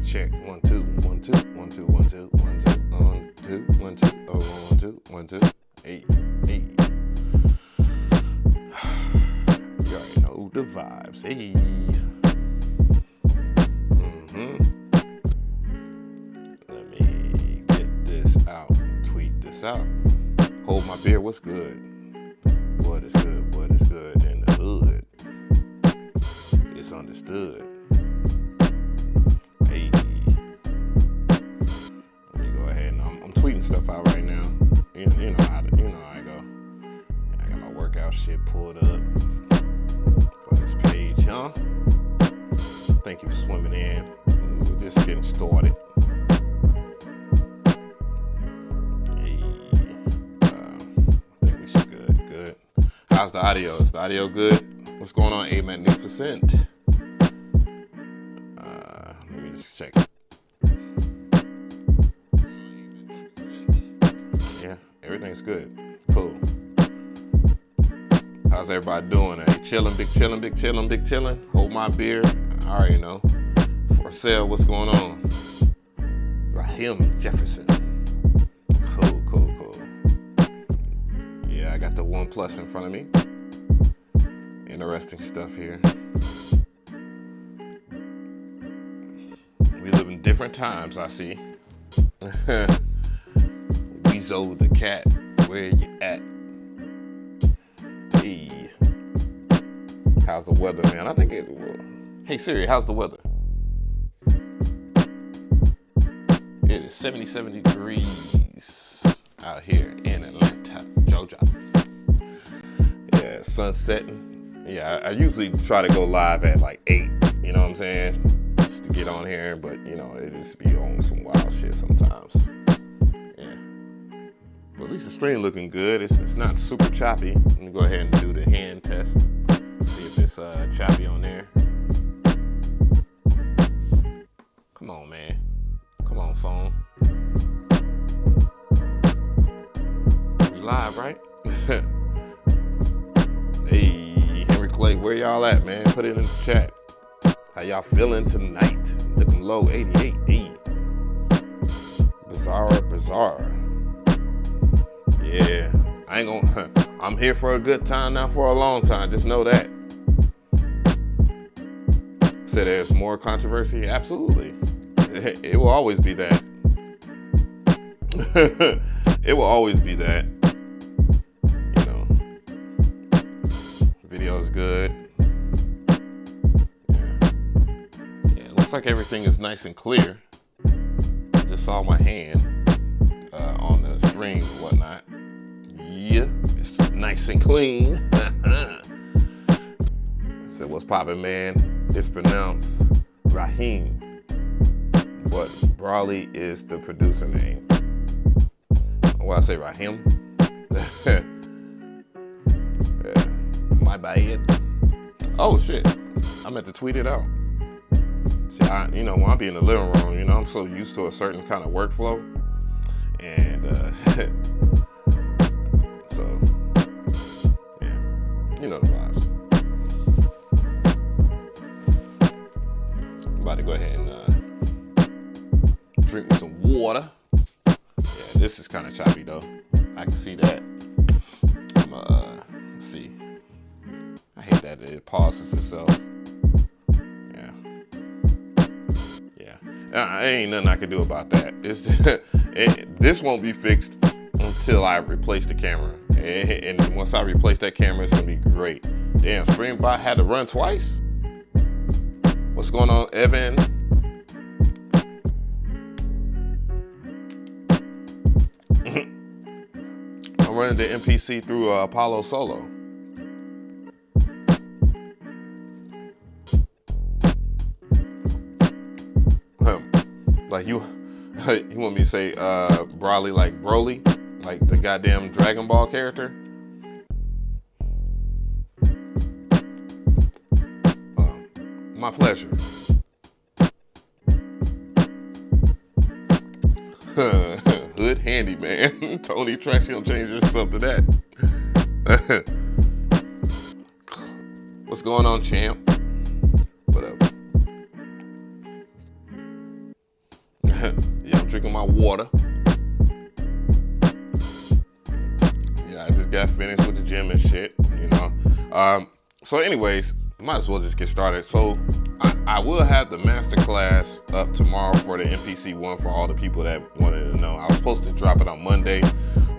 check. 1 2 1 2 1 2 1 2 1 2 1 2 1 2 oh 1 2 1 2 hey hey. You already know the vibes. Hey. Let me get this out. Tweet this out. Hold my beer. What's good? What is good? What is good in the hood? It's understood. Hey. Let me go ahead and I'm tweeting stuff out right now. You know how I go. I got my workout shit pulled up for this page, huh? Thank you for swimming in. We're just getting started. Hey. I think we should good. How's the audio? Is the audio good? What's going on, A Magnificent? Let me just check. Yeah, everything's good. Cool. How's everybody doing? Hey, chilling, big chilling, big chilling, big chilling. Hold my beer. I already know. For sale, what's going on? Raheem Jefferson. Cool. Yeah, I got the ONE+ in front of me. Interesting stuff here. We live in different times, I see. Weezo the cat, where you at? Hey. How's the weather, man? I think it will. Hey Siri, how's the weather? It is 77 degrees out here in Atlanta, Georgia. Yeah, sun setting. Yeah, I usually try to go live at like 8, you know what I'm saying? Just to get on here, but it just be on some wild shit sometimes. Yeah. But at least the stream looking good. It's not super choppy. Let me go ahead and do the hand test. See if it's choppy on there. Come on, man. Come on, phone. We live, right? Hey. Clay, where y'all at, man? Put it in the chat. How y'all feeling tonight? Looking low, 88. Hey. Bizarre. Yeah, I ain't gonna. I'm here for a good time, not for a long time. Just know that. Said there's more controversy. Absolutely. It will always be that. It will always be that. Video's good. Yeah, it looks like everything is nice and clear. I just saw my hand on the screen and whatnot. Yeah, it's nice and clean. So what's poppin', man? It's pronounced Raheem, but Brawley is the producer name. Why I say Raheem? Yeah. My bad. Oh shit! I meant to tweet it out. See, when I be in the living room, I'm so used to a certain kind of workflow, and so yeah, you know the vibes. I'm about to go ahead and drink me some water. Yeah, this is kind of choppy though. I can see that. Let's see. I hate that it pauses itself. Yeah. Ain't nothing I can do about that. This won't be fixed until I replace the camera. And once I replace that camera, it's gonna be great. Damn, StreamBot had to run twice? What's going on, Evan? I'm running the MPC through Apollo Solo. Like you want me to say Brawley like Broly, like the goddamn Dragon Ball character? My pleasure. Hood handy, man. Tony Trash, he'll change this up to that. What's going on, champ? What up? drinking my water. Yeah, I just got finished with the gym and shit, you know. So anyways, might as well just get started. So I will have the masterclass up tomorrow for the MPC ONE for all the people that wanted to know. I was supposed to drop it on Monday,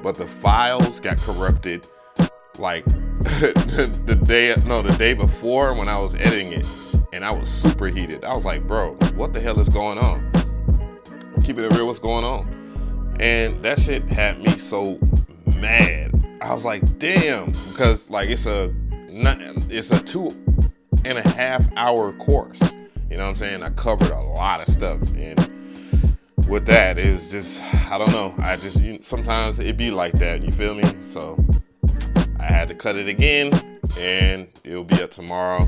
but the files got corrupted like the day before when I was editing it, and I was super heated. I was like, bro, what the hell is going on? Keep it real, what's going on? And that shit had me so mad. I was like, damn, because like it's a 2.5 hour course. You know what I'm saying? I covered a lot of stuff, and with that, it was just, I don't know. Sometimes it be like that. You feel me? So I had to cut it again, and it'll be up tomorrow.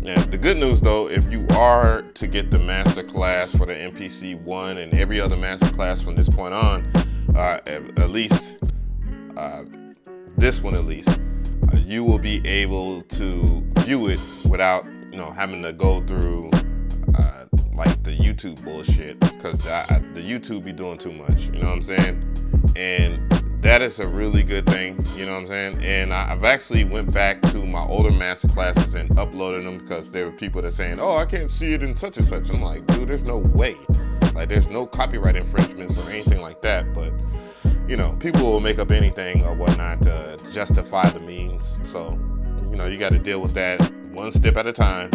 And the good news though, if you are to get the master class for the MPC ONE and every other master class from this point on, at least this one at least, you will be able to view it without, you know, having to go through like the YouTube bullshit, because the YouTube be doing too much, you know what I'm saying? And that is a really good thing, you know what I'm saying? And I've actually went back to my older master classes and uploaded them, because there were people that saying, oh, I can't see it in such and such. I'm like, dude, there's no way. Like, there's no copyright infringements or anything like that. But, you know, people will make up anything or whatnot to justify the means. So, you know, you got to deal with that one step at a time.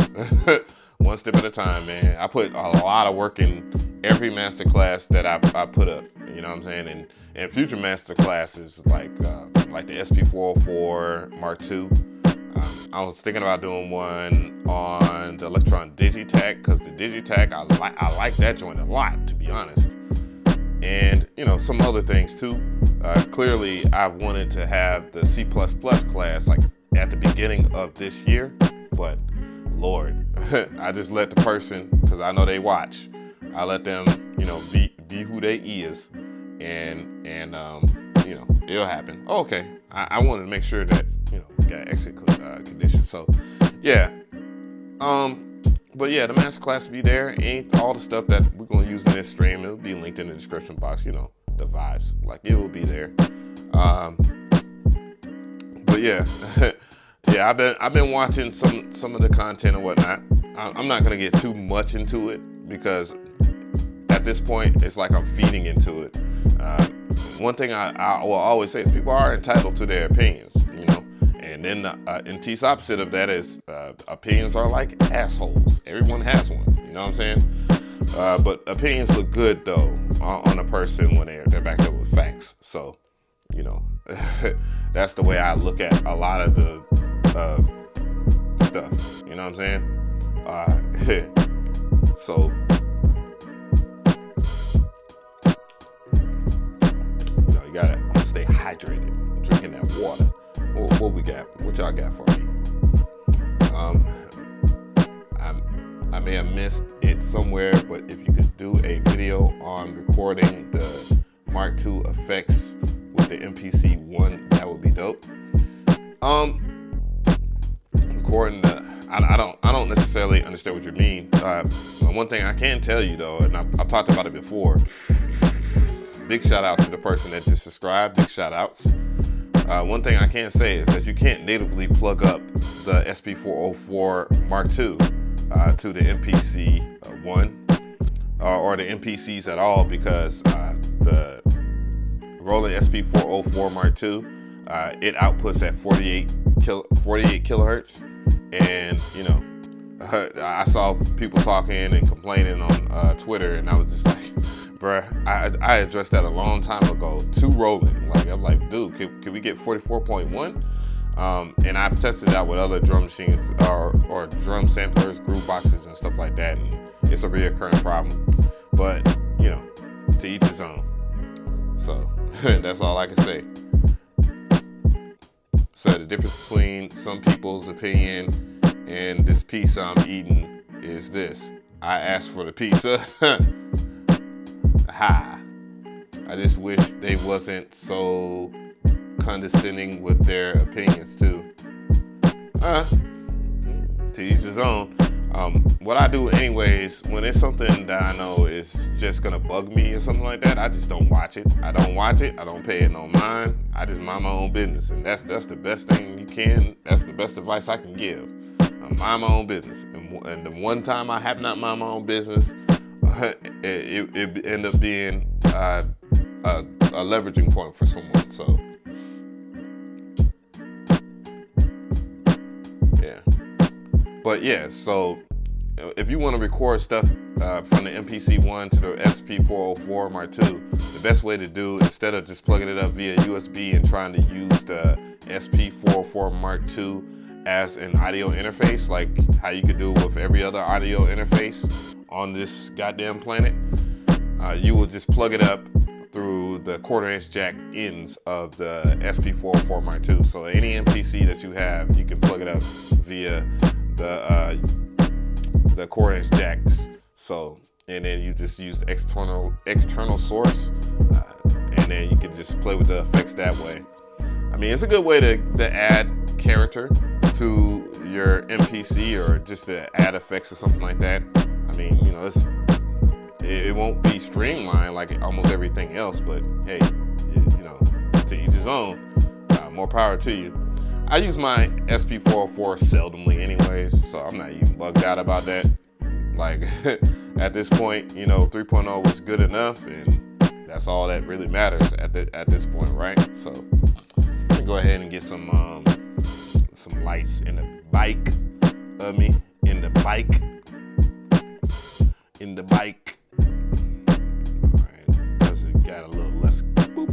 One step at a time, man. I put a lot of work in every master class that I put up, you know what I'm saying? And future master classes like the SP404 Mark II. I was thinking about doing one on the Electron Digitech, because the Digitech, I like that joint a lot, to be honest. And, you know, some other things too. Clearly, I wanted to have the C++ class like at the beginning of this year, but Lord, I just let the person, because I know they watch, I let them, you know, be who they is, and you know, it'll happen. Oh, okay, I wanted to make sure that, you know, we got exit conditions. So yeah, but yeah, the master class will be there. All the stuff that we're gonna use in this stream, it'll be linked in the description box. You know, the vibes, like, it will be there. But yeah. Yeah, I've been watching some of the content and whatnot. I'm not gonna get too much into it, because at this point it's like I'm feeding into it. One thing I will always say is people are entitled to their opinions, you know. And then T's opposite of that is opinions are like assholes. Everyone has one, you know what I'm saying? But opinions look good though on a person when they're backed up with facts. So, you know, that's the way I look at a lot of the stuff, you know what I'm saying? So, you know, you gotta stay hydrated, drinking that water. What we got? What y'all got for me? I may have missed it somewhere, but if you could do a video on recording the Mark II effects with the MPC ONE, that would be dope. Recording I don't necessarily understand what you mean. One thing I can tell you though, and I've talked about it before, big shout out to the person that just subscribed, big shout outs. One thing I can say is that you can't natively plug up the SP404 Mark II to the MPC ONE or the MPCs at all, because the Roland SP404 Mark II, it outputs at 48 kilohertz. And, you know, I saw people talking and complaining on Twitter, and I was just like, bruh, I addressed that a long time ago to Roland. Like, I'm like, dude, can we get 44.1? And I've tested out with other drum machines or drum samplers, groove boxes, and stuff like that, and it's a reoccurring problem. But, you know, to each his own. So that's all I can say. So the difference between some people's opinion and this pizza I'm eating is this: I asked for the pizza. Ha! I just wish they wasn't so condescending with their opinions too. To each his own. What I do anyways, when it's something that I know is just gonna bug me or something like that, I just don't watch it. I don't watch it. I don't pay it no mind. I just mind my own business, and that's the best thing you can. That's the best advice I can give. Mind my own business. And the one time I have not mind my own business, it ended up being a leveraging point for someone. So yeah. But yeah, so if you want to record stuff from the MPC ONE to the SP404 Mark II, the best way to do, instead of just plugging it up via USB and trying to use the SP404 Mark II as an audio interface, like how you could do with every other audio interface on this goddamn planet, you will just plug it up through the 1/4" jack ends of the SP404 Mark II. So any MPC that you have, you can plug it up via the 1/4" jacks. So, and then you just use the external source, and then you can just play with the effects that way. I mean, it's a good way to add character to your MPC, or just to add effects or something like that. I mean, you know, it won't be streamlined like almost everything else, but hey, you know, to each his own. More power to you. I use my SP404 seldomly anyways, so I'm not even bugged out about that. Like, at this point, you know, 3.0 was good enough, and that's all that really matters at this point, right? So let me go ahead and get some lights in the bike of me, in the bike. All right, because it got a little less. Boop.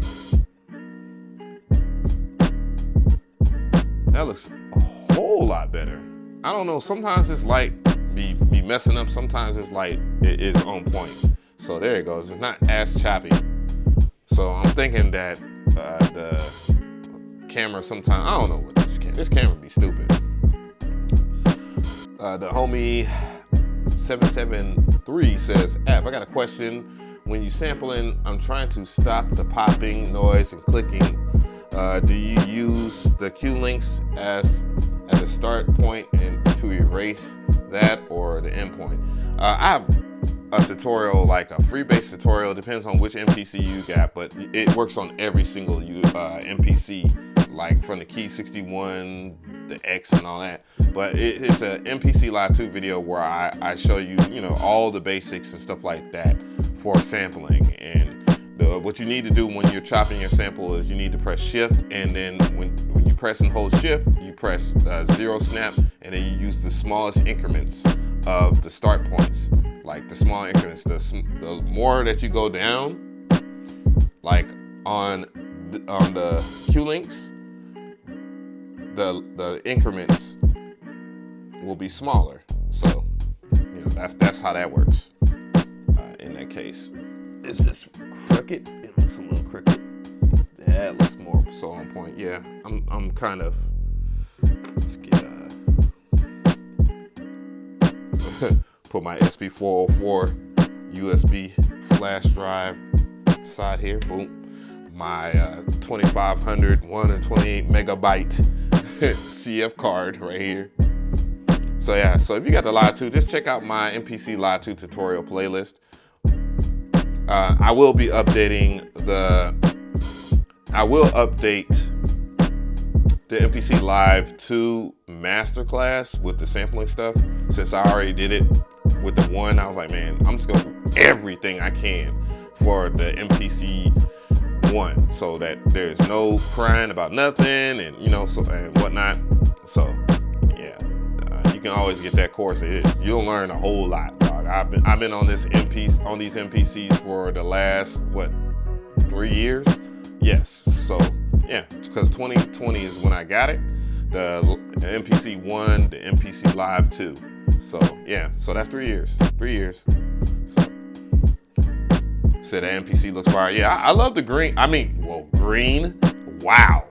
That looks a whole lot better. I don't know, sometimes this light be messing up, sometimes this light is on point. So there it goes, it's not as choppy. So I'm thinking that the camera sometimes, I don't know what this camera be stupid. The homie 773 says, Ab, I got a question. When you sampling, I'm trying to stop the popping, noise, and clicking. Do you use the Q links as a start point and to erase that, or the end point? I have a tutorial, like a free-based tutorial, depends on which MPC you got, but it works on every single MPC, like from the Key 61, the X, and all that. But it's an MPC Live 2 video where I show you, you know, all the basics and stuff like that for sampling. And what you need to do when you're chopping your sample is you need to press shift, and then when you press and hold shift, you press 0 snap, and then you use the smallest increments of the start points. Like the small increments, the more that you go down, like on the Q links, the increments will be smaller. So, you know, that's how that works. In that case, is this crooked? It looks a little crooked. That looks more so on point. Yeah, I'm kind of. Let's get put my SP404 USB flash drive side here. Boom. My 2500 128 megabyte CF card right here. So yeah, so if you got the Live 2, just check out my MPC Live 2 tutorial playlist. I will update the MPC Live 2 masterclass with the sampling stuff. Since I already did it with the one, I was like, man, I'm just gonna do everything I can for the MPC ONE, so that there's no crying about nothing, and you know, so and whatnot. So yeah, you can always get that course. You'll learn a whole lot, dog. I've been on these MPCs for the last 3 years. Yes, so yeah, because 2020 is when I got it, the MPC ONE, the MPC Live 2. So yeah, so that's 3 years. 3 years. So said the MPC looks fire. Yeah, I love the green. I mean, well, green. Wow.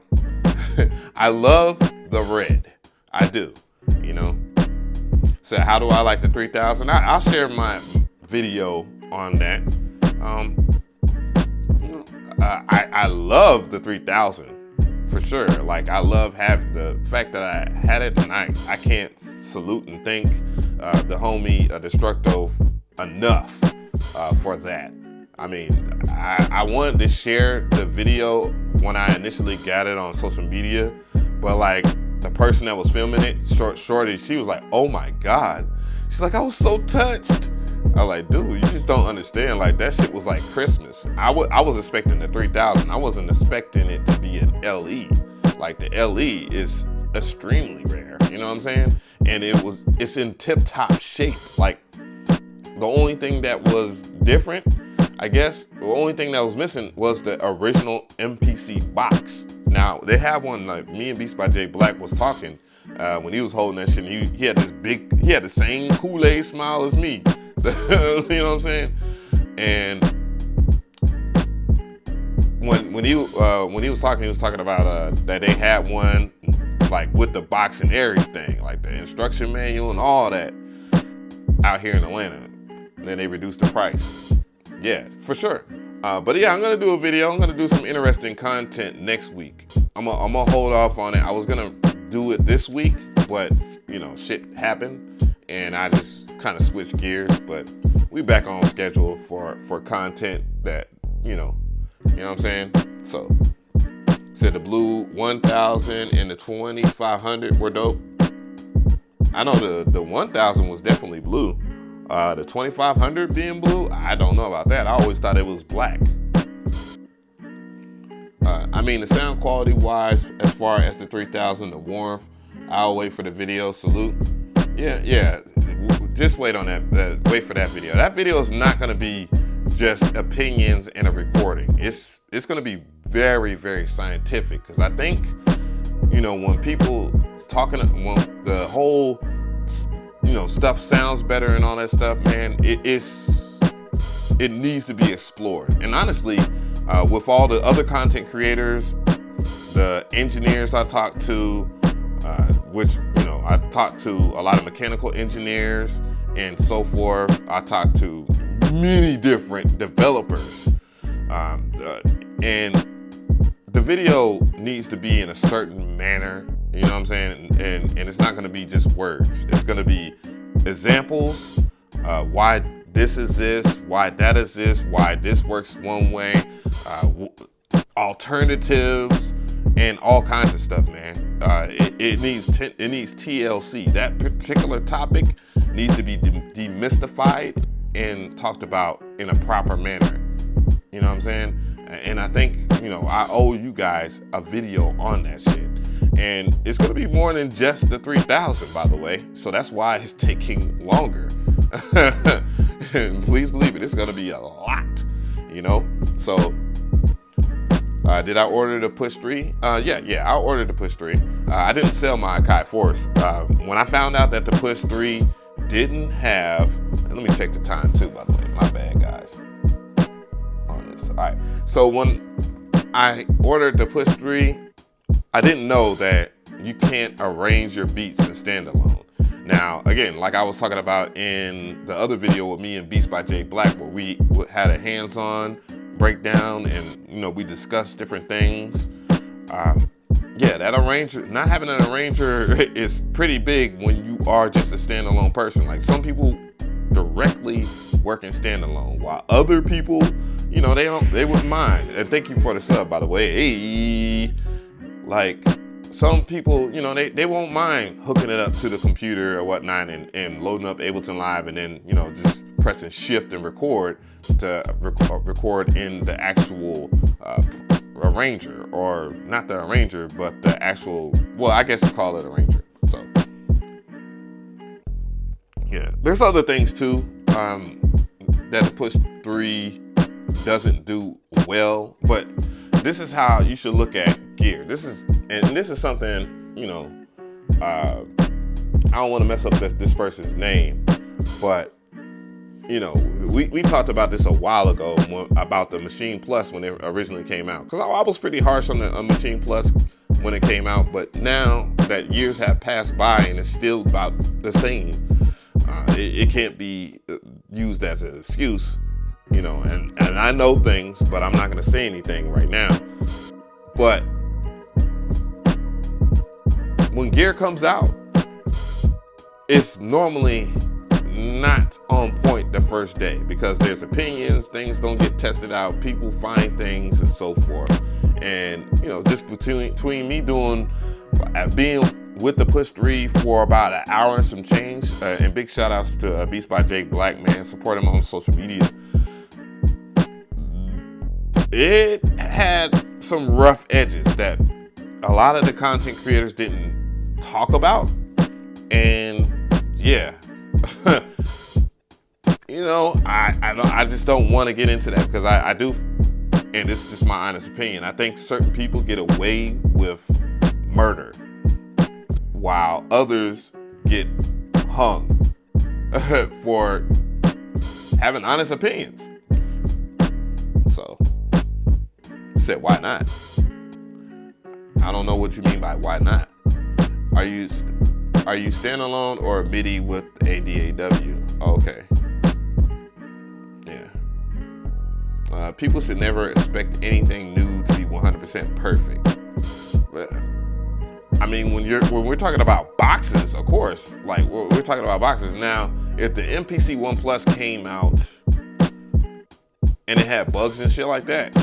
I love the red. I do. You know. So how do I like the 3000? I'll share my video on that. I love the 3000 for sure. Like, I love the fact that I had it, and I can't salute and thank the homie Destructo enough for that. I mean, I wanted to share the video when I initially got it on social media, but like the person that was filming it, Shorty, she was like, "Oh my God." She's like, "I was so touched." I was like, "Dude, you just don't understand. Like, that shit was like Christmas." I was expecting the 3000. I wasn't expecting it to be an LE. Like, the LE is extremely rare, you know what I'm saying? And it's in tip-top shape. Like, the only thing that was different, I guess, the only thing that was missing was the original MPC box. Now, they have one, like me and Beast by J Black was talking when he was holding that shit. And he had he had the same Kool-Aid smile as me. You know what I'm saying? And when he was talking about that they had one like with the box and everything, like the instruction manual and all that out here in Atlanta. Then they reduced the price. Yeah, for sure. But yeah, I'm gonna do a video. I'm gonna do some interesting content next week. I'm gonna hold off on it. I was gonna do it this week, but you know, shit happened, and I just kind of switched gears. But we back on schedule for content that you know what I'm saying. So, said the blue 1000 and the 2500 were dope. I know the 1000 was definitely blue. The 2500 being blue, I don't know about that. I always thought it was black. I mean, the sound quality wise, as far as the 3000, the warmth, I'll wait for the video. Salute. Yeah. Just wait on that. Wait for that video. That video is not gonna be just opinions and a recording. It's gonna be very, very scientific. Because I think, you know, when people when the whole stuff sounds better and all that stuff, man, it needs to be explored. And honestly, with all the other content creators, the engineers I talk to, which, I talk to a lot of mechanical engineers and so forth. I talk to many different developers. And the video needs to be in a certain manner, you know what I'm saying? And it's not gonna be just words. It's gonna be examples, why this is this, why that is this, why this works one way, alternatives, and all kinds of stuff, man. It needs TLC. That particular topic needs to be demystified and talked about in a proper manner. You know what I'm saying? And I think, I owe you guys a video on that shit. And it's gonna be more than just the 3000, by the way. So that's why it's taking longer. Please believe it, it's gonna be a lot, So, did I order the Push 3? Yeah, I ordered the Push 3. I didn't sell my Akai Force. When I found out that the Push 3 didn't have, and let me check the time too, by the way, my bad, guys. All right, so when I ordered the Push 3, I didn't know that you can't arrange your beats in standalone. Now, again, like I was talking about in the other video with me and Beast by J Black, where we had a hands-on breakdown and we discussed different things. Yeah, that arranger, not having an arranger is pretty big when you are just a standalone person. Like, some people directly work in standalone, while other people, they wouldn't mind. And thank you for the sub, by the way. Hey, like, some people, they won't mind hooking it up to the computer or whatnot and loading up Ableton Live and then, just pressing shift and record to record in the actual arranger, or not the arranger, but the actual, well, I guess you call it arranger. So, yeah, there's other things too that the Push 3 doesn't do well, but this is how you should look at gear. This is something, I don't want to mess up this person's name, but we talked about this a while ago about the Machine Plus when it originally came out, because I was pretty harsh on the Machine Plus when it came out, but now that years have passed by and it's still about the same, it can't be used as an excuse, and I know things, but I'm not going to say anything right now. But when gear comes out, it's normally not on point the first day because there's opinions, things don't get tested out, people find things and so forth. And just between me being with the Push 3 for about an hour and some change, and big shout outs to Beats by Jake Black, man, support him on social media. It had some rough edges that a lot of the content creators didn't talk about. And yeah, I just don't want to get into that because I do, and this is just my honest opinion, I think certain people get away with murder while others get hung for having honest opinions. So, said why not? I don't know what you mean by why not. Are you standalone or MIDI with a DAW? Okay. Yeah. People should never expect anything new to be 100% perfect. But I mean, when we're talking about boxes, of course, like we're talking about boxes. Now, if the MPC ONE Plus came out and it had bugs and shit like that,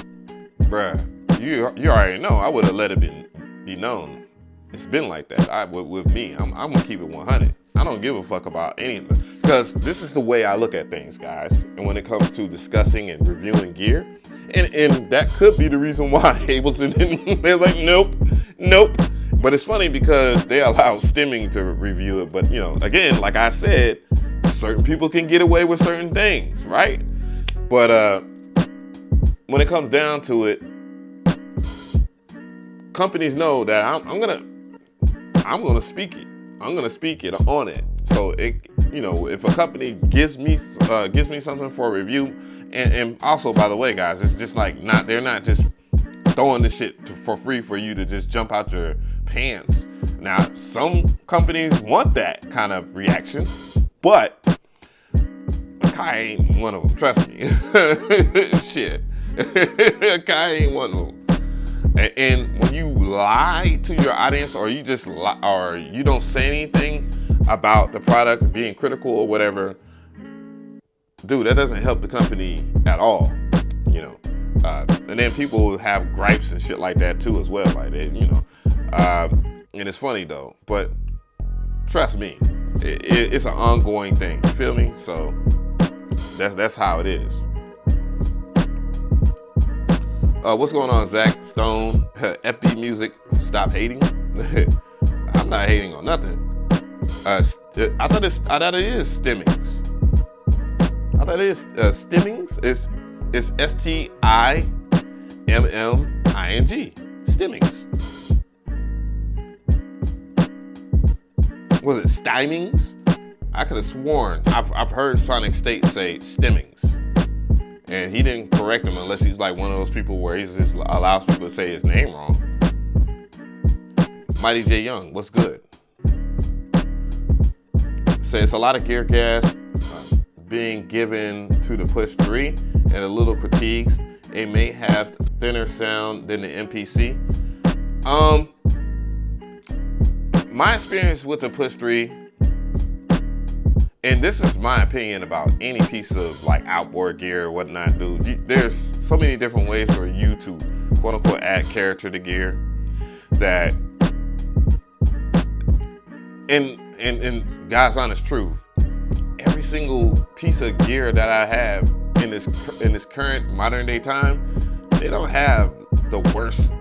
bruh, you already know I would have let it be known. It's been like that. With me, I'm gonna keep it 100. I don't give a fuck about anything because this is the way I look at things, guys. And when it comes to discussing and reviewing gear, and that could be the reason why Ableton didn't. They're like, nope. But it's funny because they allow Stimming to review it. But again, like I said, certain people can get away with certain things, right? But when it comes down to it, companies know that I'm gonna speak it. I'm gonna speak it on it. So if a company gives me something for a review, and also by the way, guys, it's just like they're not just throwing this shit for free for you to just jump out your pants. Now, some companies want that kind of reaction, but Kai ain't one of them. Trust me. Shit, Kai ain't one of them. And when you lie to your audience, or you just or you don't say anything about the product being critical or whatever, dude, that doesn't help the company at all. And then people have gripes and shit like that too as well, like they, and it's funny though. But trust me, it's an ongoing thing. You feel me? So that's how it is. What's going on, Zach Stone? FB Music, stop hating. I'm not hating on nothing. I thought it is Stimmings. I thought it is Stimmings. It's Stimming. Stimmings. Was it Stymings? I could have sworn I've heard Sonic State say Stimmings. And he didn't correct him unless he's like one of those people where he just allows people to say his name wrong. Mighty J Young, what's good? Say it's a lot of gear gas being given to the Push 3 and a little critiques. It may have thinner sound than the MPC. My experience with the Push 3, and this is my opinion about any piece of like outboard gear or whatnot, dude. There's so many different ways for you to quote unquote add character to gear that, and God's honest truth, every single piece of gear that I have in this current modern day time, they don't have the worst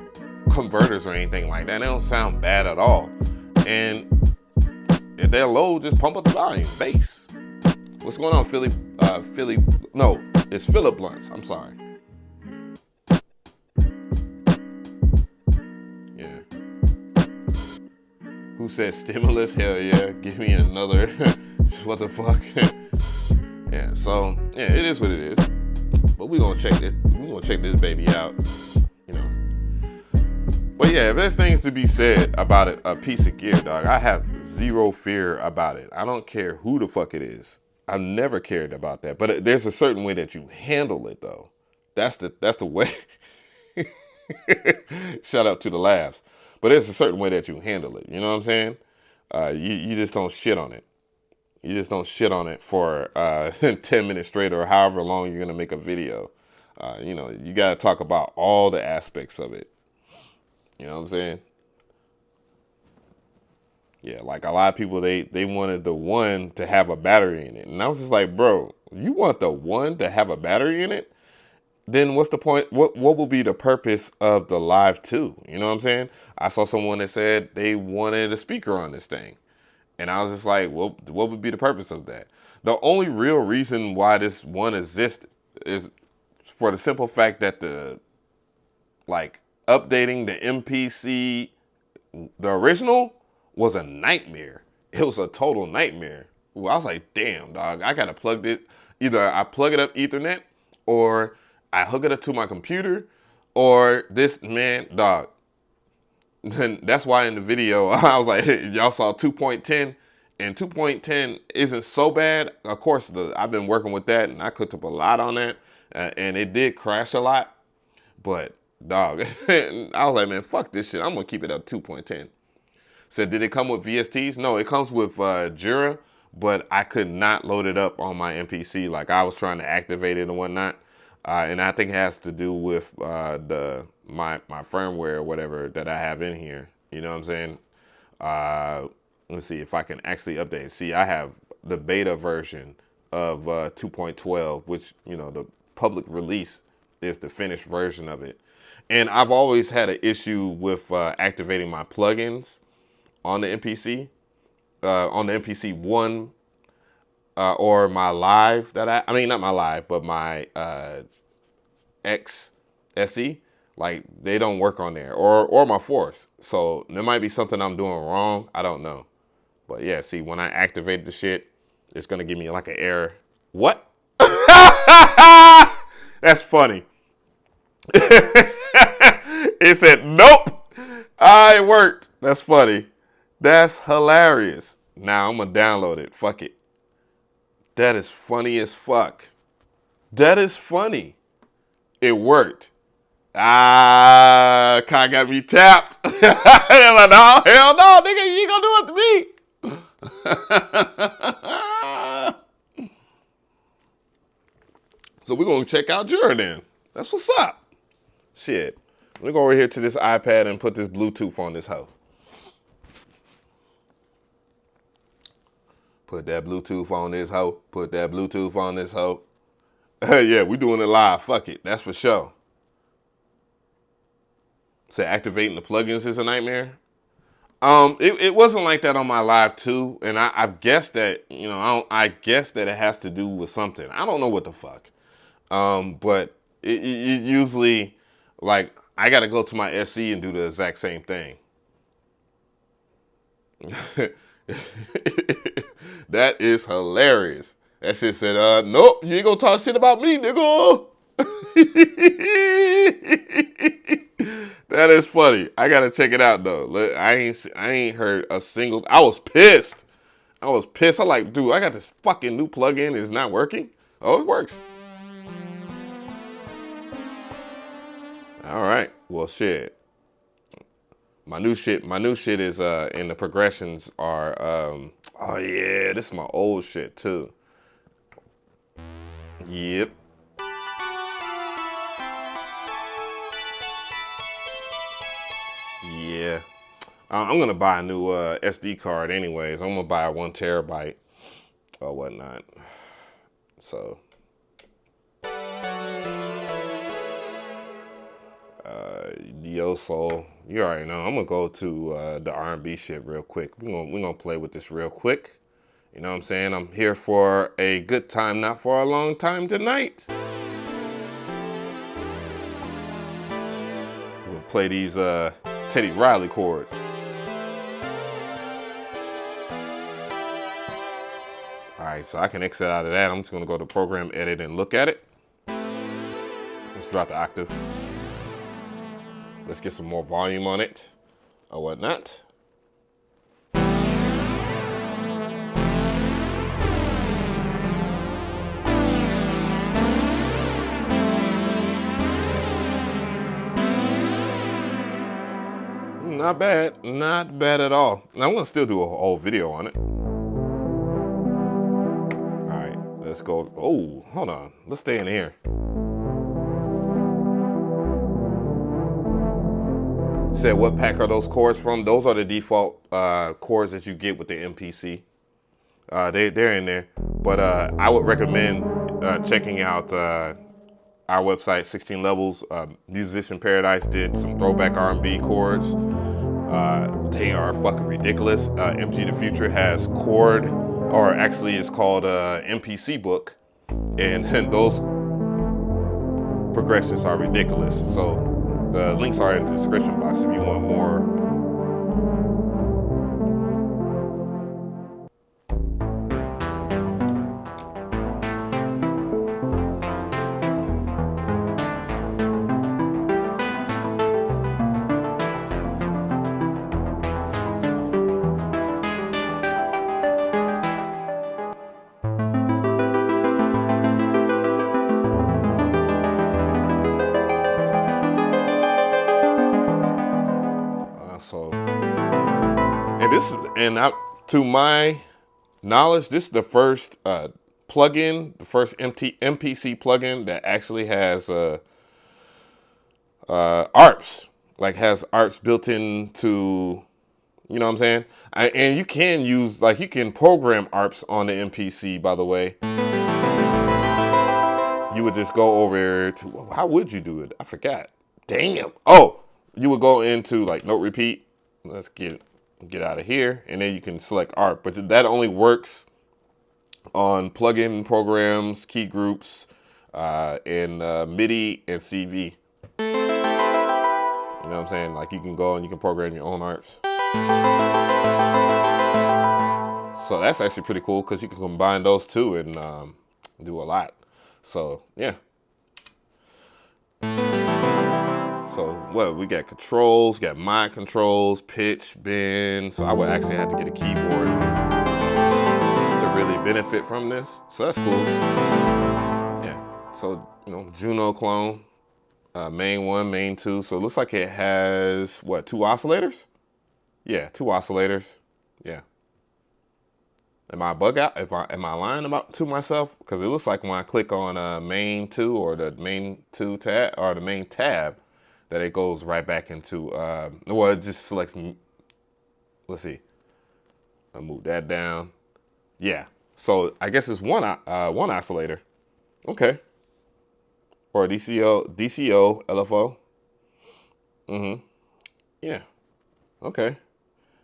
converters or anything like that. They don't sound bad at all. And if they're low, just pump up the volume, bass. What's going on, Philly? No, it's Philip Blunts. I'm sorry. Yeah. Who said stimulus? Hell yeah. Give me another. What the fuck? Yeah, so, yeah, it is what it is. But we're gonna check this. We're gonna check this baby out. But yeah, if there's things to be said about a piece of gear, dog, I have zero fear about it. I don't care who the fuck it is. I've never cared about that. But there's a certain way that you handle it, though. That's the way. Shout out to the laughs. But there's a certain way that you handle it. You know what I'm saying? You just don't shit on it. You just don't shit on it for 10 minutes straight or however long you're going to make a video. You know, you got to talk about all the aspects of it. You know what I'm saying? Yeah, like a lot of people, they wanted the One to have a battery in it. And I was just like, bro, you want the One to have a battery in it? Then what's the point? What will be the purpose of the Live 2? You know what I'm saying? I saw someone that said they wanted a speaker on this thing. And I was just like, well, what would be the purpose of that? The only real reason why this One exists is for the simple fact that updating the MPC, the original, was a nightmare. It was a total nightmare. Well, I was like, damn, dog, I gotta plug it. Either I plug it up Ethernet, or I hook it up to my computer, or this, man, dog. Then that's why in the video, I was like, hey, y'all saw 2.10, and 2.10 isn't so bad. Of course, I've been working with that, and I cooked up a lot on that, and it did crash a lot. But, dog, I was like, man, fuck this shit. I'm going to keep it at 2.10. Said, did it come with VSTs? No, it comes with Jura, but I could not load it up on my MPC. Like, I was trying to activate it and whatnot. And I think it has to do with my firmware or whatever that I have in here. You know what I'm saying? Let's see if I can actually update. See, I have the beta version of 2.12, which, you know, the public release is the finished version of it. And I've always had an issue with activating my plugins on the MPC, on the MPC ONE, or my Live that I mean, not my Live, but my X SE. Like, they don't work on there, or my Force. So there might be something I'm doing wrong. I don't know. But yeah, see, when I activate the shit, it's gonna give me like an error. What? That's funny. It said, nope. It worked. That's funny. That's hilarious. Now I'm gonna download it. Fuck it. That is funny as fuck. That is funny. It worked. Kai got me tapped. I'm like, no, hell no, nigga, you ain't gonna do it to me. So we're gonna check out Jura then. That's what's up. Shit. Let me go over here to this iPad and put this Bluetooth on this hoe. Put that Bluetooth on this hoe. Put that Bluetooth on this hoe. Yeah, we doing it live. Fuck it. That's for sure. So activating the plugins is a nightmare. It wasn't like that on my Live 2, and I've guessed that, you know, I guess that it has to do with something. I don't know what the fuck. But it usually, like, I got to go to my SE and do the exact same thing. That is hilarious. That shit said, nope, you ain't gonna talk shit about me, nigga. That is funny. I gotta check it out though. I ain't heard a single. I was pissed. I'm like, dude, I got this fucking new plugin. It's not working. Oh, it works. All right. Well, shit. My new shit is and the progressions are oh yeah, this is my old shit too. Yep. Yeah. I'm gonna buy a new SD card anyways. I'm gonna buy a 1 terabyte or whatnot. So Yo Soul, you already know. I'm gonna go to the R&B shit real quick. We're gonna play with this real quick. You know what I'm saying? I'm here for a good time, not for a long time tonight. We'll play these Teddy Riley chords. All right, so I can exit out of that. I'm just gonna go to program edit and look at it. Let's drop the octave. Let's get some more volume on it or whatnot. Not bad. Not bad at all. I'm gonna still do a whole video on it. All right, let's go. Oh, hold on. Let's stay in here. Said what pack are those cords from? Those are the default cords that you get with the MPC. They're in there, but I would recommend checking out our website, 16 Levels. Musician Paradise did some throwback R&B chords. They are fucking ridiculous. MG The Future has chord, or actually it's called MPC book, and those progressions are ridiculous. So the links are in the description box if you want more. To my knowledge, this is the first plugin, the first MPC plugin that actually has ARPs, like has ARPs built into, you know what I'm saying? And you can use, like, you can program ARPs on the MPC, by the way. You would just go over to, how would you do it? I forgot. Damn. Oh, you would go into like note repeat. Let's get out of here, and then you can select ARP, but that only works on plugin programs, key groups, and MIDI and CV. You know what I'm saying? Like, you can go and you can program your own ARPs. So that's actually pretty cool because you can combine those two and do a lot. So yeah. So what, we got controls, got mic controls, pitch, bend. So I would actually have to get a keyboard to really benefit from this. So that's cool. Yeah. So, you know, Juno clone, main 1, main 2. So it looks like it has what, 2 oscillators? Yeah, 2 oscillators. Yeah. Am I bug out? Am I lying to myself? Because it looks like when I click on main 2 or the main 2 tab or the main tab, that it goes right back into, well, it just selects, let's see. I'll move that down. Yeah, so I guess it's one oscillator. Okay. Or DCO, LFO. Yeah, okay.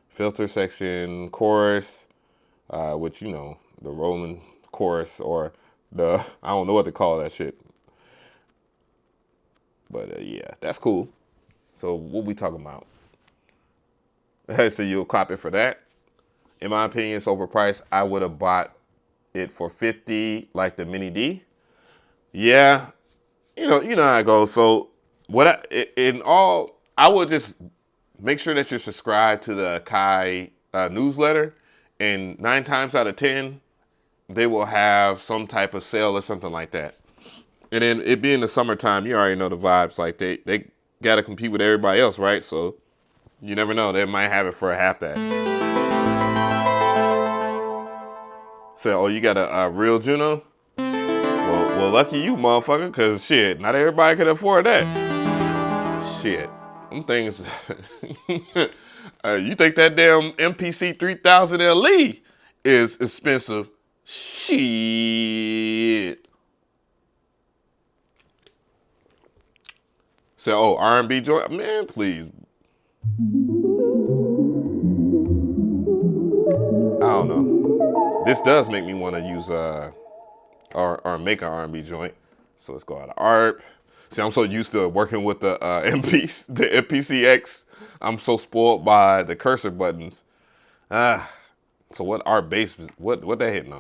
Filter section, chorus, which, you know, the rolling chorus or the, I don't know what to call that shit. But yeah, that's cool. So what we talking about? So you'll cop it for that? In my opinion, it's overpriced. I would have bought it for $50, like the Mini D. Yeah, you know how it goes. So I would just make sure that you're subscribed to the Kai newsletter, and 9 times out of 10, they will have some type of sale or something like that. And then it being the summertime, you already know the vibes. Like, they got to compete with everybody else, right? So you never know. They might have it for half that. So, oh, you got a real Juno? Well, lucky you, motherfucker, because shit, not everybody can afford that. Shit. Them things. You think that damn MPC 3000 LE is expensive? Shit. So, oh, R&B joint? Man, please. I don't know. This does make me want to use or make an R&B joint. So let's go out of ARP. See, I'm so used to working with the MPCX. I'm so spoiled by the cursor buttons. So what ARP bass? What they hitting on?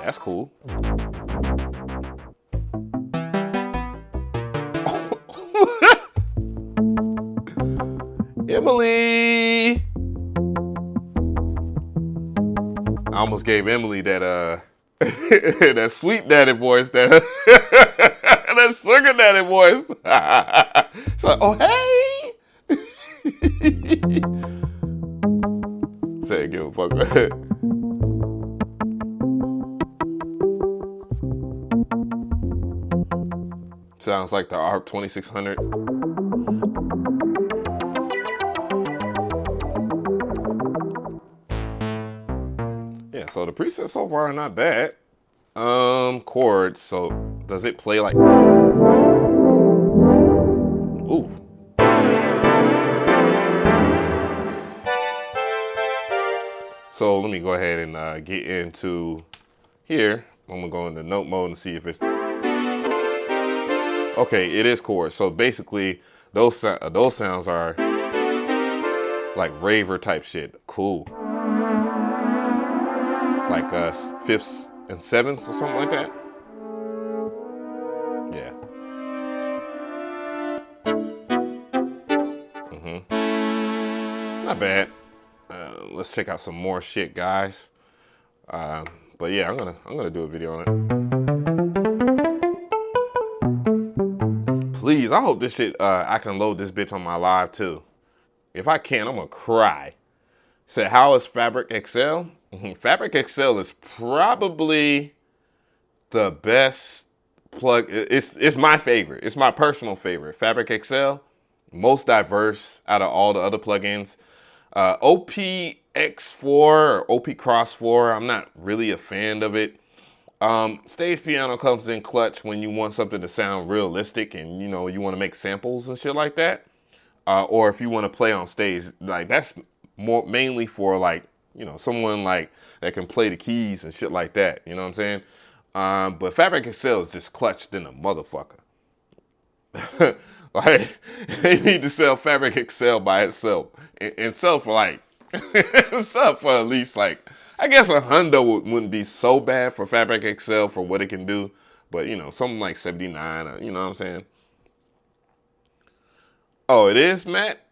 That's cool. Emily! almost gave Emily that that sweet daddy voice, that that sugar daddy voice. She's like, oh hey. Say give a fuck. Sounds like the ARP 2600. Yeah, so the presets so far are not bad. Chords. So does it play like? Ooh. So let me go ahead and get into here. I'm gonna go into note mode and see if it's okay. It is chords. So basically, those sounds are like raver type shit. Cool. Like fifths and sevenths or something like that. Yeah. Not bad. Let's check out some more shit, guys. But yeah, I'm gonna do a video on it. Please, I hope this shit I can load this bitch on my live too. If I can, I'm gonna cry. Say, how is Fabric XL? Fabric XL is probably the best plug. It's my favorite. It's my personal favorite. Fabric XL, most diverse out of all the other plugins. OPX4 or OP Cross 4, I'm not really a fan of it. Stage piano comes in clutch when you want something to sound realistic and you want to make samples and shit like that. Or if you want to play on stage, like that's more mainly for like, someone like that can play the keys and shit like that. You know what I'm saying? But Fabric XL is just clutched in a motherfucker. Like, they need to sell Fabric XL by itself and sell for like, sell for at least like, I guess a hundo wouldn't be so bad for Fabric XL for what it can do. But, something like 79, or, you know what I'm saying? Oh, it is, Matt?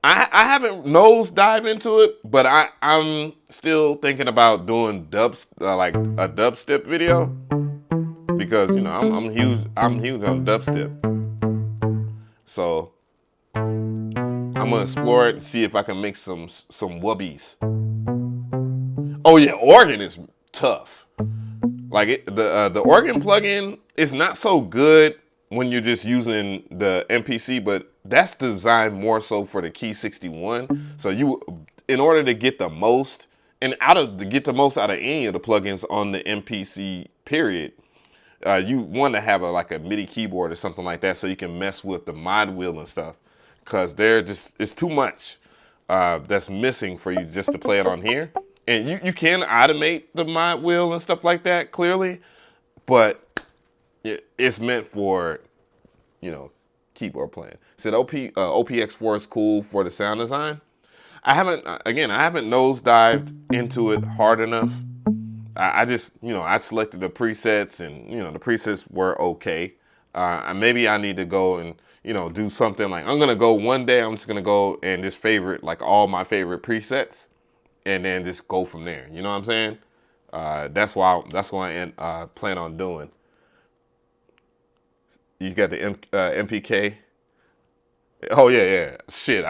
I haven't nosedive into it, but I'm still thinking about doing like a dubstep video because I'm huge on dubstep. So I'm gonna explore it and see if I can make some wubbies. Oh yeah, organ is tough. Like the organ plugin is not so good when you're just using the MPC, but that's designed more so for the Key 61. So in order to get the most, and to get the most out of any of the plugins on the MPC period, you want to have like a MIDI keyboard or something like that so you can mess with the mod wheel and stuff. Cause it's too much that's missing for you just to play it on here. And you can automate the mod wheel and stuff like that, clearly, but it's meant for, keyboard playing. Said OPX4 is cool for the sound design. I haven't nosedived into it hard enough. I just, I selected the presets and, the presets were okay. Maybe I need to go and, do something like, I'm going to go one day, I'm just going to go and just favorite like all my favorite presets and then just go from there. You know what I'm saying? That's what I plan on doing. You got the MPK. Oh yeah. Shit,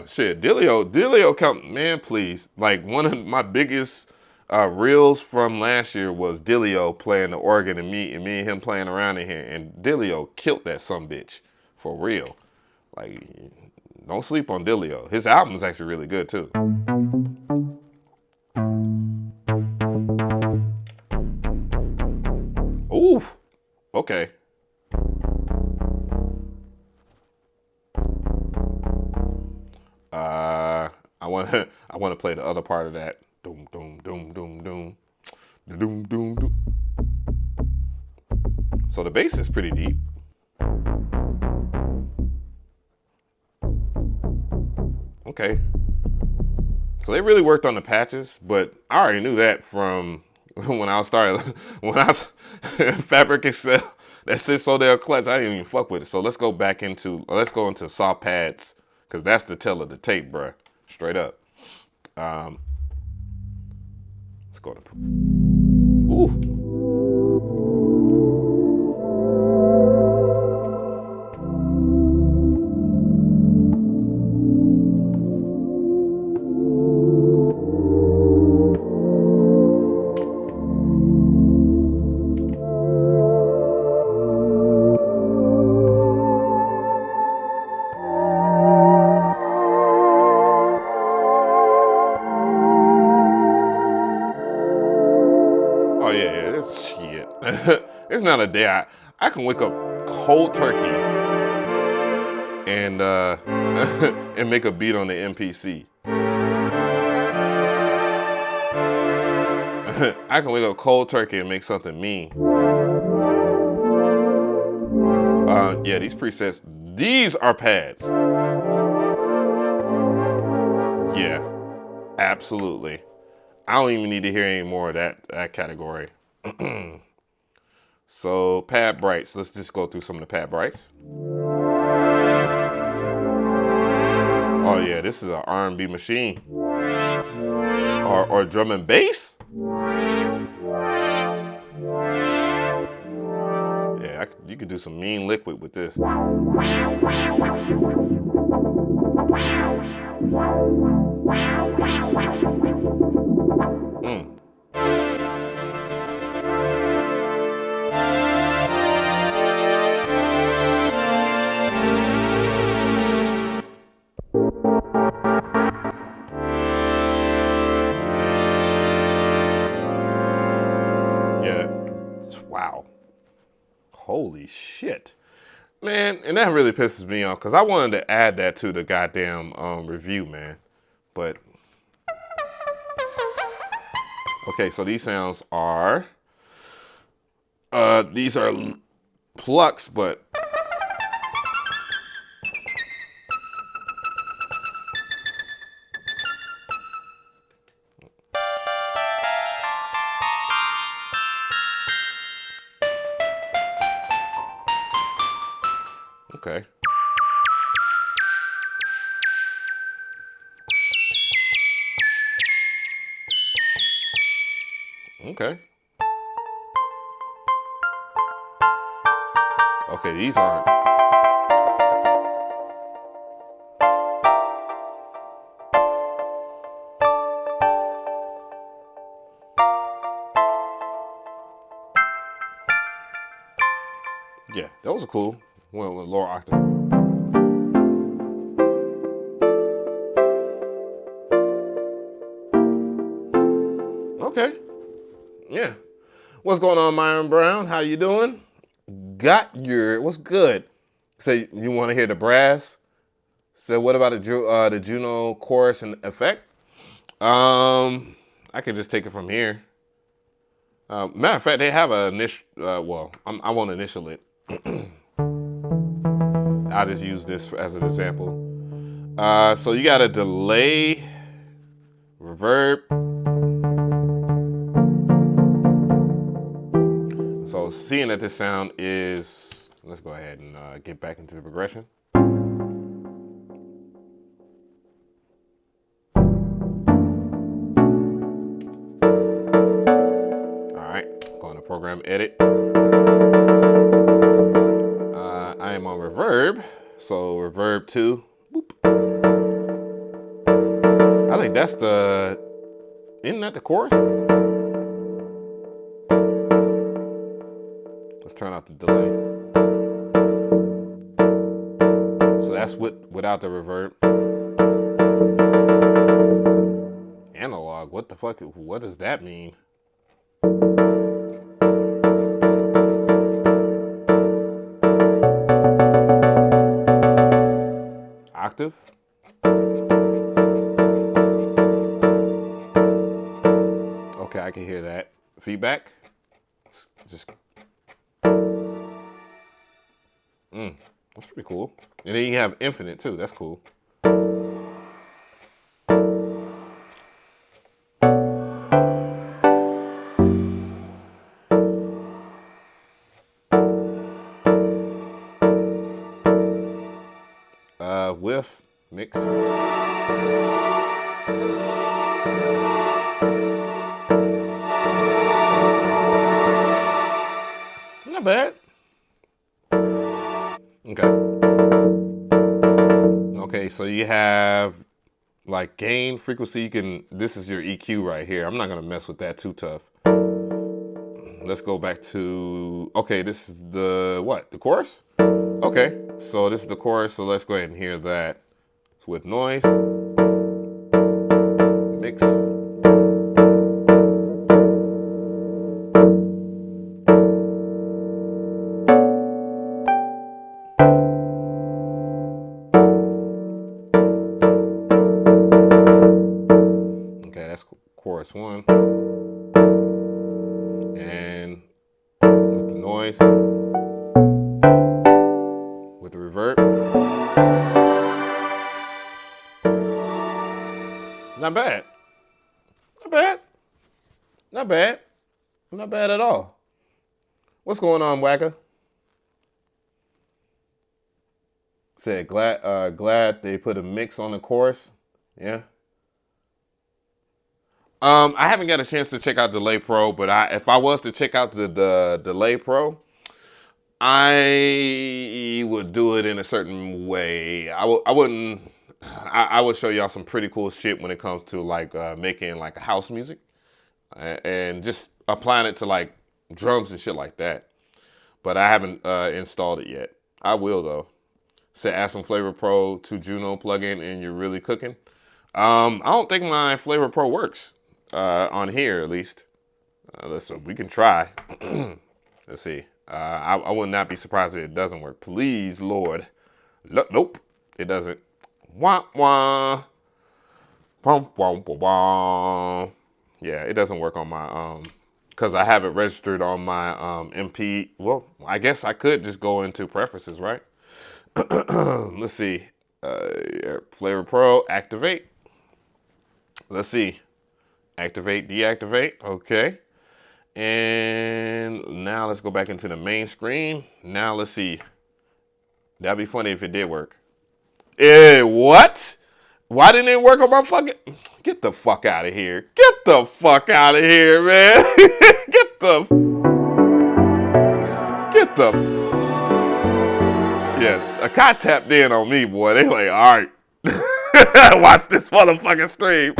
shit. Delio come, man, please. Like one of my biggest reels from last year was Delio playing the organ and me and him playing around in here, and Delio killed that sumbitch for real. Like, don't sleep on Delio. His album is actually really good too. Ooh, okay. I want to play the other part of that. Doom, doom, doom, doom, doom. Doom, doom, doom. So the bass is pretty deep. Okay. So they really worked on the patches, but I already knew that from when I was Fabric XL. That shit so damn clutch, I didn't even fuck with it. So let's go into saw pads, because that's the tell of the tape, bruh. Straight up. Let's go to. Ooh. Oh yeah, this shit. It's not a day I can wake up cold turkey and and make a beat on the MPC. I can wake up cold turkey and make something mean. Yeah, these presets, these are pads. Yeah, absolutely. I don't even need to hear any more of that category. So pad brights, let's just go through some of the pad brights. Oh yeah, this is an R&B machine. Or drum and bass? Yeah, you could do some mean liquid with this. Yeah, wow. Holy shit. Man, and that really pisses me off because I wanted to add that to the goddamn review, man. But, okay, so these sounds are, these are plucks, but okay. Okay. Okay, these aren't. Yeah, those are cool. Went with lower octave. Okay. Yeah. What's going on, Myron Brown? How you doing? What's good? Say you want to hear the brass? So what about the Juno chorus and effect? I can just take it from here. Matter of fact, they have a initial. Well, I won't initial it. I'll just use this as an example. So you got a delay, reverb. So seeing that this sound is, let's go ahead and get back into the progression. All right, going to program edit. I am on reverb, so reverb 2. Boop. I think that's isn't that the chorus? Let's turn out the delay. So that's without the reverb. Analog, what the fuck? What does that mean? Octave. Okay, I can hear that. Feedback. Just. That's pretty cool. And then you have infinite too. That's cool. With mix. Not bad. Okay. Okay, so you have like gain, frequency. This is your EQ right here. I'm not gonna mess with that too tough. Let's go back to, okay, this is the chorus? Okay, so this is the chorus, so let's go ahead and hear that with noise. Mix. Okay, that's chorus 1. And with the noise, with the reverb. Not bad. Not bad. Not bad. Not bad at all. What's going on, Wacka? Said glad they put a mix on the chorus. Yeah. I haven't got a chance to check out Delay Pro, but if I was to check out the Delay Pro, I would do it in a certain way. I would show y'all some pretty cool shit when it comes to like making like house music and just applying it to like drums and shit like that. But I haven't installed it yet. I will though. Say add some Flavor Pro to Juno plugin and you're really cooking. I don't think my Flavor Pro works on here at least. We can try. Let's see. I would not be surprised if it doesn't work. Please, Lord. Nope, it doesn't. Wah wah. Bum, bum, bum, bum. Yeah, it doesn't work on my because I have it registered on my MP. Well, I guess I could just go into preferences, right? Let's see. Flavor Pro, activate. Let's see. Activate, deactivate. Okay. And now let's go back into the main screen. Now let's see. That'd be funny if it did work. What? Why didn't it work on my fucking... Get the fuck out of here. Get the fuck out of here, man. Get the... Yeah, a cot tapped in on me, boy. They like, all right. Watch this motherfucking stream.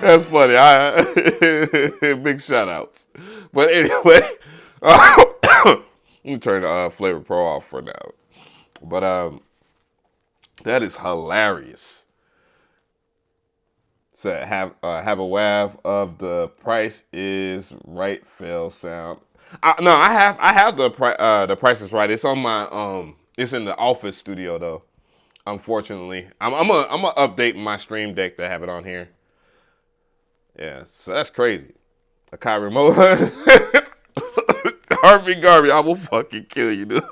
That's funny. Big shout outs. But anyway, let me turn the Flavor Pro off for now. But that is hilarious. So have a wav of the Price is Right fail sound. No, I have the Price is Right. It's on my it's in the office studio though. Unfortunately, I'm gonna update my Stream Deck to have it on here. Yeah, so that's crazy. A Kai remote. R&B Garby, I will fucking kill you, dude.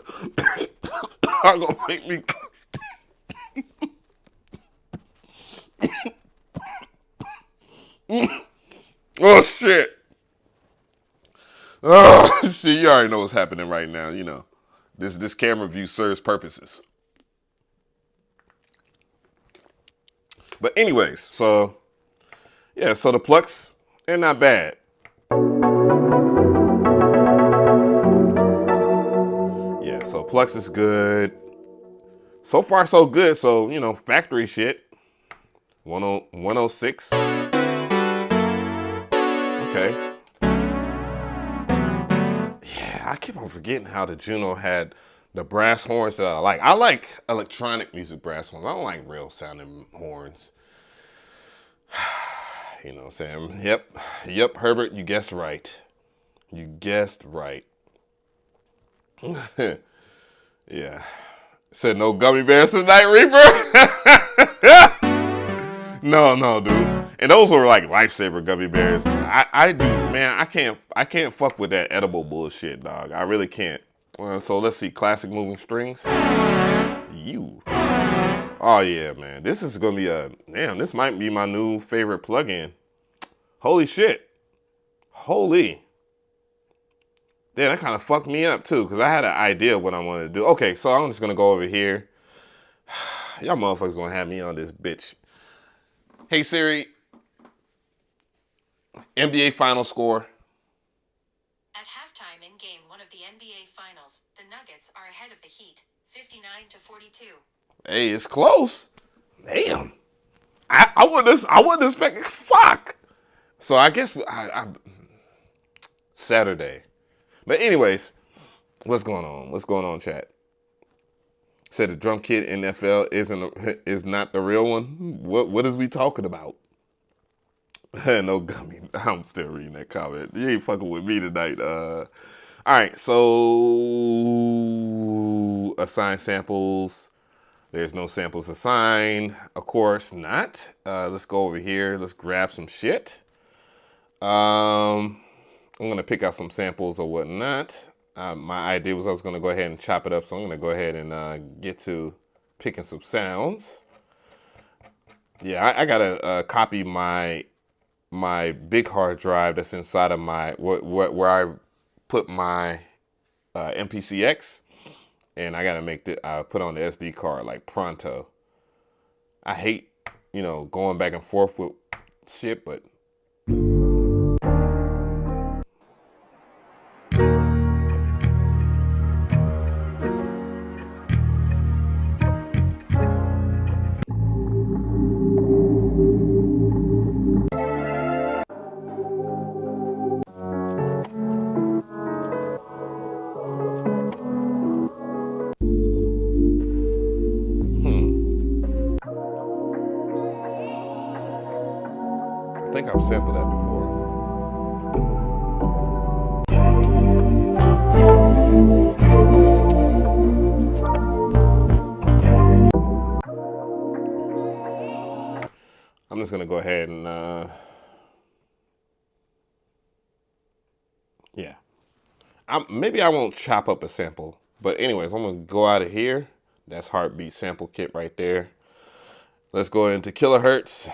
I'm gonna make me. Oh shit. Oh shit, you already know what's happening right now, you know. This camera view serves purposes. But anyways, so yeah, so the plucks, they're not bad. Yeah, so plucks is good. So far so good, so you know, factory shit. 106. Okay. Yeah, I keep on forgetting how the Juno had the brass horns that I like. I like electronic music brass horns. I don't like real sounding horns. You know what I'm saying? Yep, Herbert, you guessed right. You guessed right. Yeah. Said no gummy bears tonight, Reaper. No, dude. And those were like lifesaver gummy bears. I do, man. I can't fuck with that edible bullshit, dog. I really can't. So let's see. Classic moving strings. You. Oh yeah, man. This is gonna be damn. This might be my new favorite plugin. Holy shit. Holy. Damn, that kind of fucked me up too, because I had an idea of what I wanted to do. Okay, so I'm just gonna go over here. Y'all motherfuckers gonna have me on this bitch. Hey Siri, NBA final score. At halftime in Game 1 of the NBA Finals, the Nuggets are ahead of the Heat, 59-42. Hey, it's close. Damn. I wouldn't expect. Fuck. So I guess Saturday. But anyways, what's going on? What's going on, chat? Said the drum kit NFL is not the real one. What is we talking about? No gummy. I'm still reading that comment. You ain't fucking with me tonight. All right, so assign samples. There's no samples assigned. Of course not. Let's go over here. Let's grab some shit. I'm gonna pick out some samples or whatnot. My idea was I was gonna go ahead and chop it up, so I'm gonna go ahead and get to picking some sounds. Yeah, I gotta copy my big hard drive that's inside of my where I put my MPCX, and I gotta make put on the SD card like pronto. I hate going back and forth with shit, but I think I've sampled that before. I'm just gonna go ahead and yeah. Maybe I won't chop up a sample, but anyways, I'm gonna go out of here. That's Heartbeat sample kit right there. Let's go into kilohertz.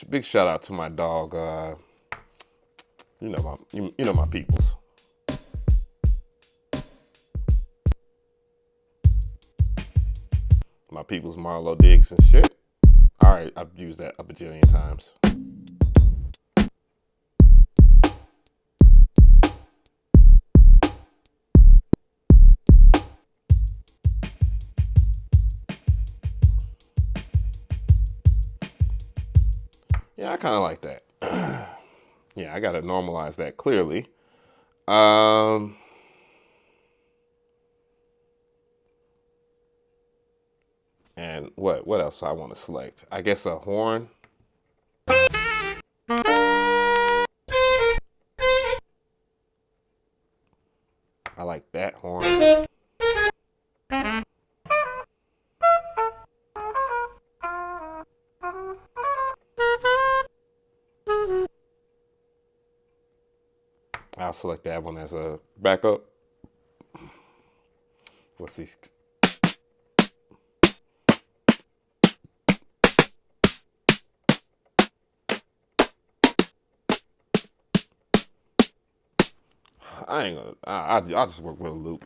Big shout out to my dog. My peoples. My peoples, Marlo Diggs and shit. All right, I've used that a bajillion times. Yeah, I kind of like that. Yeah, I got to normalize that clearly. And what else do I want to select? I guess a horn. I like that horn. I'll select that one as a backup. Let's see. I ain't gonna. I'll just work with a loop.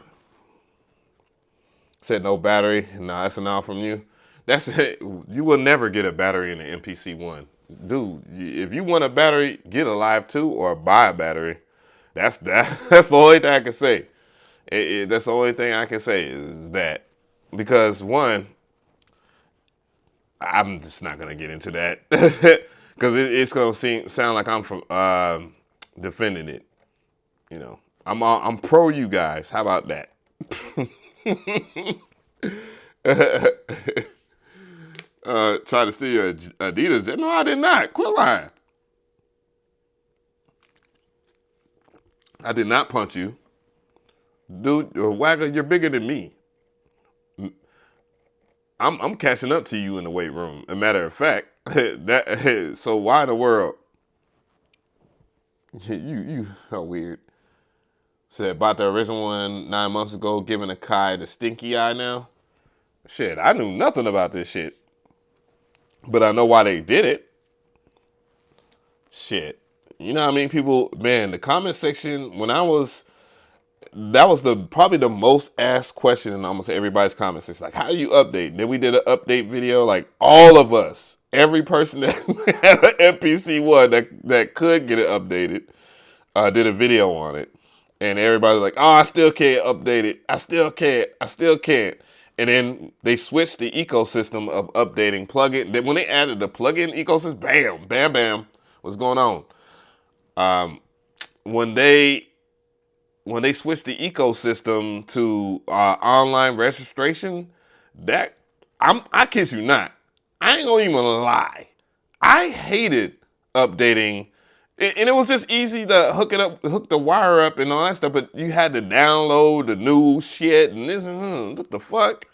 Said no battery. Nah, that's a no from you. That's it. You will never get a battery in the MPC ONE, dude. If you want a battery, get a Live 2 or buy a battery. That's that. That's the only thing I can say. That's the only thing I can say is that, because one, I'm just not gonna get into that because it's gonna sound like I'm from defending it. I'm pro you guys. How about that? Try to steal your Adidas. No, I did not. Quit lying. I did not punch you. Dude, Wagger, you're bigger than me. I'm catching up to you in the weight room. As a matter of fact, so why in the world? You are weird. Said bought the original one 9 months ago, giving a Kai the stinky eye now. Shit, I knew nothing about this shit. But I know why they did it. Shit. You know what I mean? People, man, the comment section, that was probably the most asked question in almost everybody's comment section. Like, how do you update? Then we did an update video, like all of us, every person that had an MPC ONE that could get it updated did a video on it. And everybody's like, oh, I still can't update it. I still can't. I still can't. And then they switched the ecosystem of updating plugin. When they added the plugin ecosystem, bam, bam, bam, what's going on? When they switched the ecosystem to online registration, I kid you not, I ain't gonna even lie. I hated updating, and it was just easy to hook the wire up and all that stuff, but you had to download the new shit and this, what the fuck?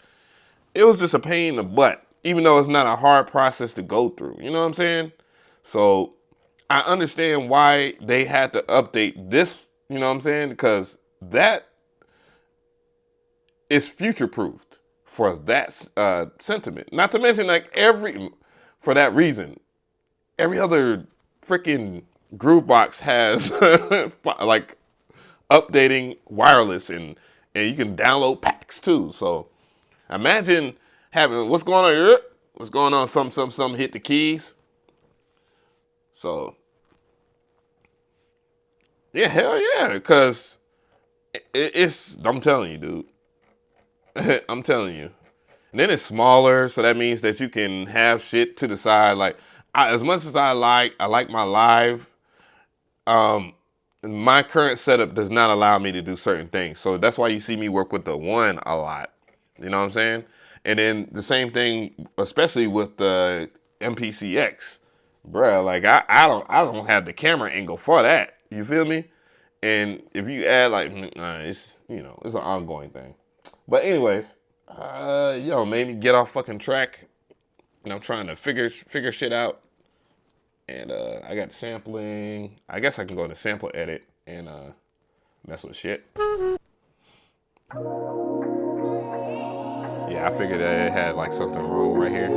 It was just a pain in the butt, even though it's not a hard process to go through. You know what I'm saying? So I understand why they had to update this, you know what I'm saying? Because that is future-proofed for that sentiment. Not to mention, like, for that reason, every other freaking groove box has like updating wireless and you can download packs too. So imagine having what's going on here? What's going on? Some hit the keys. So yeah, hell yeah, because it's I'm telling you, dude. I'm telling you. And then it's smaller, so that means that you can have shit to the side. Like as much as I like my live. My current setup does not allow me to do certain things. So that's why you see me work with the One a lot. You know what I'm saying? And then the same thing, especially with the MPCX. Bruh, like I don't have the camera angle for that. You feel me? And if you add like, it's, you know, it's an ongoing thing. But anyways, made me get off fucking track. And I'm trying to figure shit out. And I got sampling. I guess I can go to sample edit and mess with shit. Yeah, I figured that it had like something wrong right here.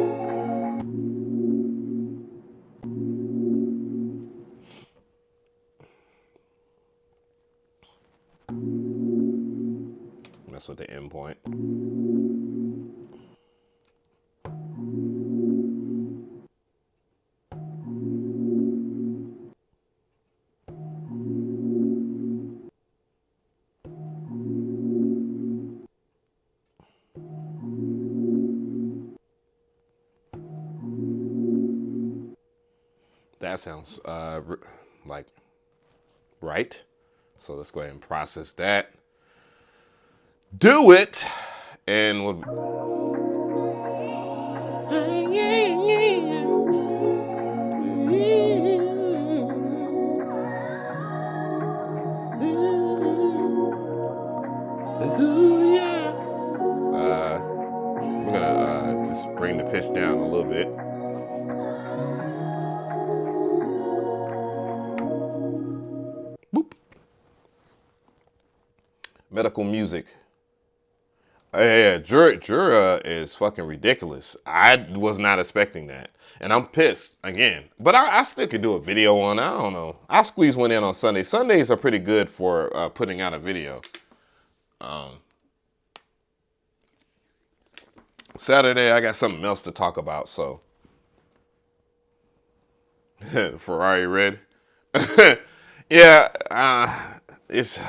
Mess with the endpoint. That sounds like right. So let's go ahead and process that. Do it, and we'll. We're gonna just bring the pitch down a little bit. Boop. Medical music. Yeah, Jura is fucking ridiculous. I was not expecting that. And I'm pissed again. But I still could do a video on it. I don't know. I'll squeeze one in on Sunday. Sundays are pretty good for putting out a video. Saturday, I got something else to talk about, so. Ferrari red. Yeah, it's,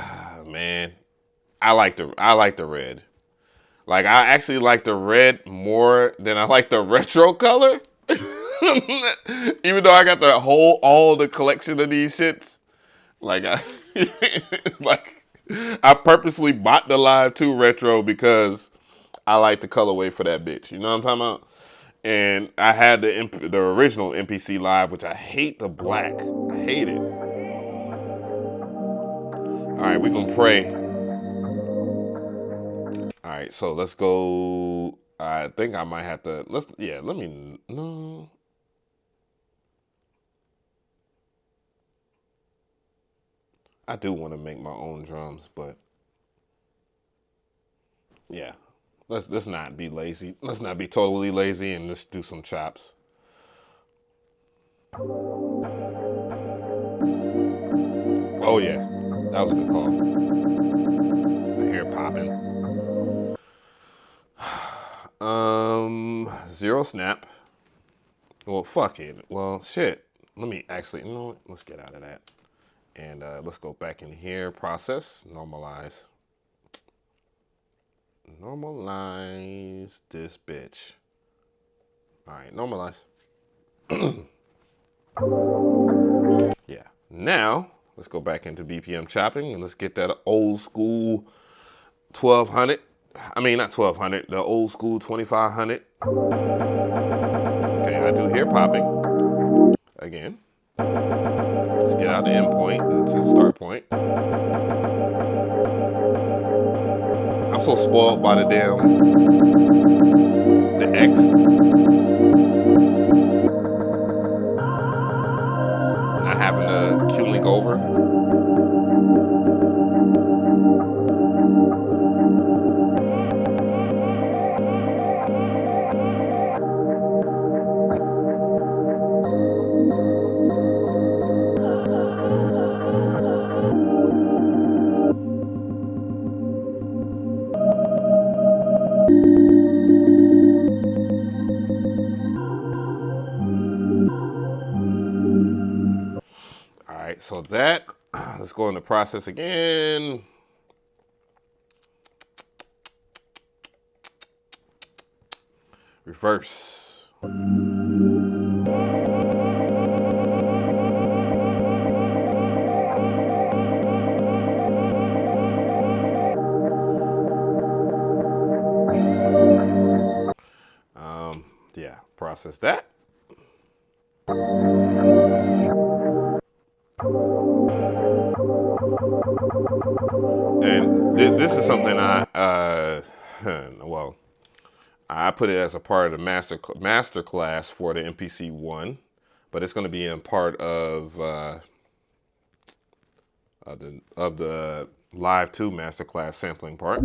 man. I like the red. Like, I actually like the red more than I like the retro color. Even though I got all the collection of these shits. Like, I purposely bought the Live 2 retro because I like the colorway for that bitch. You know what I'm talking about? And I had the original MPC Live, which I hate the black. I hate it. All right, we're going to pray. All right, so let's go. I think I might have to. No. I do want to make my own drums, but yeah. Let's not be lazy. Let's not be totally lazy and let's do some chops. Oh yeah, that was a good call. I hear it popping. Zero snap. Well, fuck it. Well, shit. Let me actually, you know what? Let's get out of that. And let's go back in here. Process. Normalize. Normalize this bitch. All right, normalize. Yeah. Now, let's go back into BPM chopping and let's get that old school 1200. I mean, not 1200, the old school 2500. Okay, I do hear popping. Again. Let's get out the end point into the start point. I'm so spoiled by the X. Not having the Q-Link over. All right, so that, let's go into process again. Reverse. Yeah, process that. And this is something well, I put it as a part of the master class for the MPC ONE, but it's going to be in part of the Live 2 masterclass sampling part.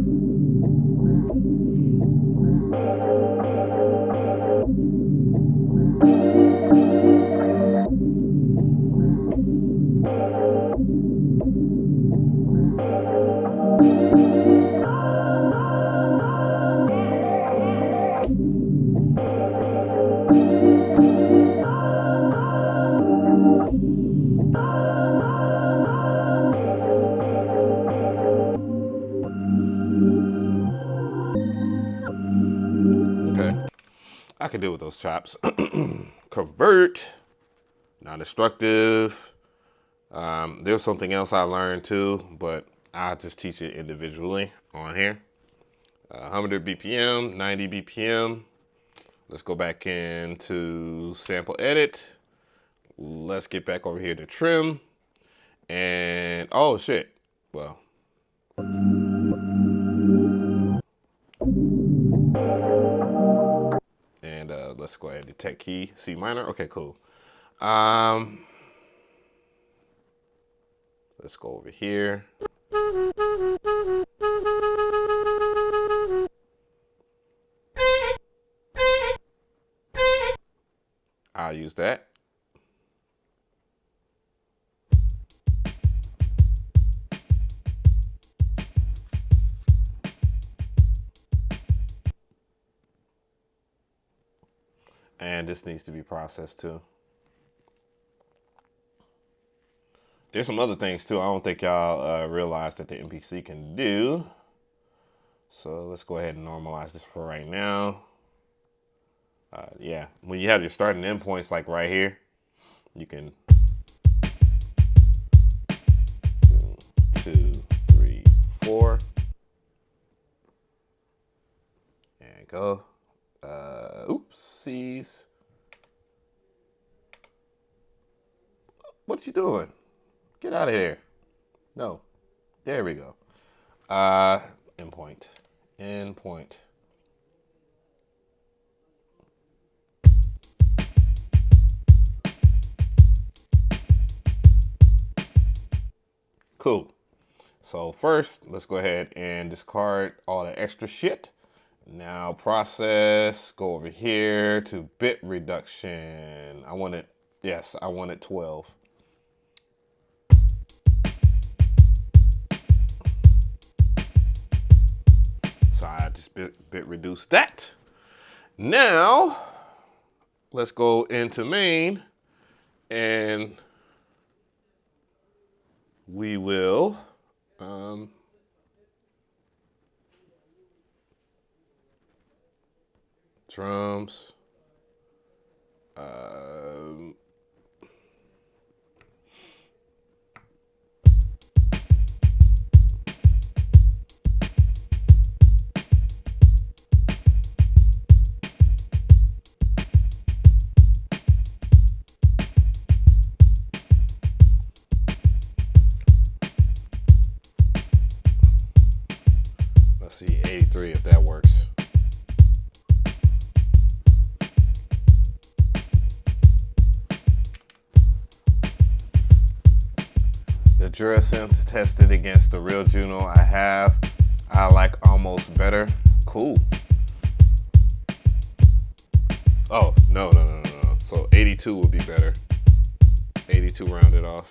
I can deal with those chops. Convert, non-destructive. There's something else I learned too, but I'll just teach it individually on here. 100 BPM, 90 BPM. Let's go back into sample edit. Let's get back over here to trim. And, oh shit, well. And let's go ahead and detect key, C minor. Okay, cool. Let's go over here. I'll use that. And this needs to be processed too. There's some other things too I don't think y'all realize that the MPC can do. So let's go ahead and normalize this for right now. Yeah, when you have your starting endpoints like right here, you can 2, 3, 4. And go. Oopsies. What you doing? Get out of here. No. There we go. Endpoint. Endpoint. Cool. So first, let's go ahead and discard all the extra shit. Now process, go over here to bit reduction. I want it 12. So I just bit reduce that. Now, let's go into main and we will drums. Let's see, 83 if that works. The Jura Sims tested against the real Juno I have. I like almost better. Cool. Oh, no. So 82 would be better. 82 rounded off.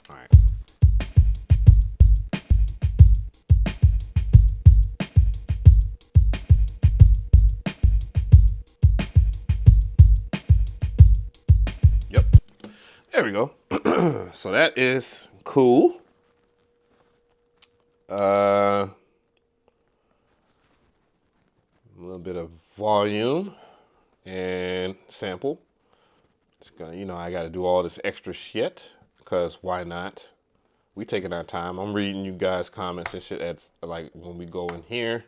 All right. Yep. There we go. So that is cool. A little bit of volume and sample. It's gonna, I got to do all this extra shit because why not? We taking our time. I'm reading you guys' comments and shit. That's like when we go in here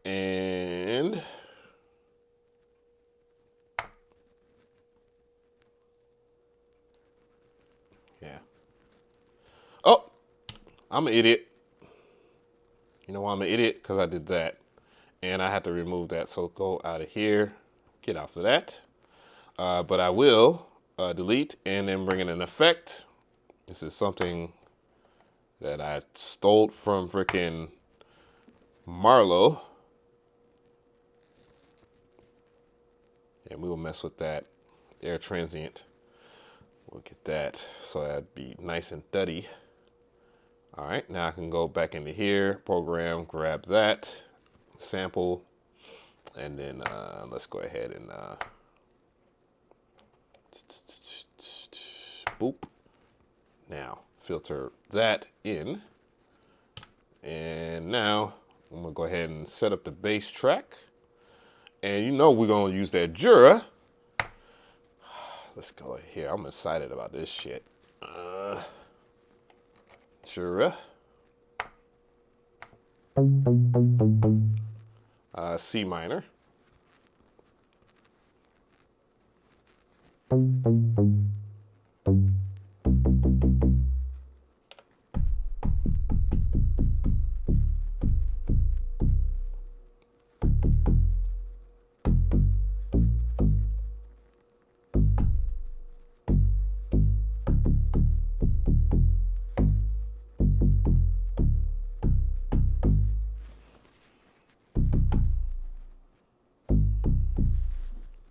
and yeah. Oh, I'm an idiot. You know why I'm an idiot? Because I did that. And I had to remove that. So go out of here. Get off of that. But I will delete and then bring in an effect. This is something that I stole from freaking Marlo. And we will mess with that. Air transient. We'll get that. So that'd be nice and thuddy. All right, now I can go back into here, program, grab that, sample, and then let's go ahead and boop. Now filter that in, and now I'm gonna go ahead and set up the bass track, and we're gonna use that Jura. Let's go here. I'm excited about this shit. Jura. C minor.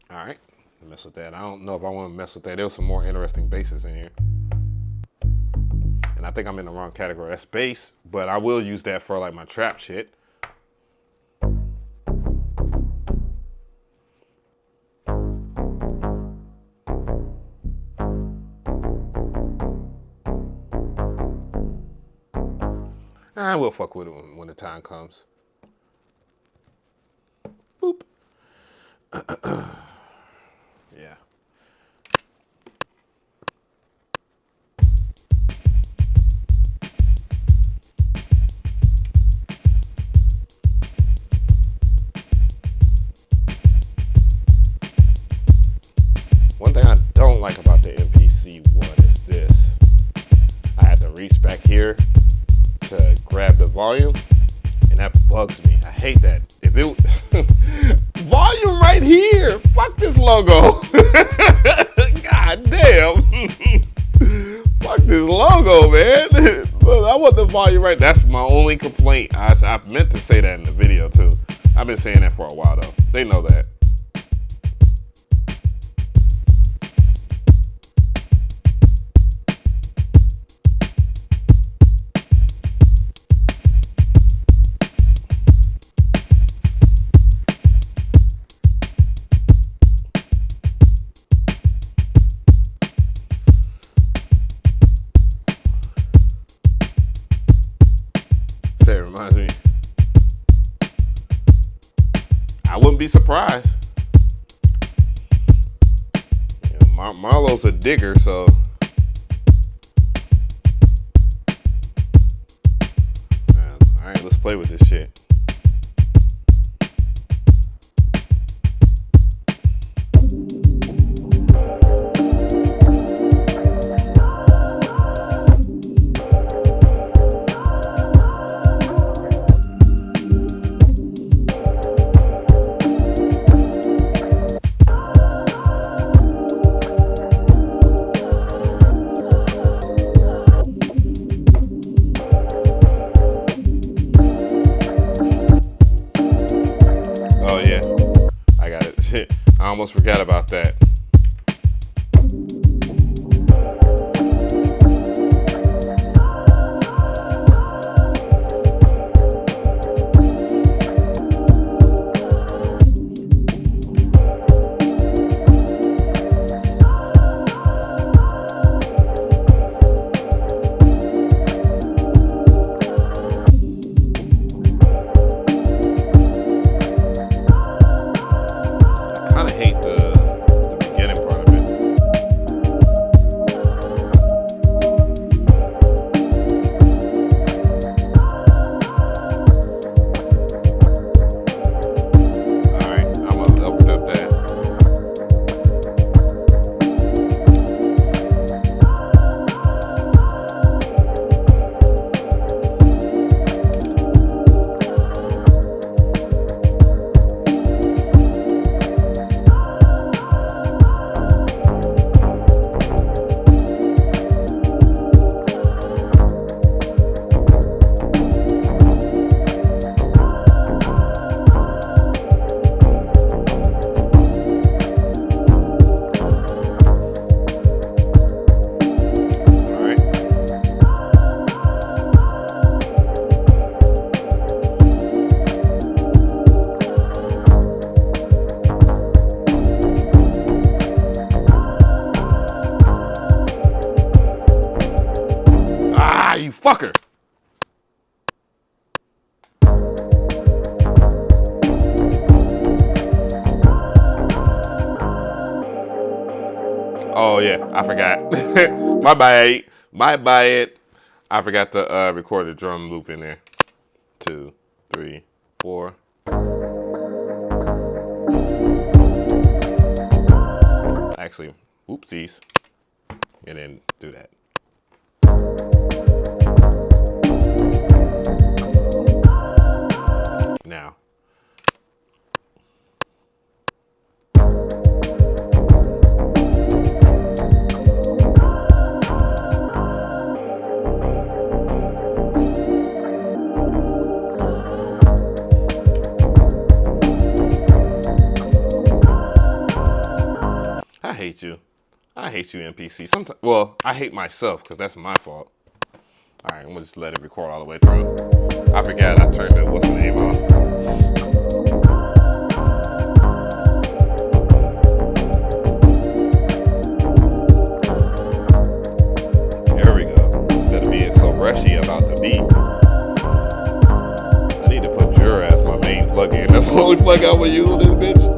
All right, mess with that. I don't know if I want to mess with that. There was some more interesting basses in here. And I think I'm in the wrong category. That's bass, but I will use that for like my trap shit. I will fuck with it when the time comes. Boop. Yeah. One thing I don't like about the MPC ONE is this. I had to reach back here to grab the volume, and that bugs me. I hate that. If it volume right here, fuck this logo. God damn. Fuck this logo, man. I want the volume right. That's my only complaint. I've meant to say that in the video too. I've been saying that for a while though. They know that. wouldn't be surprised. Marlo's a digger, so all right, let's play with this shit. Oh yeah, I got it. Shit, I almost forgot about that. You fucker. Oh yeah, I forgot. My bad. My bad. I forgot to record a drum loop in there. 2, 3, 4. Actually, oopsies. And then do that. Now. I hate you. I hate you, MPC. Sometimes, well, I hate myself because that's my fault. All right, I'm gonna just let it record all the way through. I forgot I turned the what's the name off. There we go. Instead of being so rushy about the beat, I need to put Jura as my main plugin. That's the only plug I will use on this bitch.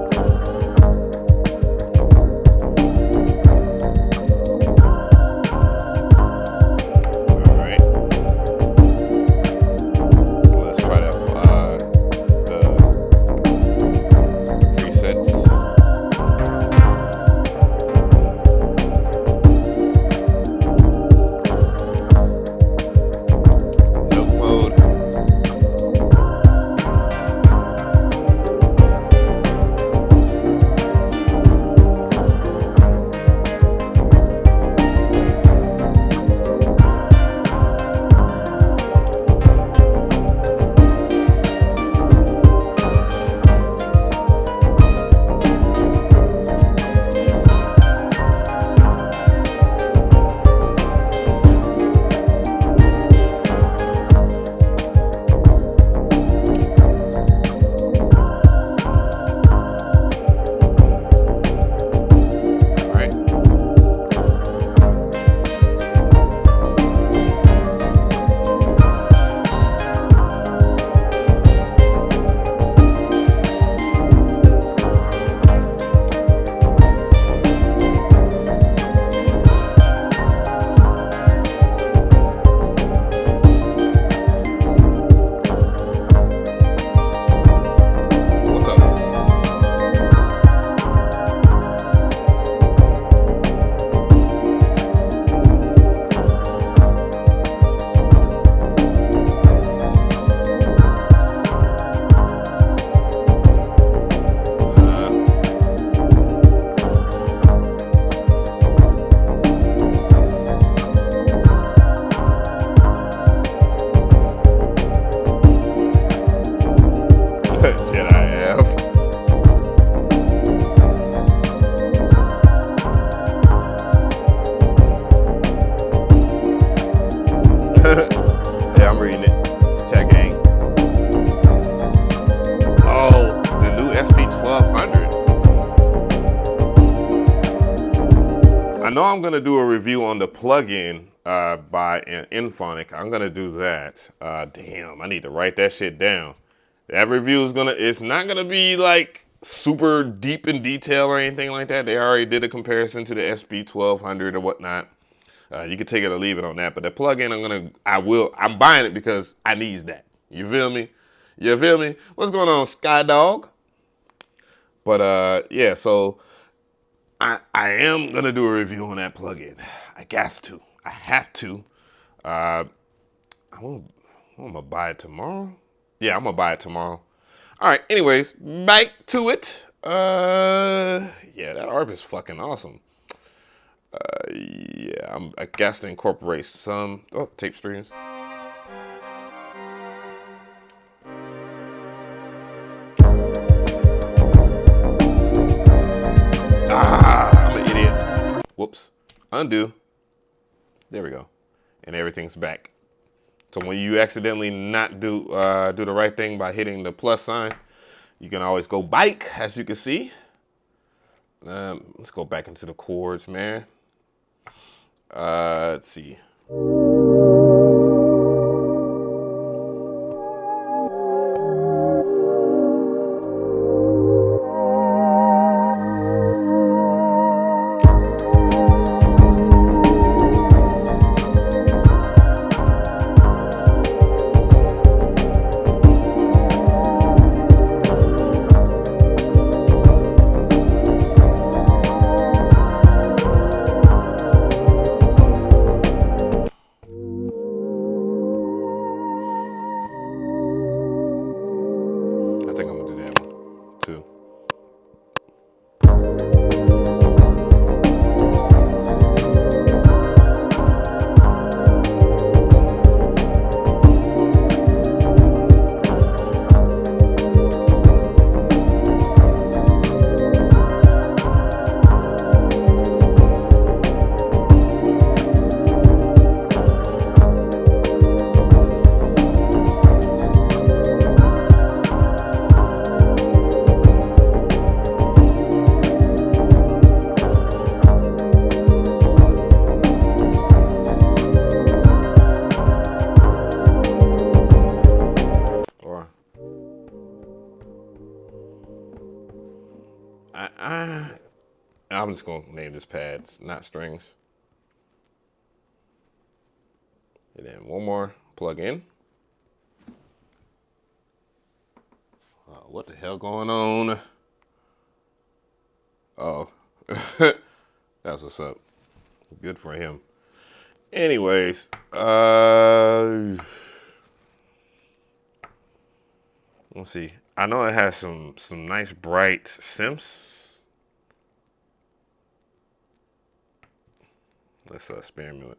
know I'm gonna do a review on the plugin by Infonic. I'm gonna do that. Damn, I need to write that shit down. That review is it's not gonna be like super deep in detail or anything like that. They already did a comparison to the SB1200 or whatnot. You can take it or leave it on that. But the plugin, I'm buying it because I need that. You feel me? You feel me? What's going on, Sky Dog? But yeah, so I am gonna do a review on that plugin. I have to. I'm gonna buy it tomorrow. Yeah, I'm gonna buy it tomorrow. All right. Anyways, back to it. Yeah, that ARP is fucking awesome. Yeah, I guess to incorporate some tape streams. I'm an idiot. Whoops. Undo. There we go. And everything's back. So when you accidentally not do the right thing by hitting the plus sign, you can always go back, as you can see. Let's go back into the chords, man. Let's see. I think I'm gonna do that one too. I'm just gonna name this pads, not strings. And then one more plug in. What the hell going on? Oh, that's what's up. Good for him. Anyways, let's see. I know it has some nice bright sims. Let's experiment.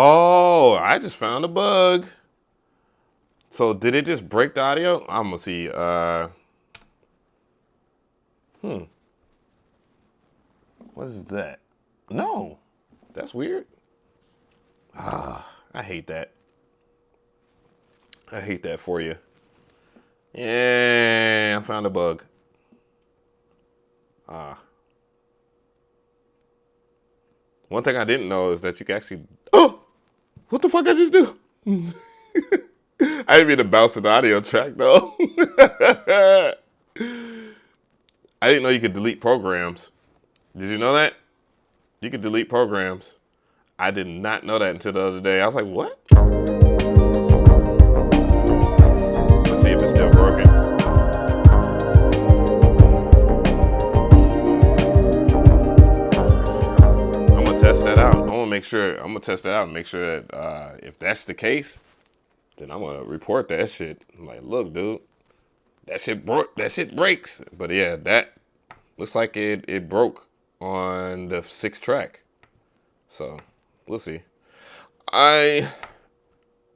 Oh, I just found a bug. So did it just break the audio? I'm gonna see. What is that? No, that's weird. I hate that. I hate that for you. Yeah, I found a bug. One thing I didn't know is that you can actually. Oh, what the fuck I just do? I didn't mean to bounce the audio track though. I didn't know you could delete programs. Did you know that? You could delete programs. I did not know that until the other day. I was like, what? Let's see if it's still broken. I'm gonna test that out. I'm gonna test that out and make sure that if that's the case, then I'm gonna report that shit. I'm like, look, dude, that shit broke. That shit breaks. But yeah, that looks like it broke on the 6th track. So we'll see. I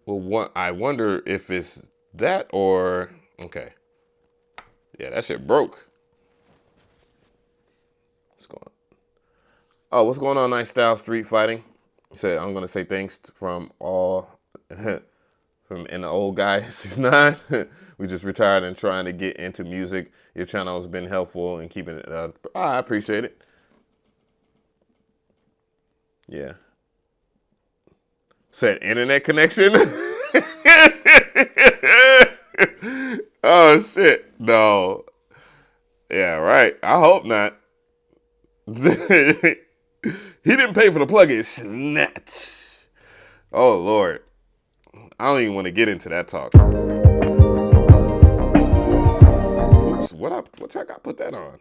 wonder if it's that or okay. Yeah, that shit broke. What's going on? Oh, what's going on, Night Style Street Fighting? He said, I'm going to say thanks from all, from in the old guy, 6'9". We just retired and trying to get into music. Your channel has been helpful in keeping it up. I appreciate it. Yeah. Said internet connection. Oh, shit. No. Yeah, right. I hope not. He didn't pay for the plug-in. Snatch. Oh, Lord. I don't even want to get into that talk. Oops, what track I put that on?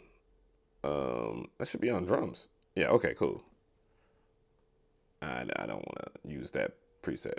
That should be on drums. Yeah, okay, cool. I don't want to use that preset.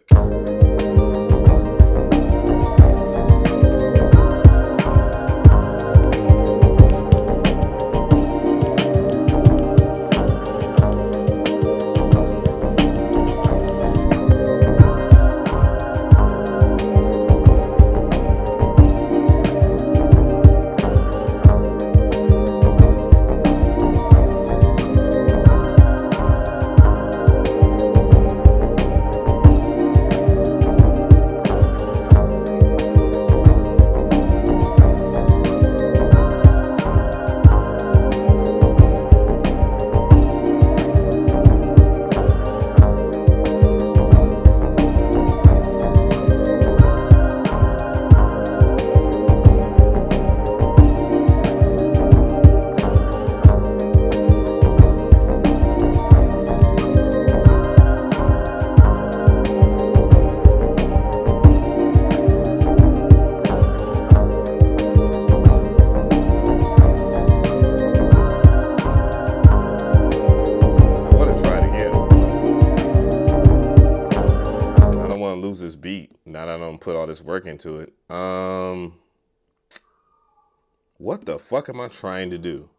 This beat now that I don't put all this work into it. What the fuck am I trying to do?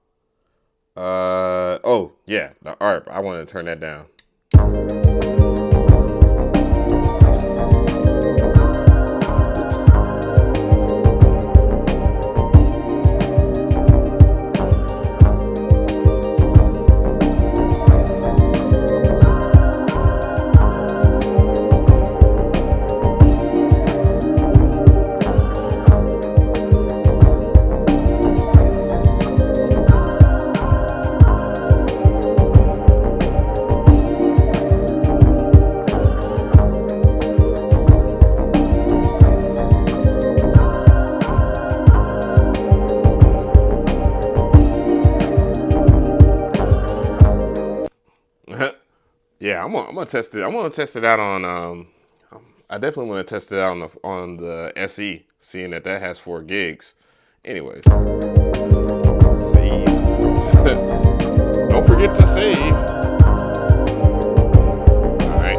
Oh yeah, the ARP. I want to turn that down. Yeah, I'm gonna test it. I want to test it out on. I definitely want to test it out on the SE, seeing that has 4 gigs. Anyways, save. Don't forget to save. All right.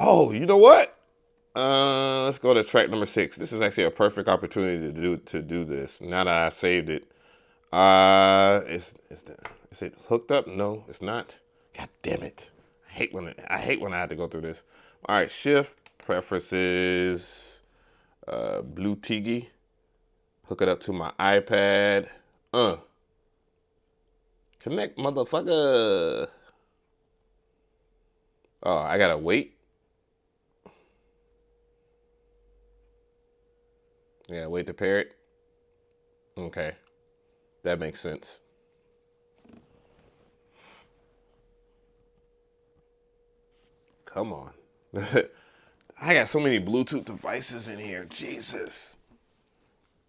Oh, you know what? Let's go to track number 6. This is actually a perfect opportunity to do this. Now that I saved it, is it hooked up? No, it's not. God damn it! I hate when I have to go through this. All right, shift preferences, Blue Tigi. Hook it up to my iPad. Connect, motherfucker. Oh, I gotta wait. Yeah, wait to pair it. Okay. that makes sense. Come on. I got so many Bluetooth devices in here. Jesus.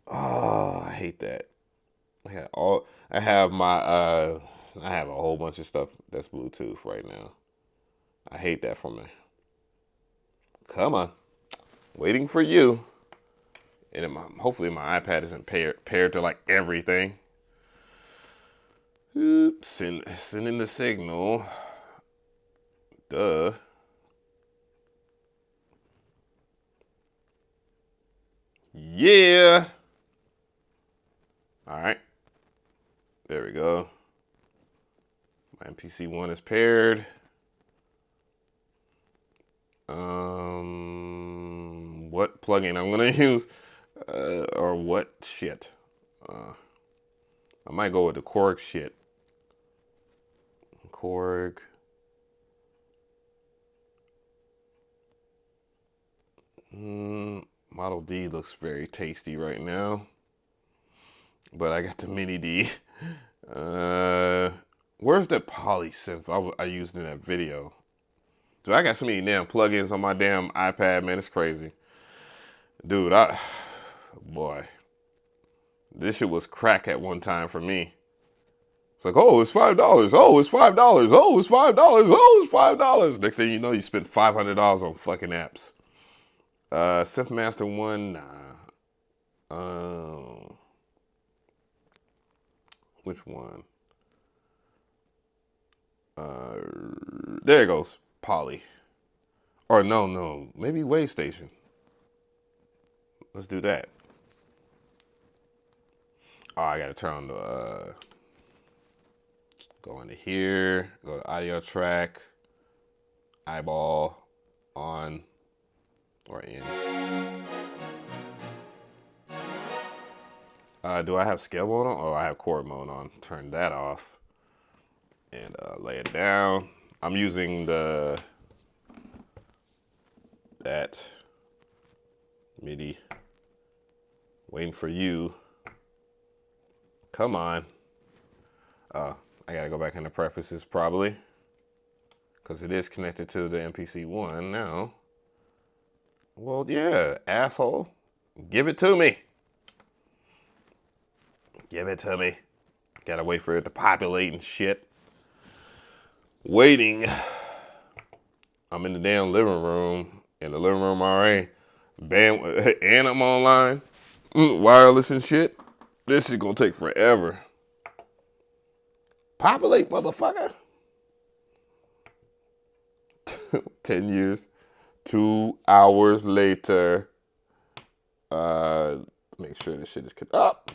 Oh, I hate that. I have a whole bunch of stuff that's Bluetooth right now. I hate that for me. Come on. Waiting for you. And hopefully my iPad isn't paired to like everything. Oops, sending the signal. Duh. Yeah. All right. There we go. My MPC ONE is paired. What plugin I'm gonna use, or what shit? I might go with the Korg shit. Korg. Model D looks very tasty right now, but I got the Mini D. Where's that polysynth I used in that video? Dude, I got so many damn plugins on my damn iPad, man. It's crazy. Dude, boy. This shit was crack at one time for me. It's like, oh, it's $5. Oh, it's $5. Oh, it's $5. Oh, it's $5. Next thing you know, you spent $500 on fucking apps. Synthmaster One, nah. Which one? There it goes. Poly. Or no. Maybe Wave Station. Let's do that. Oh, I gotta turn on the, go into here, go to audio track, eyeball, on, or in. Do I have scale mode on? Oh, I have chord mode on. Turn that off and lay it down. I'm using that MIDI. Waiting for you. Come on. I gotta go back into preferences probably, because it is connected to the MPC ONE now. Well, yeah, asshole. Give it to me. Give it to me. Gotta wait for it to populate and shit. Waiting. I'm in the damn living room. In the living room already. Bam, and I'm online. Wireless and shit. This is gonna take forever. Populate, motherfucker. 10 years. 2 hours later. Make sure this shit is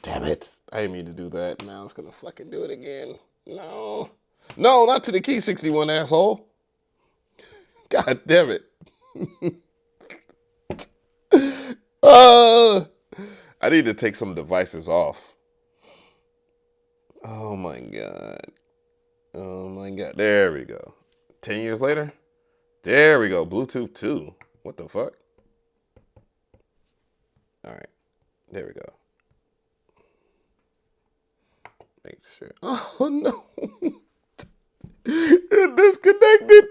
damn it. I didn't mean to do that. Now it's gonna fucking do it again. No, not to the Key 61, asshole. God damn it. I need to take some devices off. Oh my god. There we go. 10 years later. There we go. Bluetooth 2. What the fuck? All right. There we go. Make sure. Oh no. It disconnected.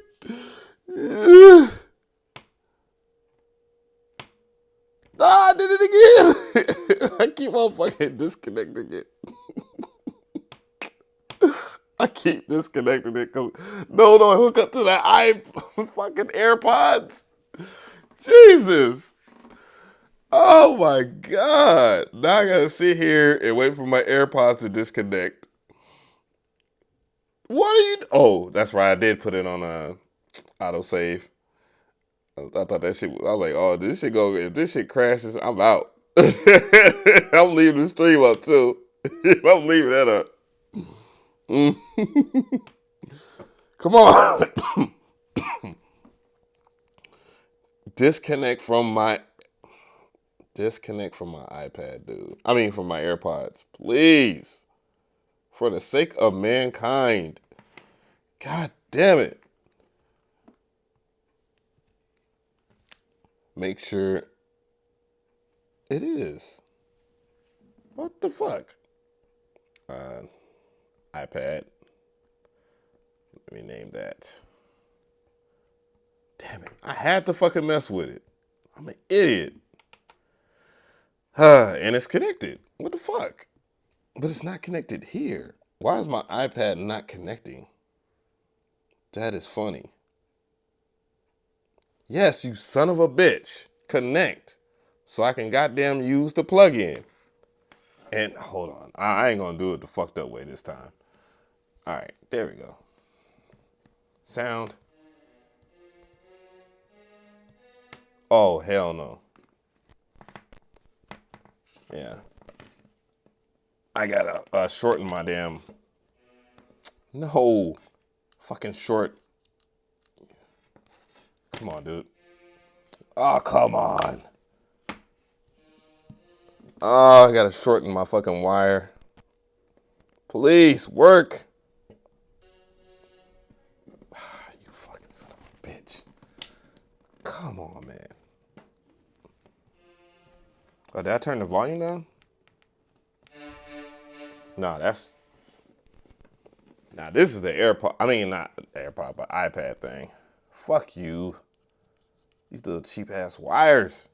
I did it again. I keep on fucking disconnecting it. I keep disconnecting it because no, hook up to the fucking AirPods. Jesus. Oh my God. Now I gotta sit here and wait for my AirPods to disconnect. What are you? Oh, that's right. I did put it on autosave. I thought that shit. I was like, oh, this shit go. If this shit crashes, I'm out. I'm leaving the stream up too. I'm leaving that up. Come on. Disconnect from my iPad, dude. I mean, from my AirPods, please. For the sake of mankind. God damn it. Make sure it is. What the fuck? iPad. Let me name that. Damn it. I had to fucking mess with it. I'm an idiot. And it's connected. What the fuck? But it's not connected here. Why is my iPad not connecting? That is funny. Yes, you son of a bitch. Connect. So I can goddamn use the plug-in. And hold on. I ain't gonna do it the fucked up way this time. All right, there we go. Sound. Oh, hell no. Yeah. I gotta shorten my damn. No. Fucking short. Come on, dude. Oh, come on. Oh, I gotta shorten my fucking wire. Please, work. You fucking son of a bitch. Come on, man. Oh, did I turn the volume down? No, that's... Now, this is the AirPod. I mean, not the AirPod, but iPad thing. Fuck you. These little cheap-ass wires.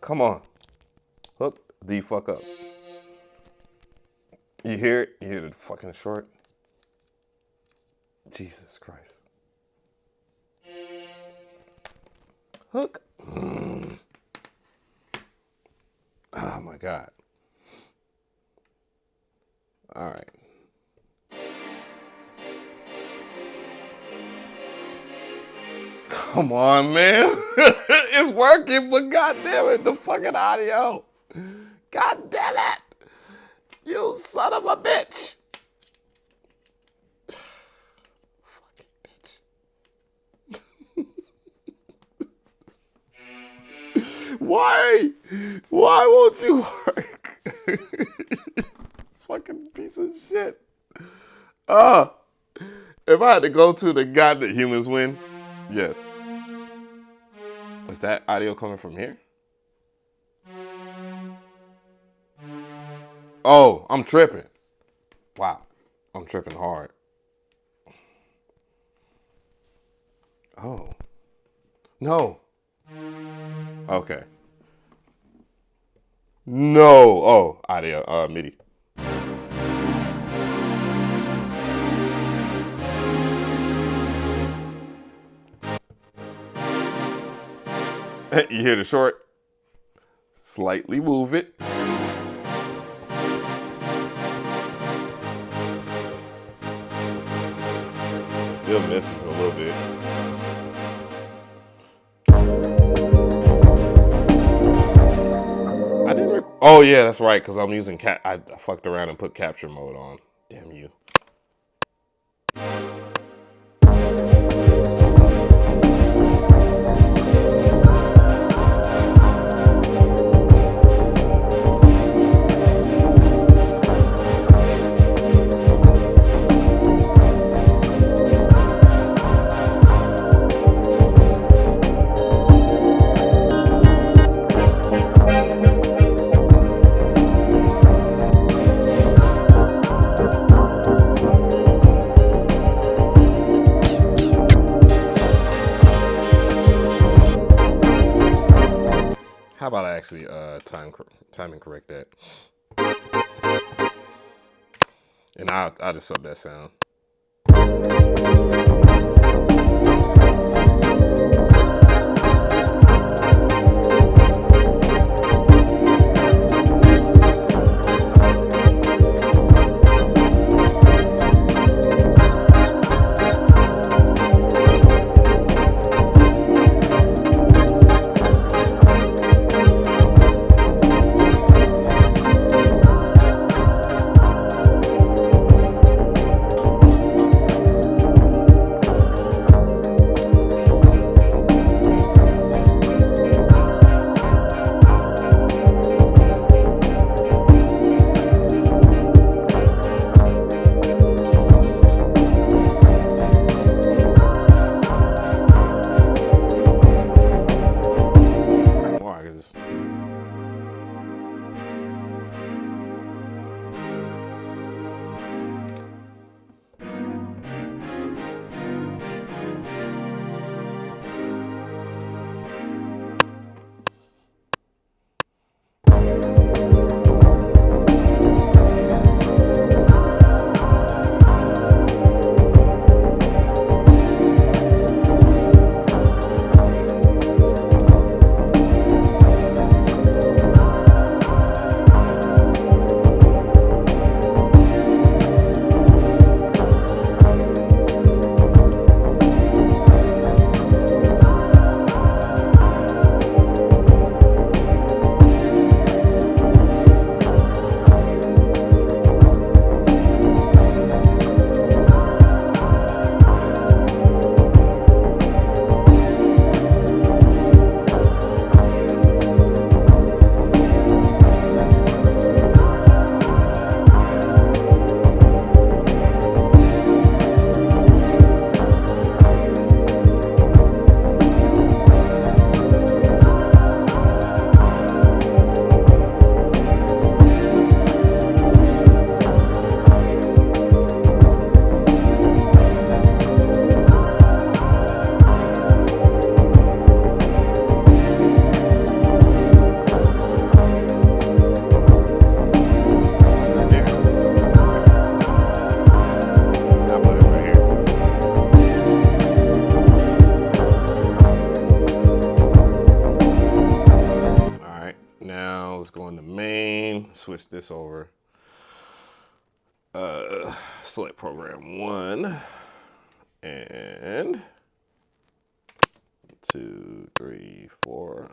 Come on. Hook the fuck up. You hear it? You hear the fucking short? Jesus Christ. Hook. Oh, my God. All right. Come on, man. It's working, but goddamn it, the fucking audio. God damn it. You son of a bitch. Fucking bitch. Why? Why won't you work? This fucking piece of shit. If I had to go to the God that humans win, yes. Is that audio coming from here? Oh, I'm tripping. Wow. I'm tripping hard. Oh. No. Okay. No. Oh, audio, MIDI. You hear the short? Slightly move it. It still misses a little bit. I didn't. Oh yeah, that's right. Cause I'm using I fucked around and put capture mode on. Damn you. How about I actually time and correct that, and I'll just sub that sound. on the main, switch this over. Select program 1 and 2, 3, 4.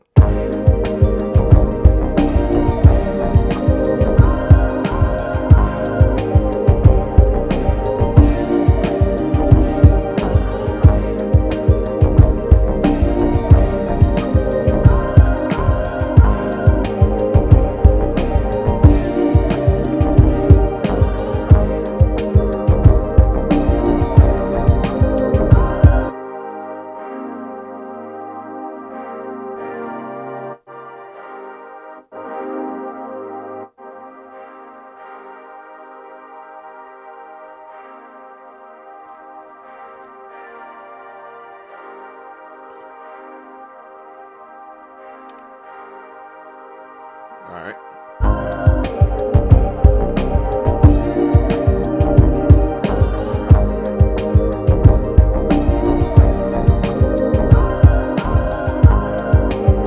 All right.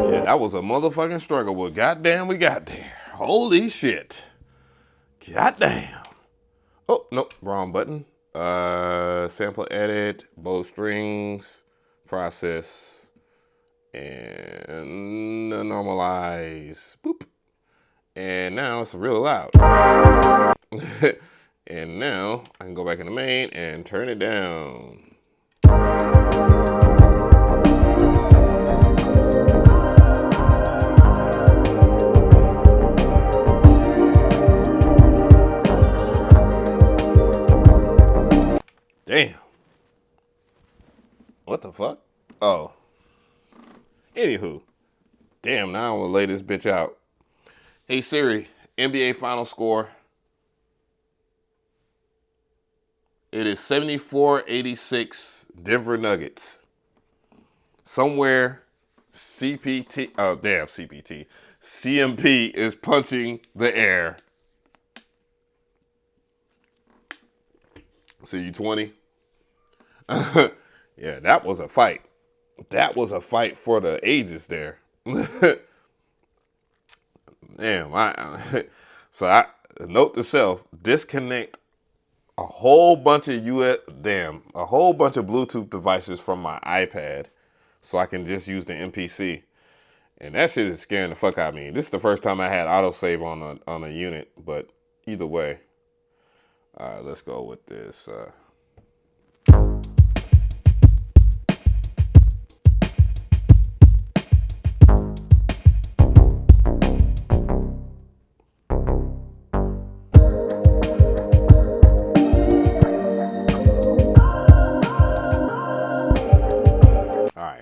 Yeah, that was a motherfucking struggle, but goddamn, we got there. Holy shit. Goddamn. Oh, nope, wrong button. Sample edit, bowstrings, process, and normalize. Boop. And now it's real loud. And now I can go back in the main and turn it down. Damn. What the fuck? Oh. Anywho. Damn, now I'm gonna lay this bitch out. Hey Siri, NBA final score. It is 74-86 Denver Nuggets. Somewhere CMP is punching the air. So you 20? Yeah, that was a fight. That was a fight for the ages there. Damn, note to self, disconnect a whole bunch of Bluetooth devices from my iPad so I can just use the MPC. And that shit is scaring the fuck out of me. This is the first time I had autosave on a unit, but either way. Let's go with this.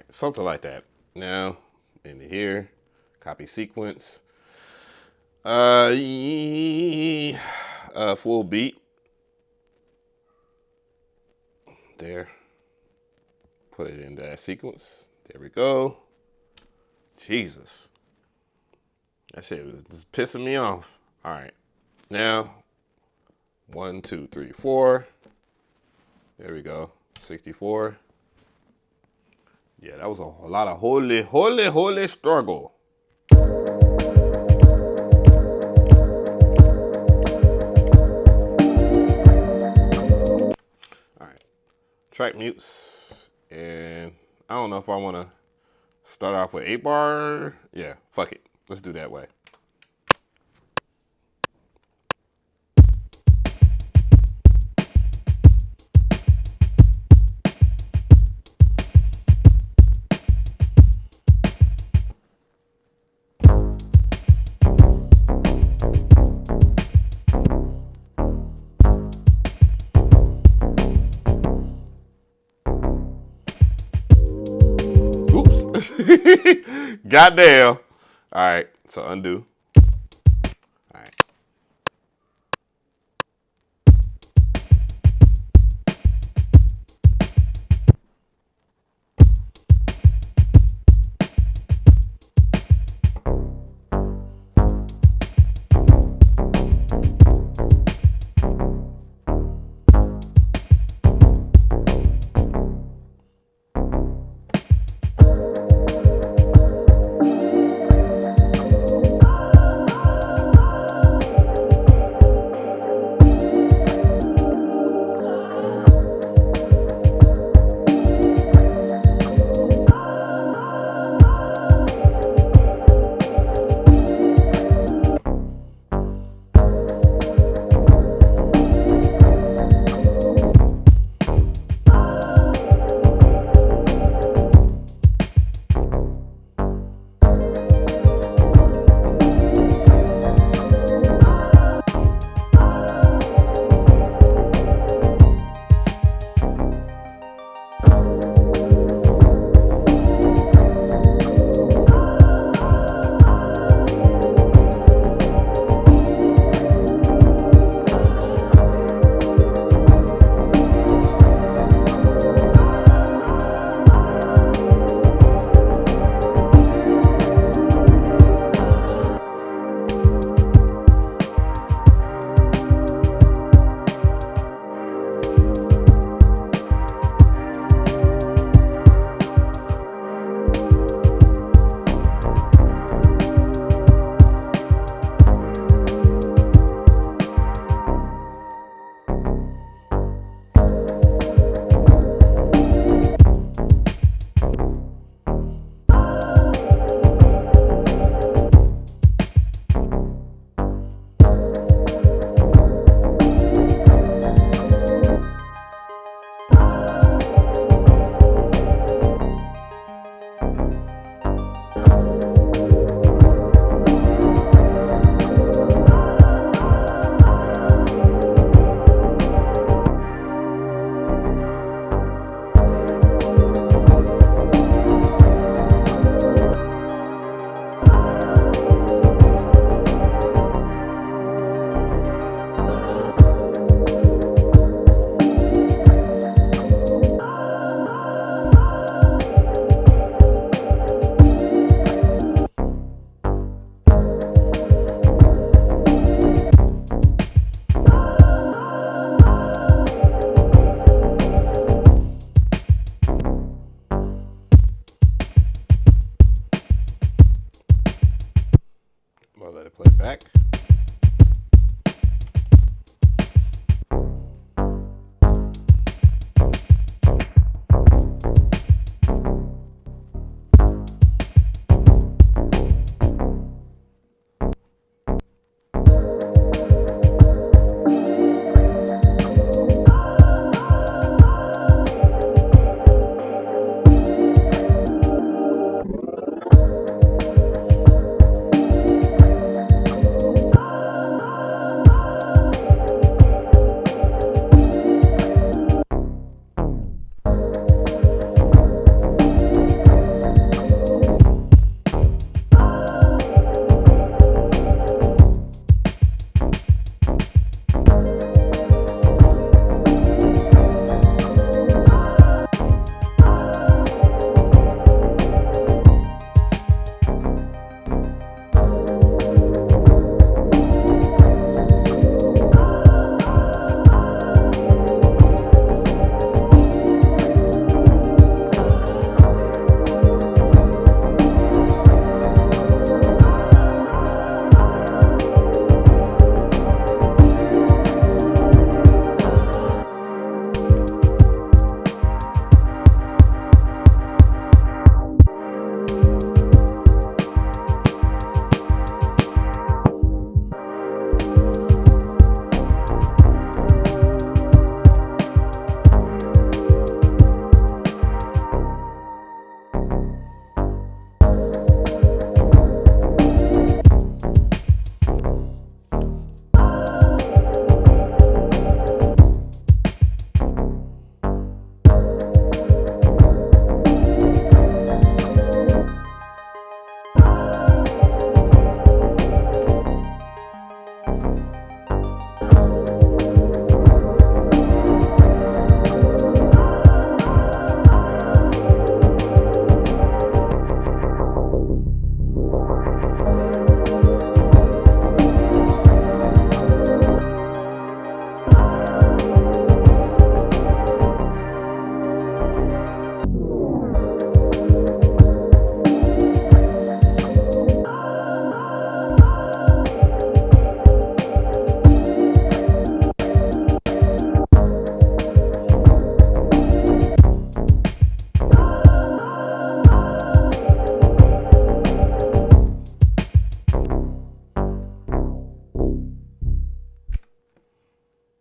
Something like that. Now, into here, copy sequence. Full beat. There. Put it into that sequence. There we go. Jesus. That shit was just pissing me off. All right. Now, 1, 2, 3, 4. There we go. 64. Yeah, that was a lot of holy struggle. All right, track mutes, and I don't know if I want to start off with 8-bar. Yeah, fuck it. Let's do that way. Goddamn. All right, so undo. All right. Play it back.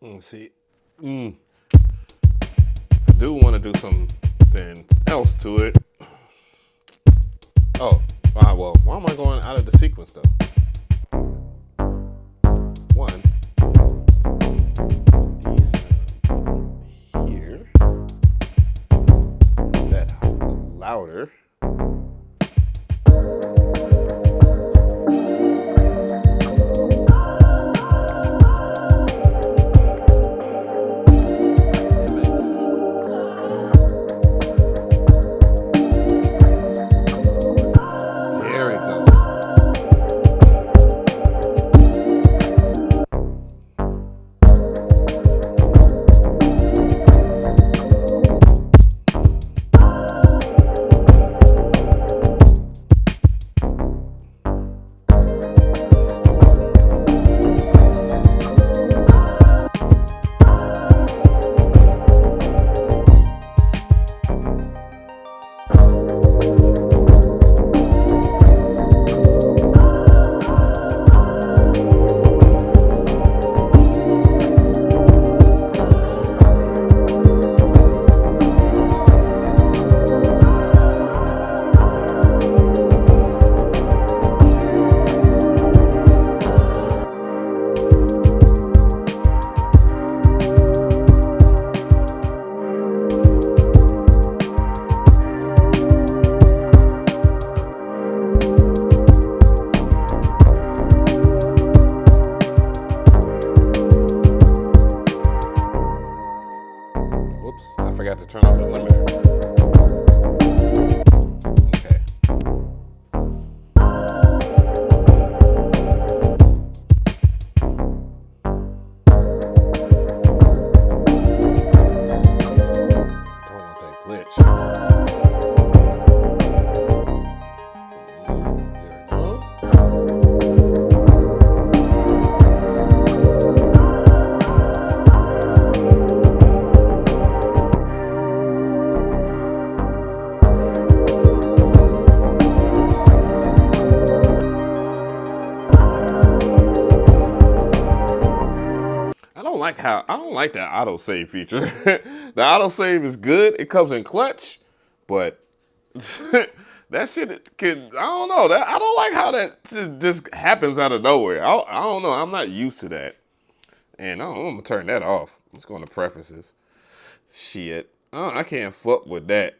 Let's see. I do want to do something else to it. Oh, well, why am I going out of the sequence though? One, these here, that louder. I forgot to turn off the limiter. Okay. Don't want that glitch. There we go. like that autosave feature. The autosave is good. It comes in clutch, but that shit can, I don't know. I don't like how that just happens out of nowhere. I don't know. I'm not used to that. And I'm going to turn that off. Let's go into preferences. Shit. I can't fuck with that.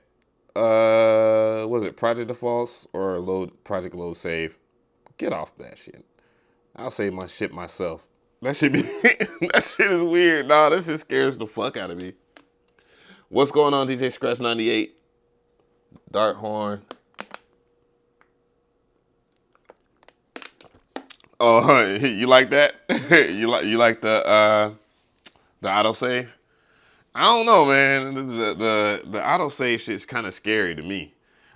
Was it project defaults or project load save? Get off that shit. I'll save my shit myself. That shit be that shit is weird. Nah, that shit scares the fuck out of me. What's going on, DJ Scratch 98? Dart horn. Oh, you like that? you like the autosave? I don't know, man. The autosave shit's kind of scary to me.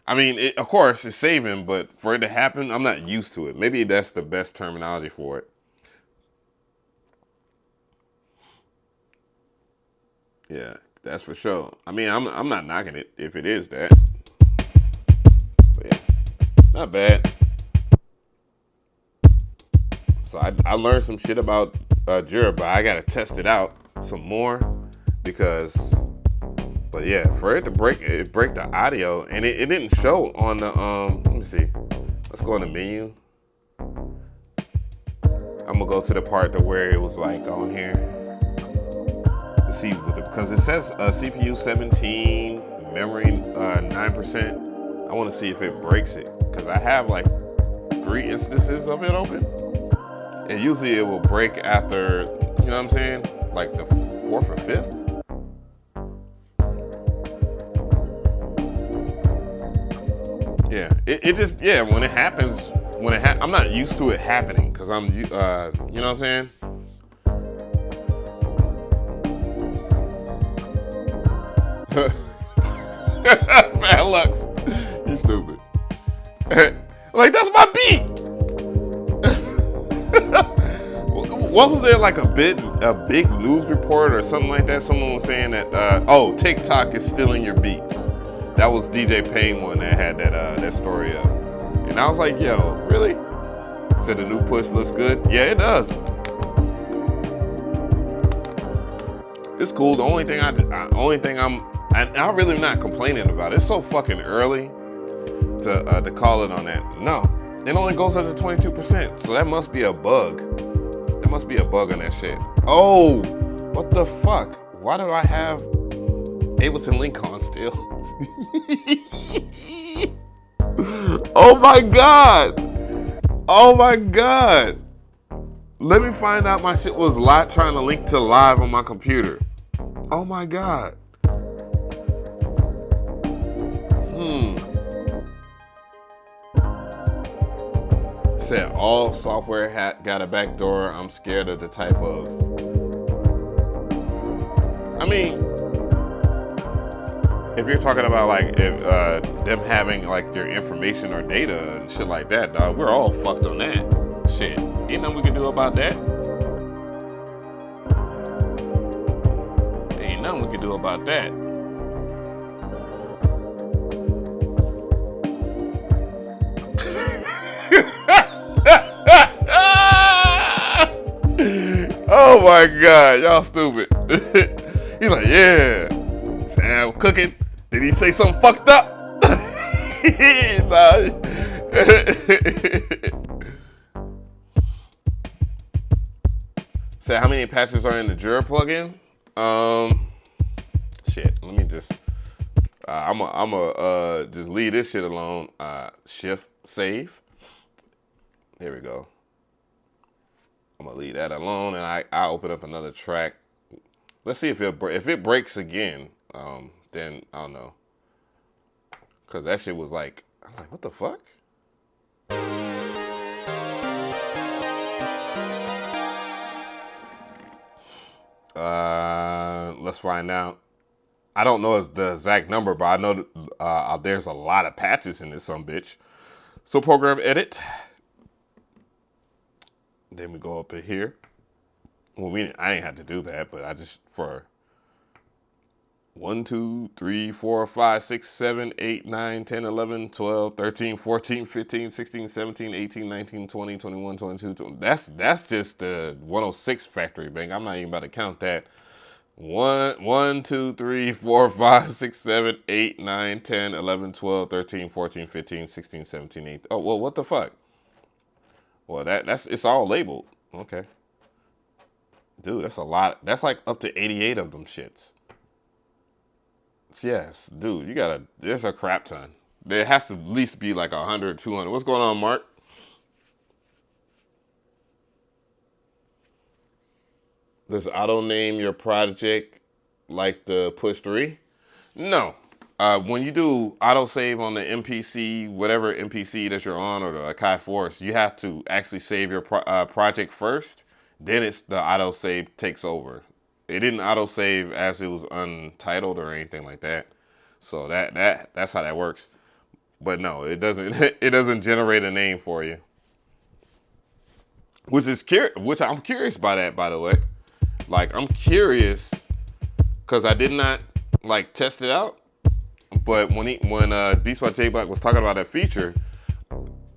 I mean, of course, it's saving, but for it to happen, I'm not used to it. Maybe that's the best terminology for it. Yeah, that's for sure. I mean, I'm not knocking it if it is that. But yeah, not bad. So I learned some shit about Jura, but I gotta test it out some more because. But yeah, for it to break the audio, and it didn't show on the let me see. Let's go in the menu. I'm gonna go to the part to where it was like on here. Let's see, because it says CPU 17, memory 9%. I want to see if it breaks it, because I have like 3 instances of it open, and usually it will break after, you know what I'm saying, like the 4th or 5th. Yeah, it just, yeah, when it happens, I'm not used to it happening, because I'm, you know what I'm saying? Man, Lux, you stupid. Like, that's my beat. What was there, like a big news report or something like that? Someone was saying that, TikTok is stealing your beats. That was DJ Payne one that had that story up. And I was like, yo, really? Said the new push looks good? Yeah, it does. It's cool. The only thing I'm really not complaining about. It's so fucking early to call it on that. No, it only goes up to 22%. So that must be a bug. There must be a bug on that shit. Oh, what the fuck? Why do I have Ableton Link on still? Oh my god! Oh my god! Let me find out my shit was trying to link to live on my computer. Oh my god. Said all software got a backdoor. I'm scared of the type of. I mean, if you're talking about like if them having like your information or data and shit like that, dog, we're all fucked on that. Shit, ain't nothing we can do about that. Ain't nothing we can do about that. Oh my god, y'all stupid. He's like, yeah. Sam cooking. Did he say something fucked up? Nah. Say, how many patches are in the Jura plugin? Shit. Let me just. I'ma just leave this shit alone. Shift save. There we go. I'm gonna leave that alone, and I open up another track. Let's see if it breaks again. Then I don't know, cause that shit was like, I was like, what the fuck? Let's find out. I don't know the exact number, but I know there's a lot of patches in this bitch. So program edit. Then we go up in here. Well, I ain't had to do that, but I just 1, 2, 3, 4, 5, 6, 7, 8, 9, 10, 11, 12, 13, 14, 15, 16, 17, 18, 19, 20, 21, 22. That's just the 106 factory bang. I'm not even about to count that. 1, 2, 3, 4, 5, 6, 7, 8, 9, 10, 11, 12, 13, 14, 15, 16, 17, 18. Oh, well, what the fuck? Well, it's all labeled. Okay. Dude, that's a lot. That's like up to 88 of them shits. Yes, dude, there's a crap ton. There has to at least be like 100, 200. What's going on, Mark? Does auto name your project like the push 3? No. When you do auto save on the MPC, whatever MPC that you're on, or the Akai Force, you have to actually save your project first. Then the auto save takes over. It didn't auto save as it was untitled or anything like that. So that's how that works. But no, it doesn't. It doesn't generate a name for you. Which I'm curious by that, by the way. Like, I'm curious because I did not like test it out. But when Beast by J Black was talking about that feature,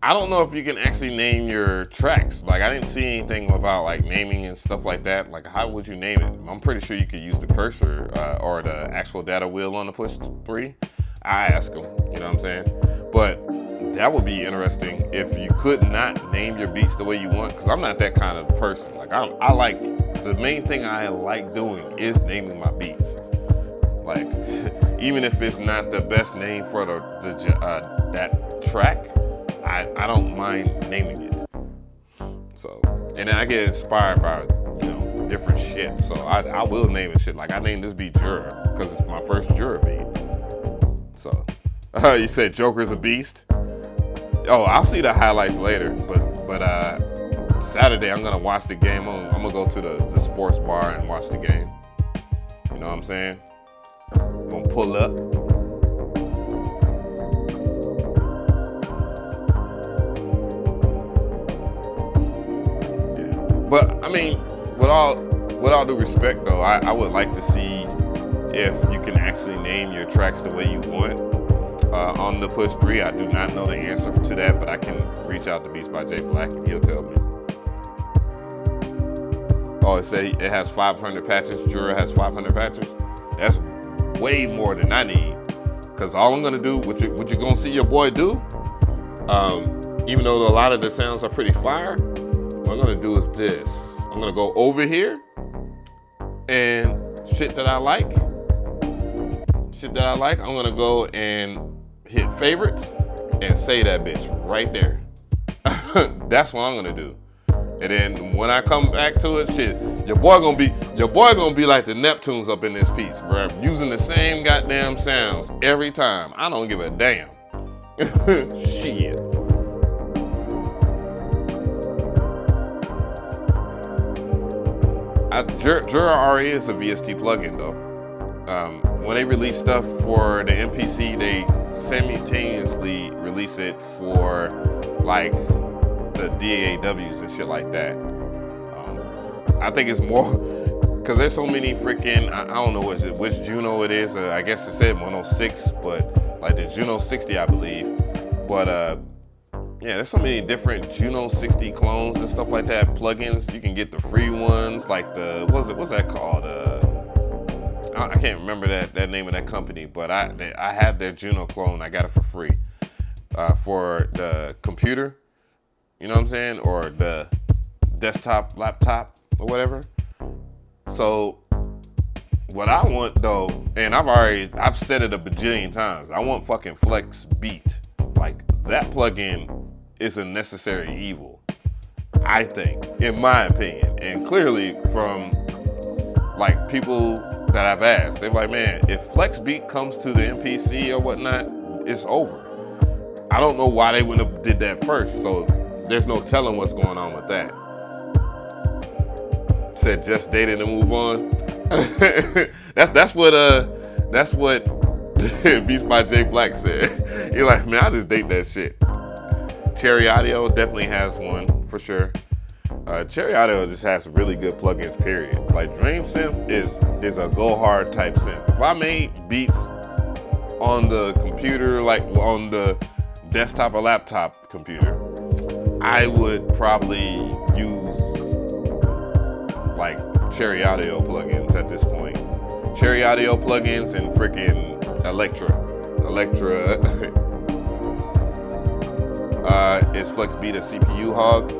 I don't know if you can actually name your tracks. Like, I didn't see anything about like naming and stuff like that. Like, how would you name it? I'm pretty sure you could use the cursor or the actual data wheel on the push 3. I ask them, you know what I'm saying? But that would be interesting if you could not name your beats the way you want, because I'm not that kind of person. Like, I like, the main thing I like doing is naming my beats. Like, even if it's not the best name for that track, I don't mind naming it. So, and then I get inspired by, different shit. So I will name it shit. Like, I named this beat Jura because it's my first Jura beat. So, you said Joker's a beast? Oh, I'll see the highlights later. But Saturday I'm gonna watch the game. I'm gonna go to the sports bar and watch the game. You know what I'm saying? I'm gonna pull up. But I mean, with all due respect though, I would like to see if you can actually name your tracks the way you want. On the push 3, I do not know the answer to that, but I can reach out to Beast by J Black and he'll tell me. Oh, it has 500 patches. Jura has 500 patches. That's way more than I need. Cause all I'm gonna do, what you're gonna see your boy do, even though a lot of the sounds are pretty fire, what I'm gonna do is this. I'm gonna go over here and shit that I like, I'm gonna go and hit favorites and say that bitch right there. That's what I'm gonna do. And then when I come back to it, shit, your boy gonna be like the Neptunes up in this piece, bro. Using the same goddamn sounds every time. I don't give a damn. Shit. Jura RE is a VST plugin though. When they release stuff for the MPC, they simultaneously release it for like the DAWs and shit like that. I think it's more because there's so many freaking, I don't know which Juno it is. I guess it said 106, but like the Juno 60, I believe. But yeah, there's so many different Juno 60 clones and stuff like that. Plugins, you can get the free ones, like what's that called? I can't remember that name of that company, but I had their Juno clone. I got it for free for the computer. You know what I'm saying? Or the desktop, laptop, or whatever. So what I want though, and I've said it a bajillion times, I want fucking Flex Beat. Like, that plugin is a necessary evil, I think, in my opinion. And clearly from like people that I've asked, they're like, man, if Flex Beat comes to the MPC or whatnot, it's over. I don't know why they wouldn't have did that first. So there's no telling what's going on with that. Said just dated and move on. that's what Beast by J Black said. You're like, man, I just date that shit. Cherry Audio definitely has one for sure. Cherry Audio just has really good plugins, period. Like Dream Synth is a go hard type synth. If I made beats on the computer, like on the desktop or laptop computer, I would probably use like Cherry Audio plugins at this point. Cherry Audio plugins and freaking Electra is Flex Beat a CPU hog?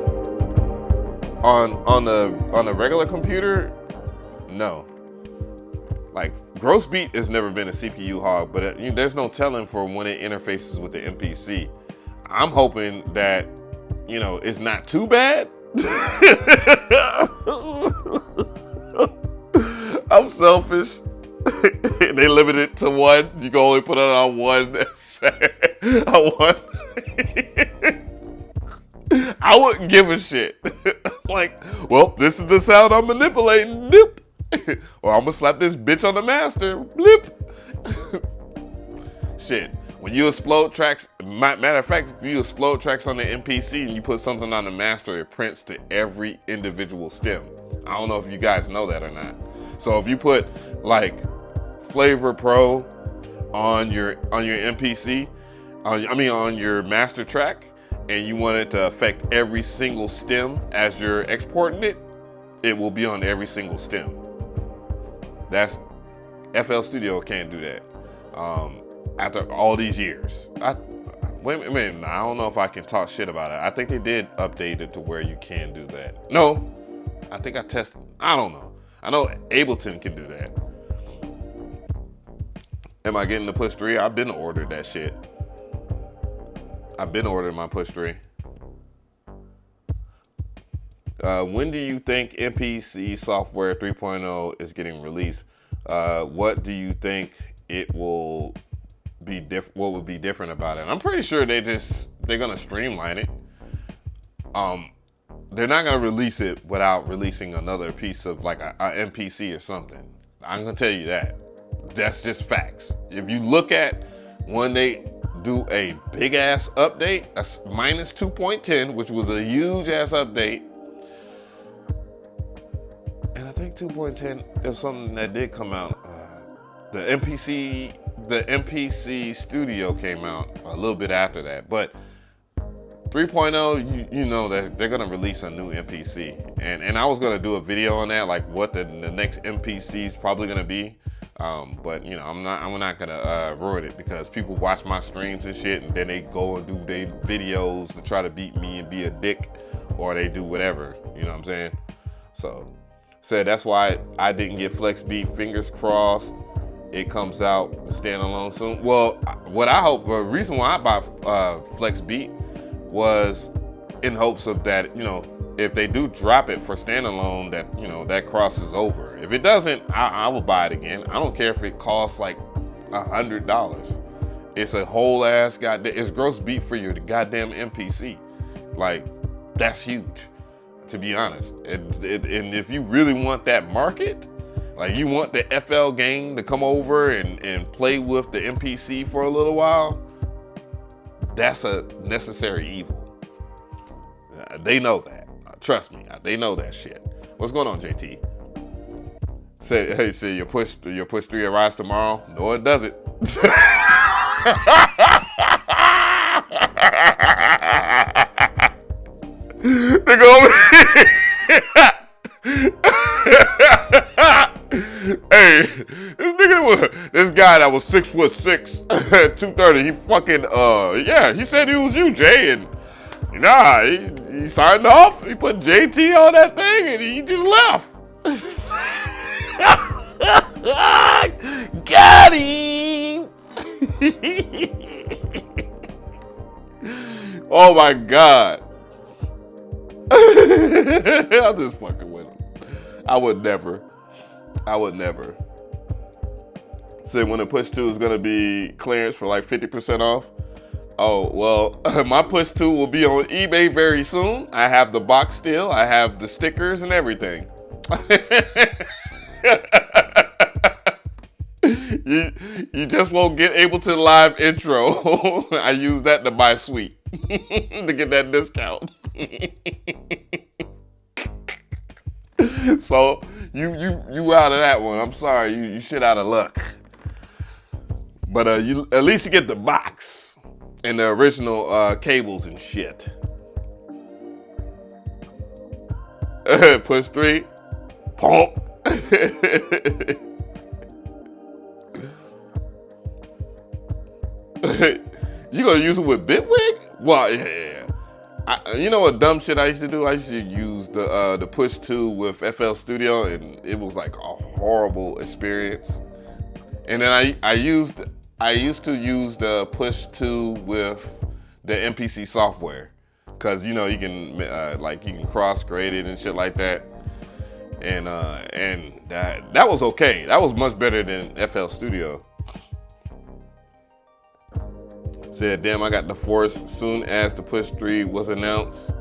On the regular computer, no. Like Gross Beat has never been a CPU hog, but there's no telling for when it interfaces with the MPC. I'm hoping that it's not too bad. I'm selfish. They limit it to one. You can only put it on one. I wouldn't give a shit. Like, well, this is the sound I'm manipulating. Nope. Or I'm gonna slap this bitch on the master. Blip. Shit. When you explode tracks, matter of fact, if you explode tracks on the MPC and you put something on the master, it prints to every individual stem. I don't know if you guys know that or not. So if you put like Flavor Pro on your MPC, on your master track, and you want it to affect every single stem as you're exporting it, it will be on every single stem. That's FL Studio can't do that. After all these years, wait a minute. I don't know if I can talk shit about it. I think they did update it to where you can do that. No, I think I tested. I don't know. I know Ableton can do that. Am I getting the push 3? I've been ordered that shit. I've been ordering my push 3. When do you think MPC software 3.0 is getting released? What do you think it will be different? What would be different about it? I'm pretty sure they're gonna streamline it. They're not gonna release it without releasing another piece of like a MPC or something. I'm gonna tell you that. That's just facts. If you look at when they do a big ass update, that's minus 2.10, which was a huge ass update. And I think 2.10 is something that did come out. The MPC Studio came out a little bit after that, but 3.0, you know that they're gonna release a new MPC, and I was gonna do a video on that, like what the next MPC is probably gonna be. But I'm not gonna ruin it because people watch my streams and shit, and then they go and do their videos to try to beat me and be a dick, or they do whatever. You know what I'm saying? So that's why I didn't get Flex Beat. Fingers crossed, it comes out standalone soon. Well, what I hope, the reason why I bought Flex Beat was in hopes of that, if they do drop it for standalone, that that crosses over. If it doesn't, I will buy it again. I don't care if it costs like $100. It's a whole ass goddamn. It's Gross Beat for your goddamn MPC. Like, that's huge, to be honest. And if you really want that market, like you want the FL gang to come over and play with the MPC for a little while, that's a necessary evil. They know that. Trust me, they know that shit. What's going on, JT? Say your push 3 arrives tomorrow. No, it doesn't. Nigga over Hey, this guy that was 6'6", 230. He fucking he said he was you, Jay, and he signed off. He put JT on that thing, and he just left. Got him. Oh my God. I'm just fucking with him. I would never. Say when the push 2 is gonna be clearance for like 50% off. Oh, well, my push 2 will be on eBay very soon. I have the box still. I have the stickers and everything. You just won't get Ableton Live intro. I use that to buy Sweet to get that discount. So you out of that one. I'm sorry, you shit out of luck. But you at least you get the box and the original cables and shit. Push 3, pump. You gonna use it with Bitwig? Well, yeah. You know what dumb shit I used to do? I used to use the Push 2 with FL Studio, and it was like a horrible experience. And then I used to use the Push 2 with the MPC software, cause you know you can you can cross grade it and shit like that. And that was okay. That was much better than FL Studio. Said, damn, I got the Force soon as the Push 3 was announced.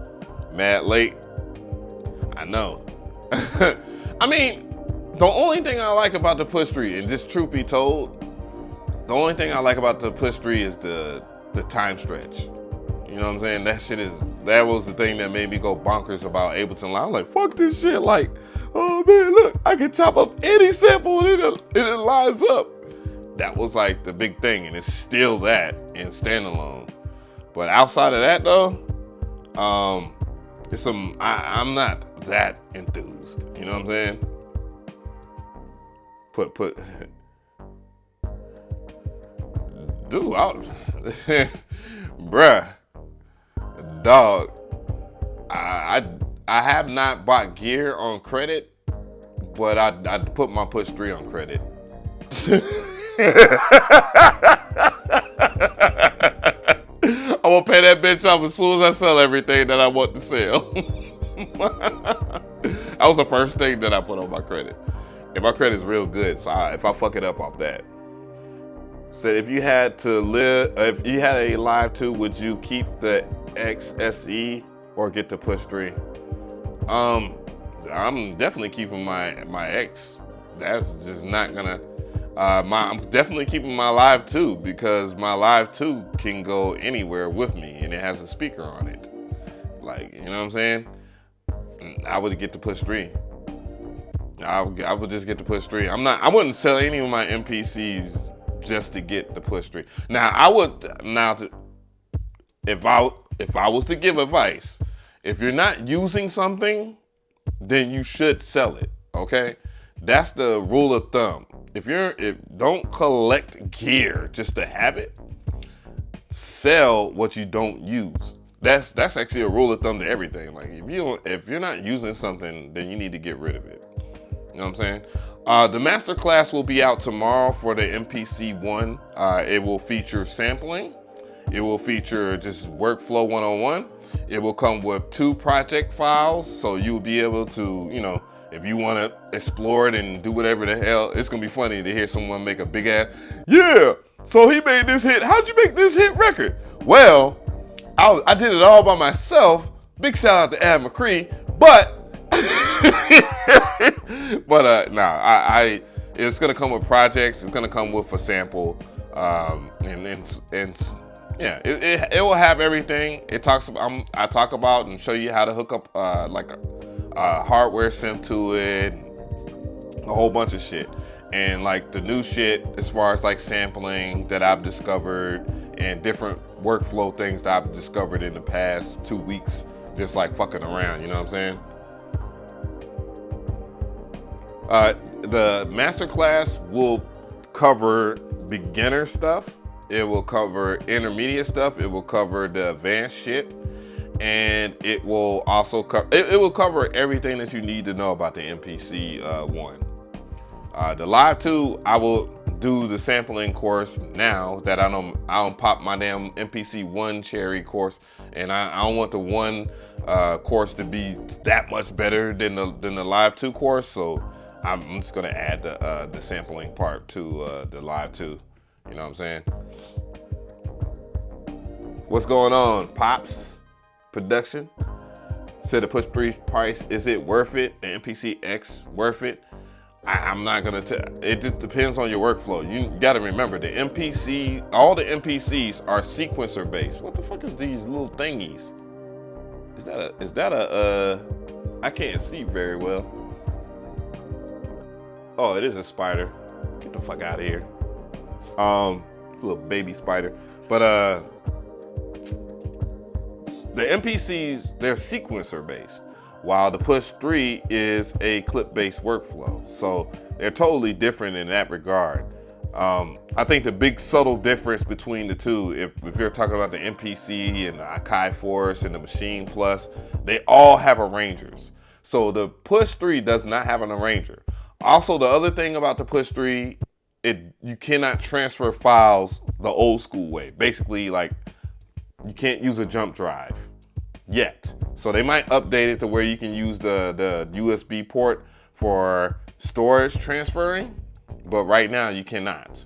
Mad late. I know. I mean, the only thing I like about the Push 3, and just truth be told, the only thing I like about the Push 3 is the time stretch. You know what I'm saying? That was the thing that made me go bonkers about Ableton Live. I'm like, fuck this shit. Like, oh man, look, I can chop up any sample and it lines up. That was like the big thing, and it's still that in standalone. But outside of that though, I'm not that enthused. You know what I'm saying? Put dude out. Bruh. Dog. I have not bought gear on credit, but I put my Push 3 on credit. I will pay that bitch off as soon as I sell everything that I want to sell. That was the first thing that I put on my credit. And my credit's real good, so if I fuck it up off that. Said if you had a Live 2, would you keep the XSE or get the Push 3? I'm definitely keeping my X. That's just not gonna. I'm definitely keeping my Live 2 because my Live 2 can go anywhere with me and it has a speaker on it. Like, you know what I'm saying? I would get the Push 3. I would just get the Push 3. I wouldn't sell any of my MPCs just to get the Push 3. Now I would. If I was to give advice, if you're not using something, then you should sell it. Okay, that's the rule of thumb. If don't collect gear just to have it, sell what you don't use. That's actually a rule of thumb to everything. Like if you're not using something, then you need to get rid of it. You know what I'm saying? The masterclass will be out tomorrow for the MPC ONE. It will feature sampling. It will feature just workflow 101. It will come with 2 project files, so you'll be able to, you know, if you want to explore it and do whatever the hell. It's gonna be funny to hear someone make a big ass, yeah, so he made this hit. How'd you make this hit record? Well, I did it all by myself. Big shout out to Mcree, but it's gonna come with projects. It's gonna come with a sample, and yeah, it will have everything. I talk about and show you how to hook up like a hardware sim to it, a whole bunch of shit, and like the new shit as far as like sampling that I've discovered and different workflow things that I've discovered in the past 2 weeks, just like fucking around. You know what I'm saying? The masterclass will cover beginner stuff. It will cover intermediate stuff. It will cover the advanced shit. And it will also cover everything that you need to know about the MPC ONE. The Live 2, I will do the sampling course now that I don't pop my damn MPC ONE cherry course, and I don't want the ONE course to be that much better than the Live 2 course. So I'm just gonna add the sampling part to the Live 2. You know what I'm saying? What's going on, Pops Production? Said the Push 3 price, is it worth it? The MPC X worth it? I'm not gonna tell. It just depends on your workflow. You gotta remember the MPC, all the MPCs are sequencer based. What the fuck is these little thingies? Is that a I can't see very well. Oh, it is a spider. Get the fuck out of here. Little baby spider. But the MPCs, they're sequencer based, while the Push 3 is a clip based workflow. So they're totally different in that regard. I think the big subtle difference between the two, if you're talking about the MPC and the Akai Force and the Machine Plus, they all have arrangers. So the Push 3 does not have an arranger. Also, the other thing about the Push 3, you cannot transfer files the old school way. Basically, like, you can't use a jump drive yet. So they might update it to where you can use the USB port for storage transferring, but right now you cannot.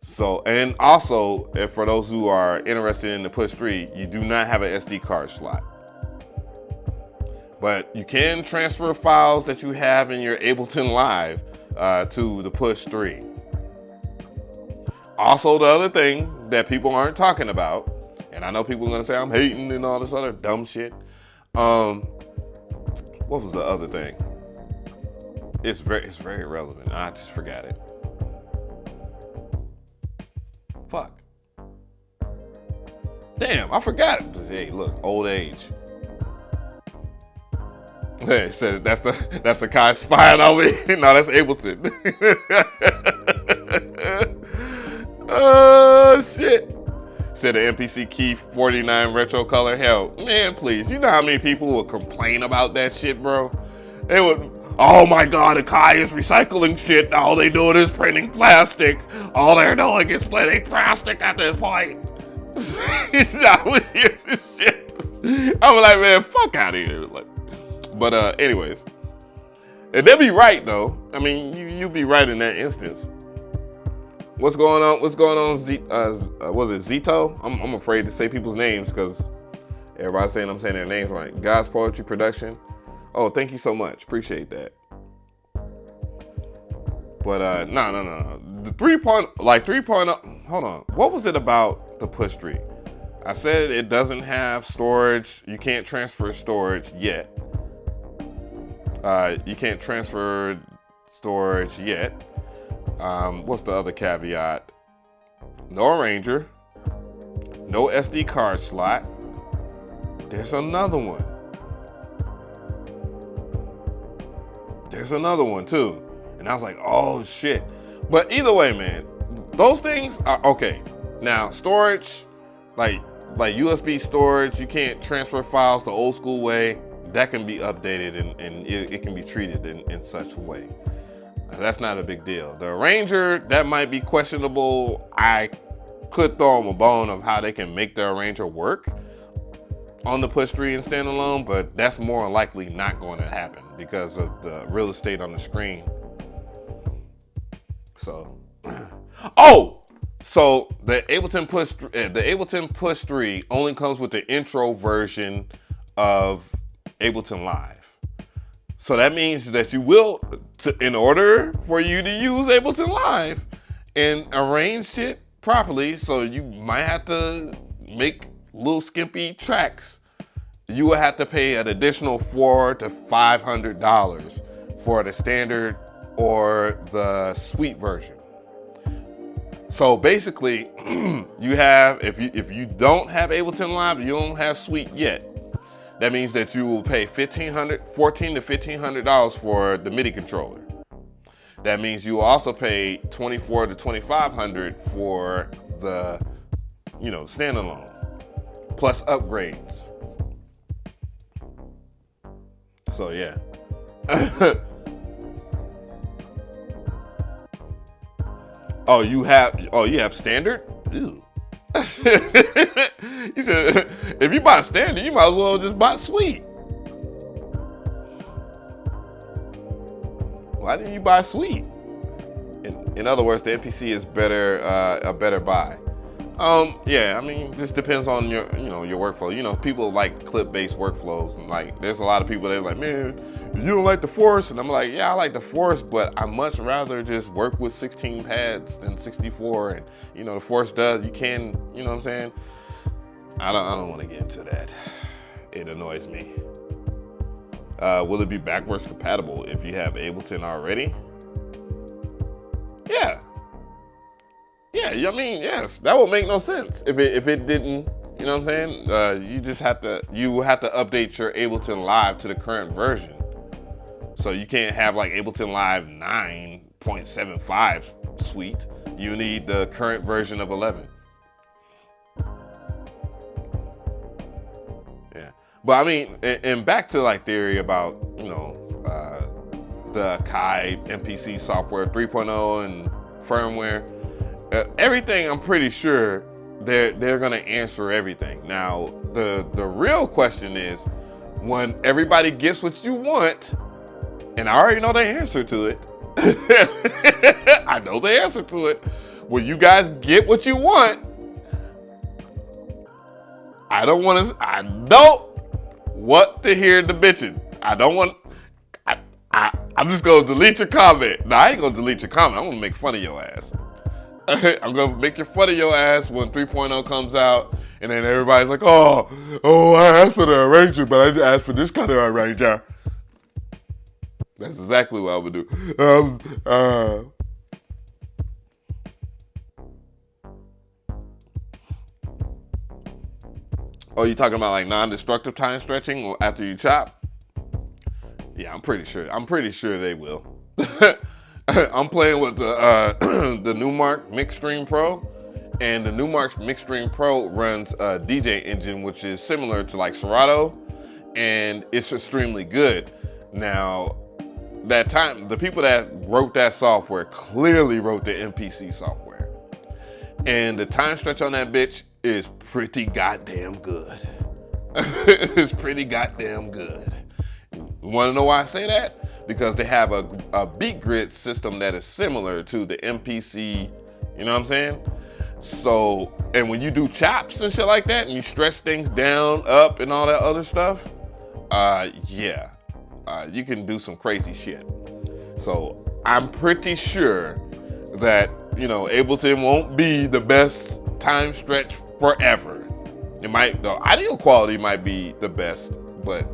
So, and also, for those who are interested in the Push 3, you do not have an SD card slot. But you can transfer files that you have in your Ableton Live to the Push 3. Also, the other thing that people aren't talking about, and I know people are gonna say I'm hating and all this other dumb shit. What was the other thing? It's very relevant. I just forgot it. Fuck. Damn, I forgot it. Hey, look, old age. Hey, said that's the Kai spying on me. No, that's Ableton. Oh shit. Said the MPC Key 49 retro color. Hell, man, please. You know how many people will complain about that shit, bro? They would, oh my god, the Kai is recycling shit. All they doing is printing plastic. All they're doing is printing plastic at this point. It's not with you, this shit. I'm like, man, fuck out of here. Like, but anyways. And they'll be right though. I mean, you'll be right in that instance. What's going on? What's going on? Was it Zito? I'm afraid to say people's names because everybody's saying I'm saying their names right. God's Poetry Production. Oh, thank you so much. Appreciate that. But no. The 3.0. Hold on. What was it about the Push 3? I said it doesn't have storage. You can't transfer storage yet. You can't transfer storage yet. What's the other caveat? No arranger, no SD card slot. There's another one. There's another one too. And I was like, oh shit. But either way, man, those things are okay. Now, storage, like USB storage, you can't transfer files the old school way. That can be updated and it can be treated in such a way. That's not a big deal. The arranger, that might be questionable. I could throw them a bone of how they can make the arranger work on the Push 3 and standalone, but that's more likely not going to happen because of the real estate on the screen. So, so the Ableton Push 3 only comes with the intro version of Ableton Live. So that means that you will, in order for you to use Ableton Live and arrange shit properly, so you might have to make little skimpy tracks, you will have to pay an additional $400 to $500 for the standard or the suite version. So basically, you have, if you don't have Ableton Live, you don't have suite yet. That means that you will pay $1,400 to $1,500 for the MIDI controller. That means you will also pay $2,400 to $2,500 for the, standalone, plus upgrades. So yeah. You have standard? Ew. You said, if you buy standard, you might as well just buy suite. Why didn't you buy suite? In other words, the MPC is a better buy. Yeah, I mean, this depends on your workflow. People like clip-based workflows, and like, there's a lot of people that are like, man, you don't like the Force, and I'm like, yeah, I like the Force, but I much rather just work with 16 pads than 64, and the Force does. You can, you know what I'm saying? I don't want to get into that. It annoys me. Will it be backwards compatible if you have Ableton already? Yeah. Yeah, I mean, yes, that would make no sense if it didn't. You know what I'm saying? You just have to update your Ableton Live to the current version. So you can't have like Ableton Live 9.75 suite. You need the current version of 11. Yeah, but I mean, and back to like theory about the Kai MPC software 3.0 and firmware. Everything, I'm pretty sure they're gonna answer everything. Now, the real question is, when everybody gets what you want, and I already know the answer to it. I know the answer to it. When you guys get what you want, I don't want to hear the bitching. I'm just gonna delete your comment. No, I ain't gonna delete your comment. I'm gonna make fun of your ass. I'm gonna make fun of your ass when 3.0 comes out, and then everybody's like, oh, I asked for the arranger, but I didn't ask for this kind of arranger. That's exactly what I would do. Oh, you talking about like non-destructive time stretching after you chop? Yeah, I'm pretty sure they will. I'm playing with the Numark Mixstream Pro, and the Numark Mixstream Pro runs a DJ engine, which is similar to like Serato, and it's extremely good. Now, the people that wrote that software clearly wrote the MPC software, and the time stretch on that bitch is pretty goddamn good. It's pretty goddamn good. You want to know why I say that? Because they have a beat grid system that is similar to the MPC, you know what I'm saying? So, and when you do chops and shit like that, and you stretch things down, up, and all that other stuff, you can do some crazy shit. So, I'm pretty sure that, Ableton won't be the best time stretch forever. The audio quality might be the best, but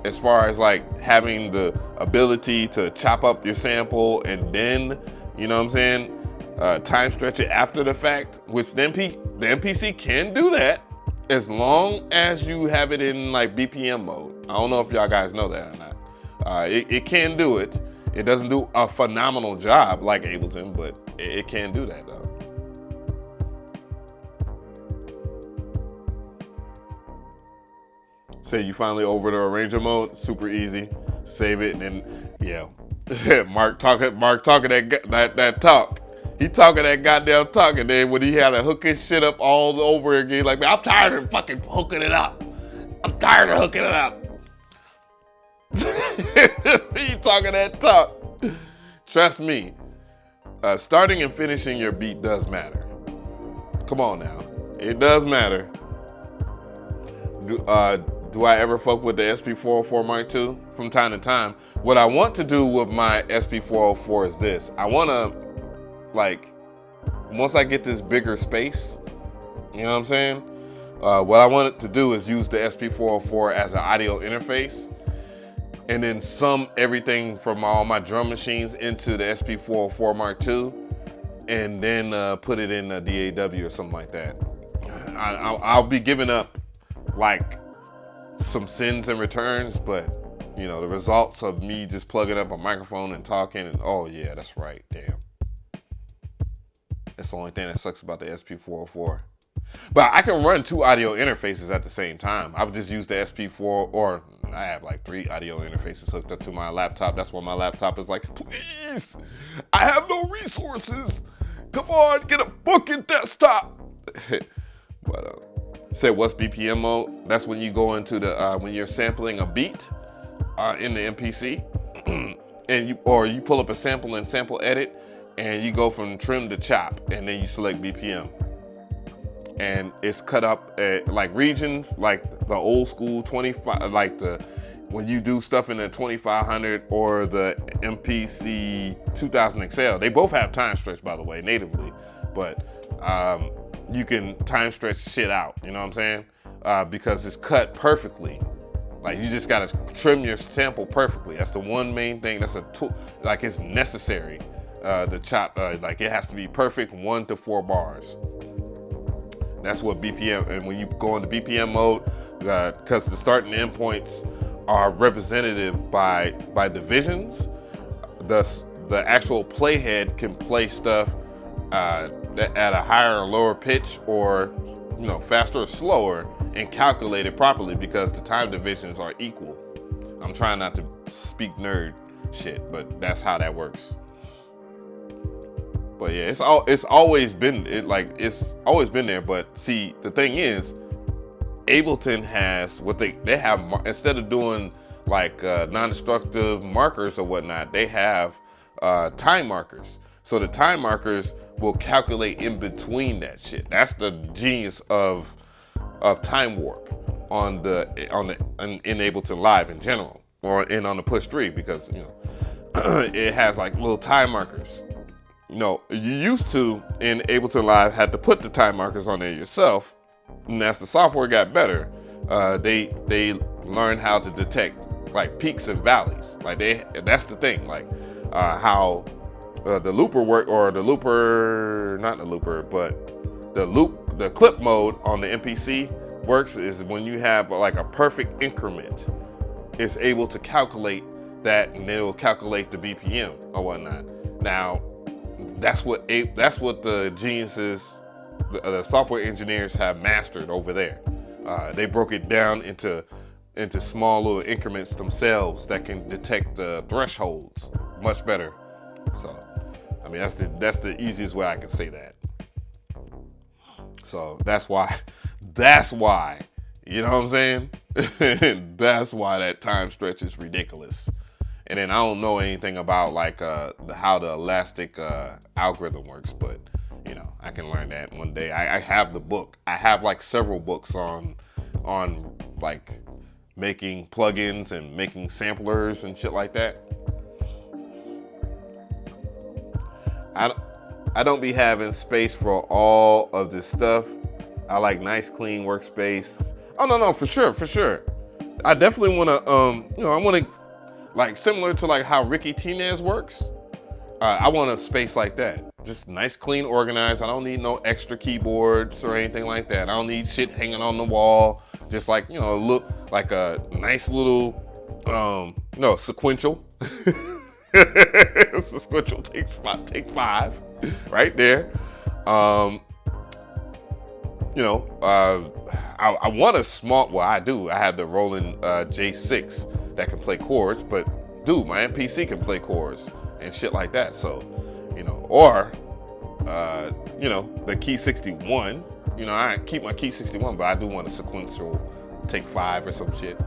as far as like having the ability to chop up your sample and then, time stretch it after the fact, which the MPC can do that as long as you have it in like BPM mode. I don't know if y'all guys know that or not. It can do it. It doesn't do a phenomenal job like Ableton, but it can do that though. Say you finally over the arranger mode, super easy. Save it, and then Mark talking that talk. He talking that goddamn talk, and then when he had to hook his shit up all over again, like, man, I'm tired of fucking hooking it up. I'm tired of hooking it up. He talking that talk. Trust me, starting and finishing your beat does matter. Come on now, it does matter. Do I ever fuck with the SP404 Mark II? From time to time. What I want to do with my SP404 is this. I want to, once I get this bigger space, you know what I'm saying? What I want it to do is use the SP404 as an audio interface, and then sum everything from all my drum machines into the SP404 Mark II, and then put it in a DAW or something like that. I'll be giving up some sins and returns, but the results of me just plugging up a microphone and talking, and oh yeah, that's right, damn. That's the only thing that sucks about the SP404. But I can run two audio interfaces at the same time. I would just use the SP4, or I have like 3 audio interfaces hooked up to my laptop. That's why my laptop is like, please, I have no resources. Come on, get a fucking desktop. But say what's BPM mode? That's when you go into the when you're sampling a beat in the MPC, and you pull up a sample and sample edit, and you go from trim to chop, and then you select BPM, and it's cut up at like regions, like the old school 25, like when you do stuff in the 2500 or the MPC 2000 XL. They both have time stretch, by the way, natively, but you can time stretch shit out, you know what I'm saying? Because it's cut perfectly. Like, you just gotta trim your sample perfectly. That's the one main thing. That's a tool, like, it's necessary the chop, like it has to be perfect 1 to 4 bars. That's what BPM, and when you go into BPM mode, because the start and end points are representative by divisions, the actual playhead can play stuff at a higher or lower pitch, or faster or slower, and calculate it properly because the time divisions are equal. I'm trying not to speak nerd shit, but that's how that works. But yeah, it's always been there. But see, the thing is, Ableton has what they have, instead of doing like non-destructive markers or whatnot, they have time markers. So the time markers will calculate in between that shit. That's the genius of time warp in Ableton Live in general, or on the Push 3, because it has like little time markers. You used to, in Ableton Live, had to put the time markers on there yourself, and as the software got better, they learned how to detect like peaks and valleys. Like that's the thing, like how the looper work, or the looper, not the looper, but the clip mode on the MPC works is when you have like a perfect increment, it's able to calculate that, and then it will calculate the BPM or whatnot. Now, that's what the geniuses, the software engineers have mastered over there. They broke it down into small little increments themselves that can detect the thresholds much better. So, I mean, that's the easiest way I can say that. So that's why, you know what I'm saying? That's why that time stretch is ridiculous. And then I don't know anything about like how the elastic algorithm works, but I can learn that one day. I have the book. I have like several books on like making plugins and making samplers and shit like that. I don't be having space for all of this stuff. I like nice, clean workspace. Oh no, for sure. I definitely want to, I want to, like, similar to like how Ricky Tinez works. I want a space like that, just nice, clean, organized. I don't need no extra keyboards or anything like that. I don't need shit hanging on the wall. Just like, look like a nice little, sequential. Sequential take 5 right there. I want a small, well, I do. I have the Roland J6 that can play chords, but dude, my MPC can play chords and shit like that. So, or, the Key 61, I keep my Key 61, but I do want a sequential take 5 or some shit.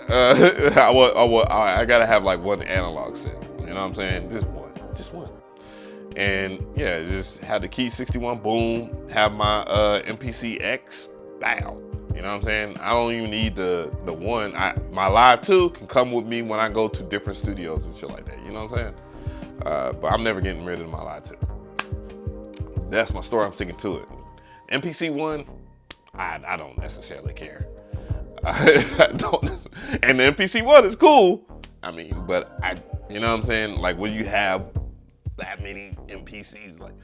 I gotta have like one analog set, you know what I'm saying? Just one. And yeah, just have the Key 61, boom, have my MPC X, bow. You know what I'm saying? I don't even need the one. My Live 2 can come with me when I go to different studios and shit like that. You know what I'm saying? But I'm never getting rid of my Live 2. That's my story. I'm sticking to it. MPC ONE, I don't necessarily care. I don't. And the MPC ONE is cool. I mean, but you know what I'm saying? Like when you have that many MPCs, like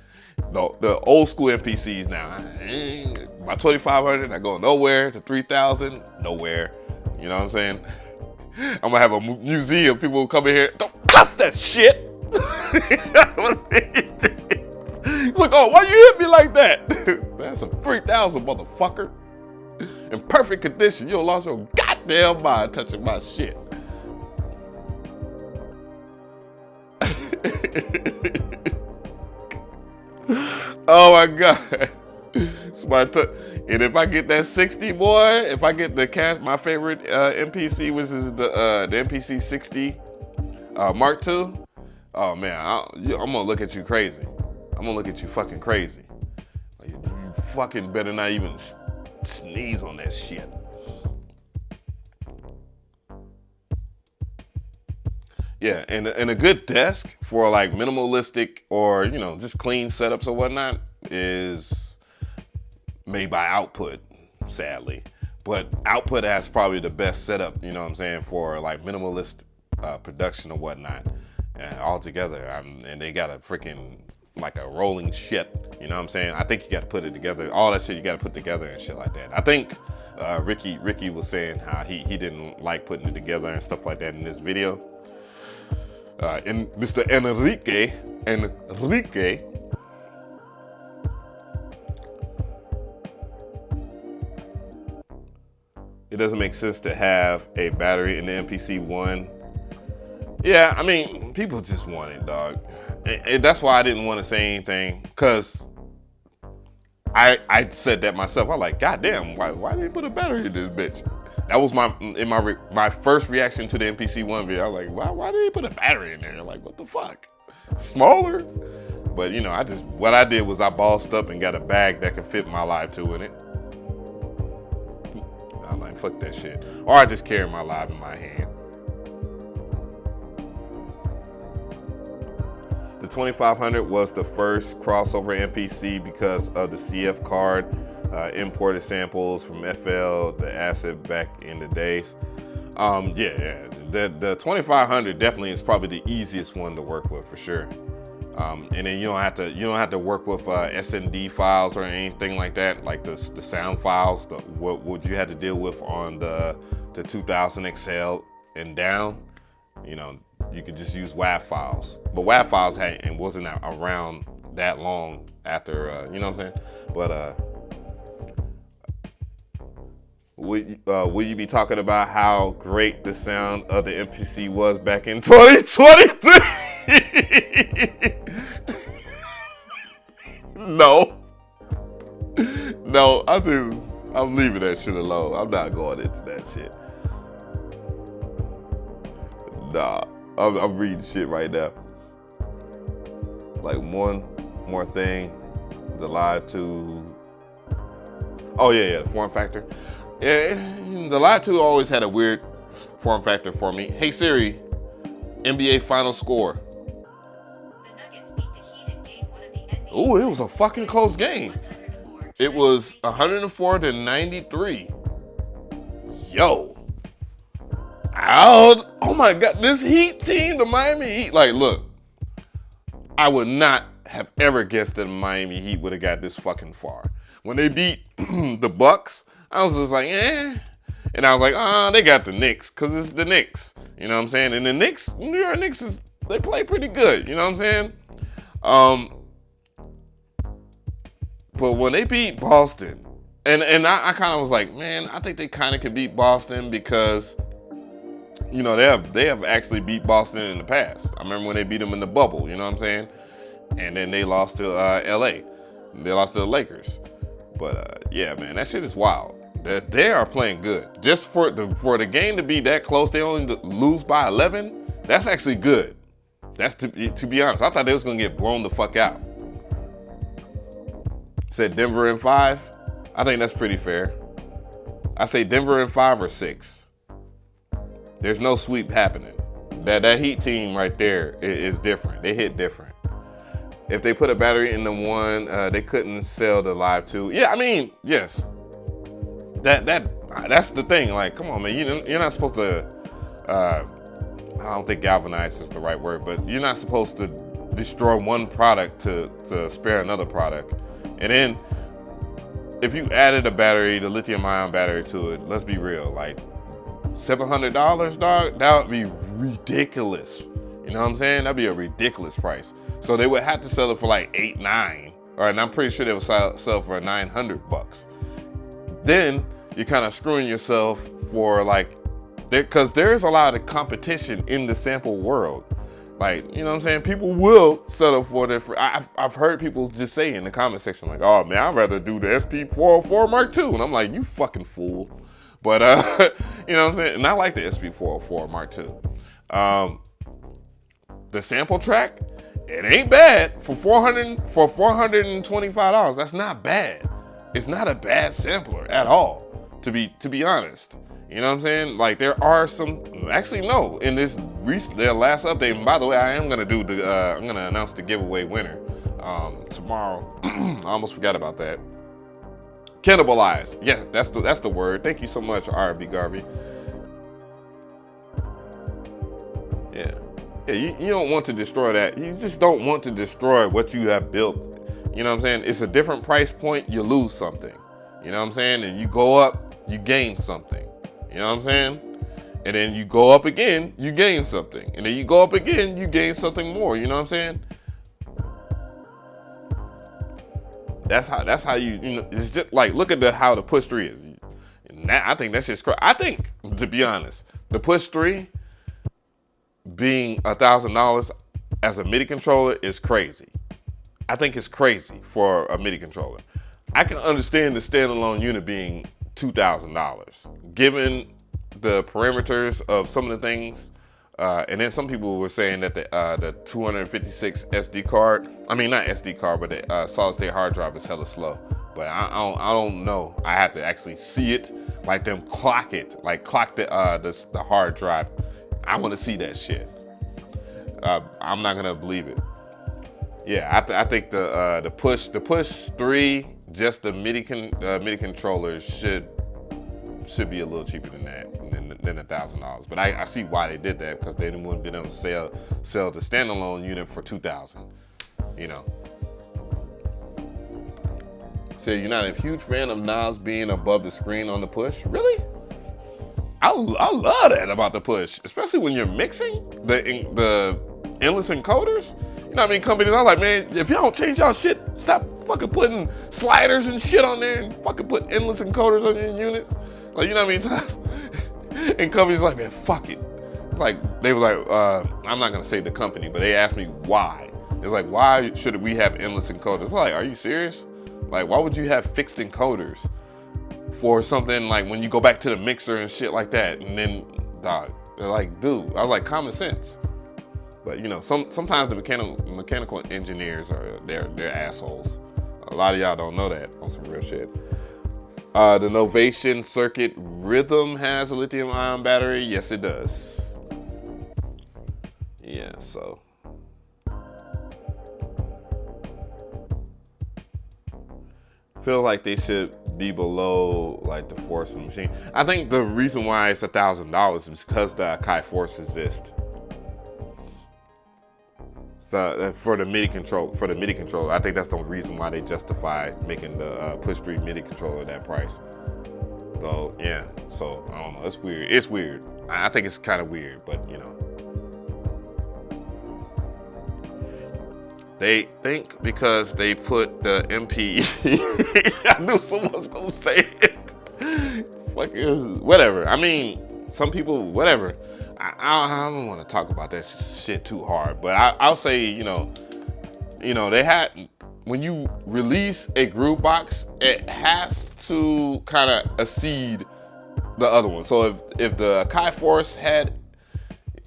the old school MPCs now, my 2500, I go nowhere. The 3000, nowhere. You know what I'm saying? I'm gonna have a museum. People will come in here, don't touch that shit. Look, oh, why you hit me like that? That's a 3000, motherfucker. In perfect condition. You'll lost your goddamn mind touching my shit. Oh my God. And if I get that 60, boy, if I get my favorite MPC, which is the MPC 60 Mark II, oh man, I'm gonna look at you crazy. I'm gonna look at you fucking crazy. Like, you fucking better not even sneeze on that shit. Yeah, and a good desk for like minimalistic or just clean setups or whatnot is made by Output, sadly. But Output has probably the best setup, you know what I'm saying, for like minimalist production or whatnot. all together. And they got a freaking like a rolling shit. You know what I'm saying? I think you got to put it together. All that shit you got to put together and shit like that. I think Ricky was saying how he didn't like putting it together and stuff like that in this video. And Mr. Enrique, it doesn't make sense to have a battery in the MPC ONE. Yeah, I mean, people just want it, dog. And that's why I didn't want to say anything, because I said that myself. I'm like, God damn, why did they put a battery in this bitch? That was my first reaction to the MPC ONE video. I was like, why did they put a battery in there? Like, what the fuck? Smaller? But you know, what I did was I bossed up and got a bag that could fit my Live 2 in it. I'm like, fuck that shit. Or I just carry my Live in my hand. The 2500 was the first crossover MPC because of the CF card, imported samples from FL, the acid back in the days. Yeah. The 2500 definitely is probably the easiest one to work with for sure. And then you don't have to work with SND files or anything like that, like the sound files. What you had to deal with on the 2000 XL and down. You know, you could just use WAV files, but WAV files wasn't around that long after. You know what I'm saying? But will you be talking about how great the sound of the MPC was back in 2023? No, I'm leaving that shit alone. I'm not going into that shit. Nah, I'm reading shit right now. Like one more thing, the Live 2. Oh yeah, the form factor. Yeah, the Live 2 always had a weird form factor for me. Hey Siri, NBA final score. The Nuggets beat the Heat in game 1 of the NBA. Ooh, it was a fucking close game. It was 104-93. Yo. Oh my God, this Heat team, the Miami Heat. Like, look, I would not have ever guessed that the Miami Heat would have got this fucking far. When they beat the Bucks, I was just like, eh. And I was like, they got the Knicks, because it's the Knicks. You know what I'm saying? And the Knicks, New York Knicks, they play pretty good. You know what I'm saying? But when they beat Boston, and I kind of was like, man, I think they kind of could beat Boston because, you know, they have actually beat Boston in the past. I remember when they beat them in the bubble, you know what I'm saying? And then they lost to LA. They lost to the Lakers. But yeah, man, that shit is wild. They are playing good. Just for the game to be that close, they only lose by 11. That's actually good. That's to be honest. I thought they was gonna get blown the fuck out. Said Denver in 5. I think that's pretty fair. I say Denver in 5 or 6. There's no sweep happening. That Heat team right there is different. They hit different. If they put a battery in the one, they couldn't sell the Live 2. Yeah, I mean, yes. That's the thing. Like, come on, man. You're not supposed to. I don't think galvanize is the right word, but you're not supposed to destroy one product to spare another product. And then, if you added a battery, the lithium-ion battery to it, let's be real, like $700, dog, that would be ridiculous. You know what I'm saying? That'd be a ridiculous price. So they would have to sell it for like $800, $900, and I'm pretty sure they would sell for $900. Then you're kind of screwing yourself for like, because there's a lot of competition in the sample world. Like, you know what I'm saying? People will settle for it. I've heard people just say in the comment section, like, oh man, I'd rather do the SP404 Mark II. And I'm like, you fucking fool. But, you know what I'm saying? And I like the SP404 Mark II. The sample track, it ain't bad for $425. That's not bad. It's not a bad sampler at all, to be honest. You know what I'm saying? Like, there are some, actually no, in this their last update, and by the way, I am gonna do I'm gonna announce the giveaway winner tomorrow. I almost forgot about that. Cannibalized. Yeah, that's the word. Thank you so much, R&B Garvey. Yeah. Yeah, you don't want to destroy that. You just don't want to destroy what you have built. You know what I'm saying? It's a different price point, you lose something. You know what I'm saying? And you go up, you gain something. You know what I'm saying? And then you go up again, you gain something. And then you go up again, you gain something more. You know what I'm saying? That's how you know, it's just like, look at how the push 3 is. And that, I think that's just crazy. I think, to be honest, the push 3 being $1,000 as a MIDI controller is crazy. I think it's crazy for a MIDI controller. I can understand the standalone unit being $2,000, given the parameters of some of the things. And then some people were saying that the 256 SD card, I mean not SD card, but the solid state hard drive is hella slow. But I don't know. I have to actually see it, like them clock it, like clock the hard drive. I want to see that shit. I'm not gonna believe it. Yeah, I think the push 3, just the MIDI controllers should be a little cheaper than that, than $1,000. But I see why they did that, because they wouldn't been able to sell the standalone unit for $2,000. You know. So you're not a huge fan of knobs being above the screen on the push? Really? I love that about the push, especially when you're mixing the endless encoders. You know what I mean? Companies, I was like, man, if y'all don't change y'all shit, stop fucking putting sliders and shit on there and fucking put endless encoders on your units. Like, you know what I mean? Times. And companies like, man, fuck it. Like, they were like, I'm not gonna say the company, but they asked me why. It's like, why should we have endless encoders? It's like, are you serious? Like, why would you have fixed encoders for something like when you go back to the mixer and shit like that? And then, dog, they're like, dude, I was like, common sense. But you know, sometimes the mechanical engineers they're assholes. A lot of y'all don't know that on some real shit. The Novation Circuit Rhythm has a lithium-ion battery. Yes, it does. Yeah, so. Feel like they should be below like the Force machine. I think the reason why it's $1,000 is because the Akai Force exists. So for the MIDI controller, I think that's the reason why they justify making the Push 3 MIDI controller that price. So yeah, so I don't know. It's weird. It's weird. I think it's kind of weird, but you know. They think because they put the MPE, I knew someone was gonna say it. Fucking whatever. I mean, some people, whatever. I don't want to talk about that shit too hard, but I'll say, you know, they had, when you release a groove box, it has to kind of exceed the other one. So if the Akai Force if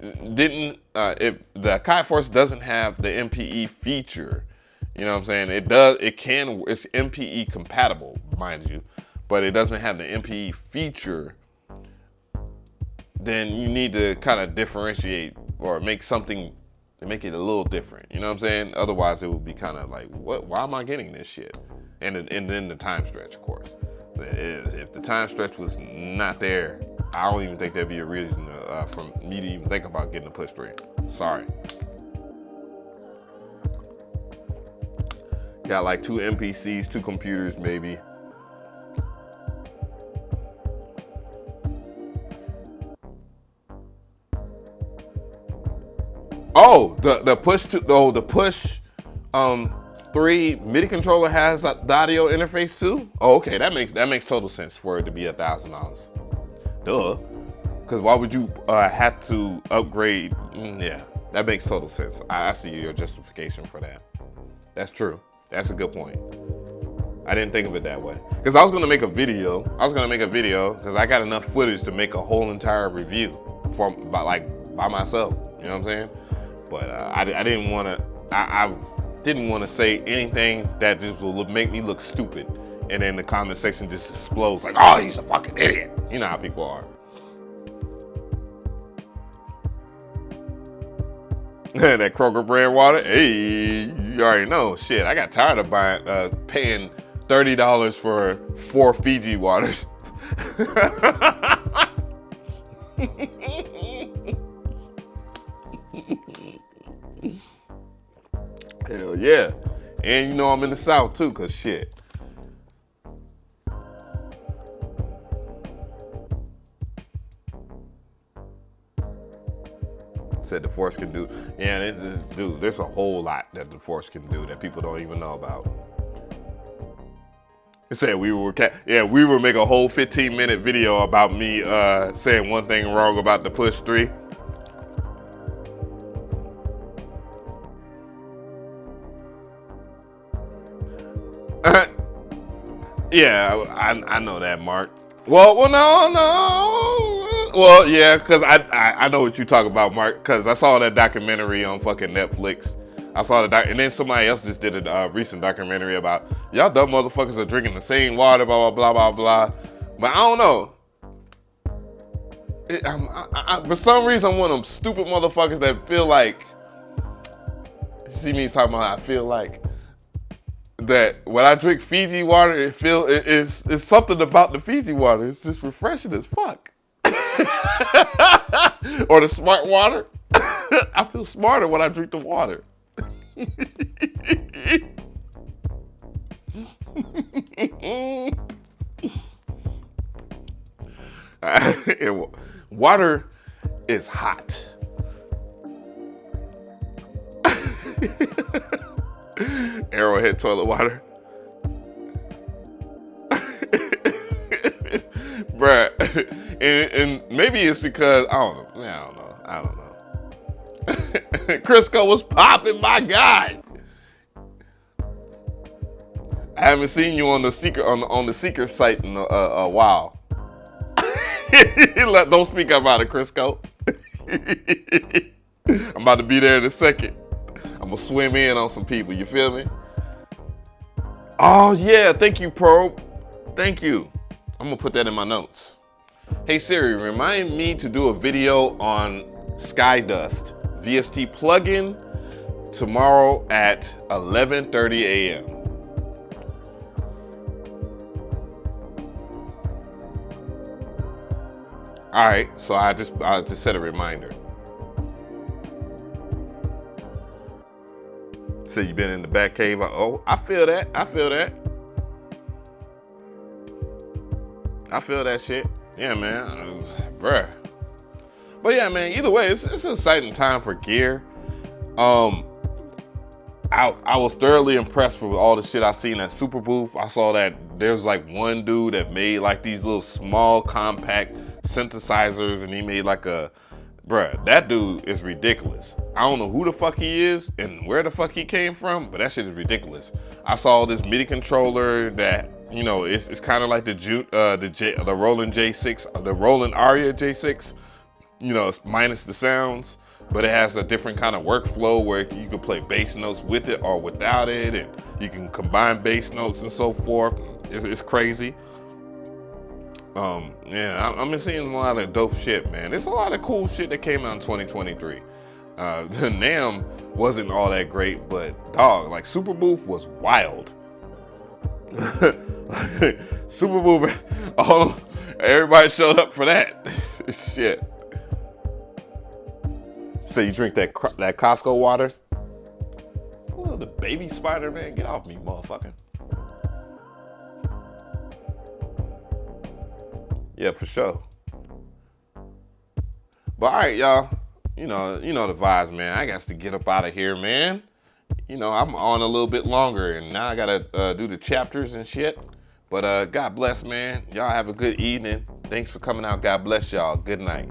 the Akai Force doesn't have the MPE feature, you know what I'm saying? It's MPE compatible, mind you, but it doesn't have the MPE feature. Then you need to kind of differentiate or make it a little different. You know what I'm saying? Otherwise, it would be kind of like, what? Why am I getting this shit? And then the time stretch, of course. If the time stretch was not there, I don't even think there'd be a reason for me to even think about getting a Push 3. Sorry. Got like 2 MPCs, 2 computers, maybe. Oh, the Push 3 MIDI controller has the audio interface too. Oh, okay, that makes total sense for it to be $1,000. Duh, because why would you have to upgrade? Yeah, that makes total sense. I see your justification for that. That's true. That's a good point. I didn't think of it that way. Because I was gonna make a video. Because I got enough footage to make a whole entire review by myself. You know what I'm saying? But I didn't want to. I didn't want to say anything that just will make me look stupid, and then the comment section just explodes like, "Oh, he's a fucking idiot." You know how people are. That Kroger brand water. Hey, you already know. Shit, I got tired of paying $30 for 4 Fiji waters. Hell yeah. And you know I'm in the South too, cause shit. Said the Force can do. Yeah, dude, there's a whole lot that the Force can do that people don't even know about. It said we were make a whole 15-minute video about me saying one thing wrong about the Push 3. Yeah, I know that, Mark. Well, no. Well, yeah, because I know what you talk about, Mark, because I saw that documentary on fucking Netflix. I saw the and then somebody else just did a recent documentary about y'all dumb motherfuckers are drinking the same water, blah, blah, blah, blah, blah. But I don't know. For some reason, I'm one of them stupid motherfuckers that feel like, you see me talking about I feel like, that when I drink Fiji water, it's something about the Fiji water. It's just refreshing as fuck. Or the smart water. I feel smarter when I drink the water. Water is hot. Arrowhead toilet water. Bruh. And maybe it's because, I don't know. Crisco was popping, my God. I haven't seen you on the Seeker site in a while. Don't speak about it, Crisco. I'm about to be there in a second. I'm gonna swim in on some people, you feel me? Oh yeah, thank you, Probe. Thank you. I'm gonna put that in my notes. Hey Siri, remind me to do a video on Sky Dust VST plugin tomorrow at 11:30 a.m. All right, so I just set a reminder. So you been in the back cave? Oh, I feel that. I feel that shit. Yeah, man, bruh. But yeah, man. Either way, it's an exciting time for gear. I was thoroughly impressed with all the shit I seen at Super Booth. I saw that there's like one dude that made like these little small compact synthesizers, and he made like a. Bruh, that dude is ridiculous. I don't know who the fuck he is and where the fuck he came from, but that shit is ridiculous. I saw this MIDI controller that, you know, it's kind of like the Roland J6, the Roland Aria J6. You know, it's minus the sounds, but it has a different kind of workflow where you can play bass notes with it or without it, and you can combine bass notes and so forth. It's crazy. Yeah, I've been seeing a lot of dope shit, man. There's a lot of cool shit that came out in 2023. The NAMM wasn't all that great, but dog, like Super Booth was wild. Super Booth, everybody showed up for that. Shit. So you drink that Costco water? Oh, the baby spider, man, get off me, motherfucker. Yeah, for sure. But all right, y'all. You know the vibes, man. I got to get up out of here, man. You know, I'm on a little bit longer, and now I gotta do the chapters and shit. But God bless, man. Y'all have a good evening. Thanks for coming out. God bless y'all. Good night.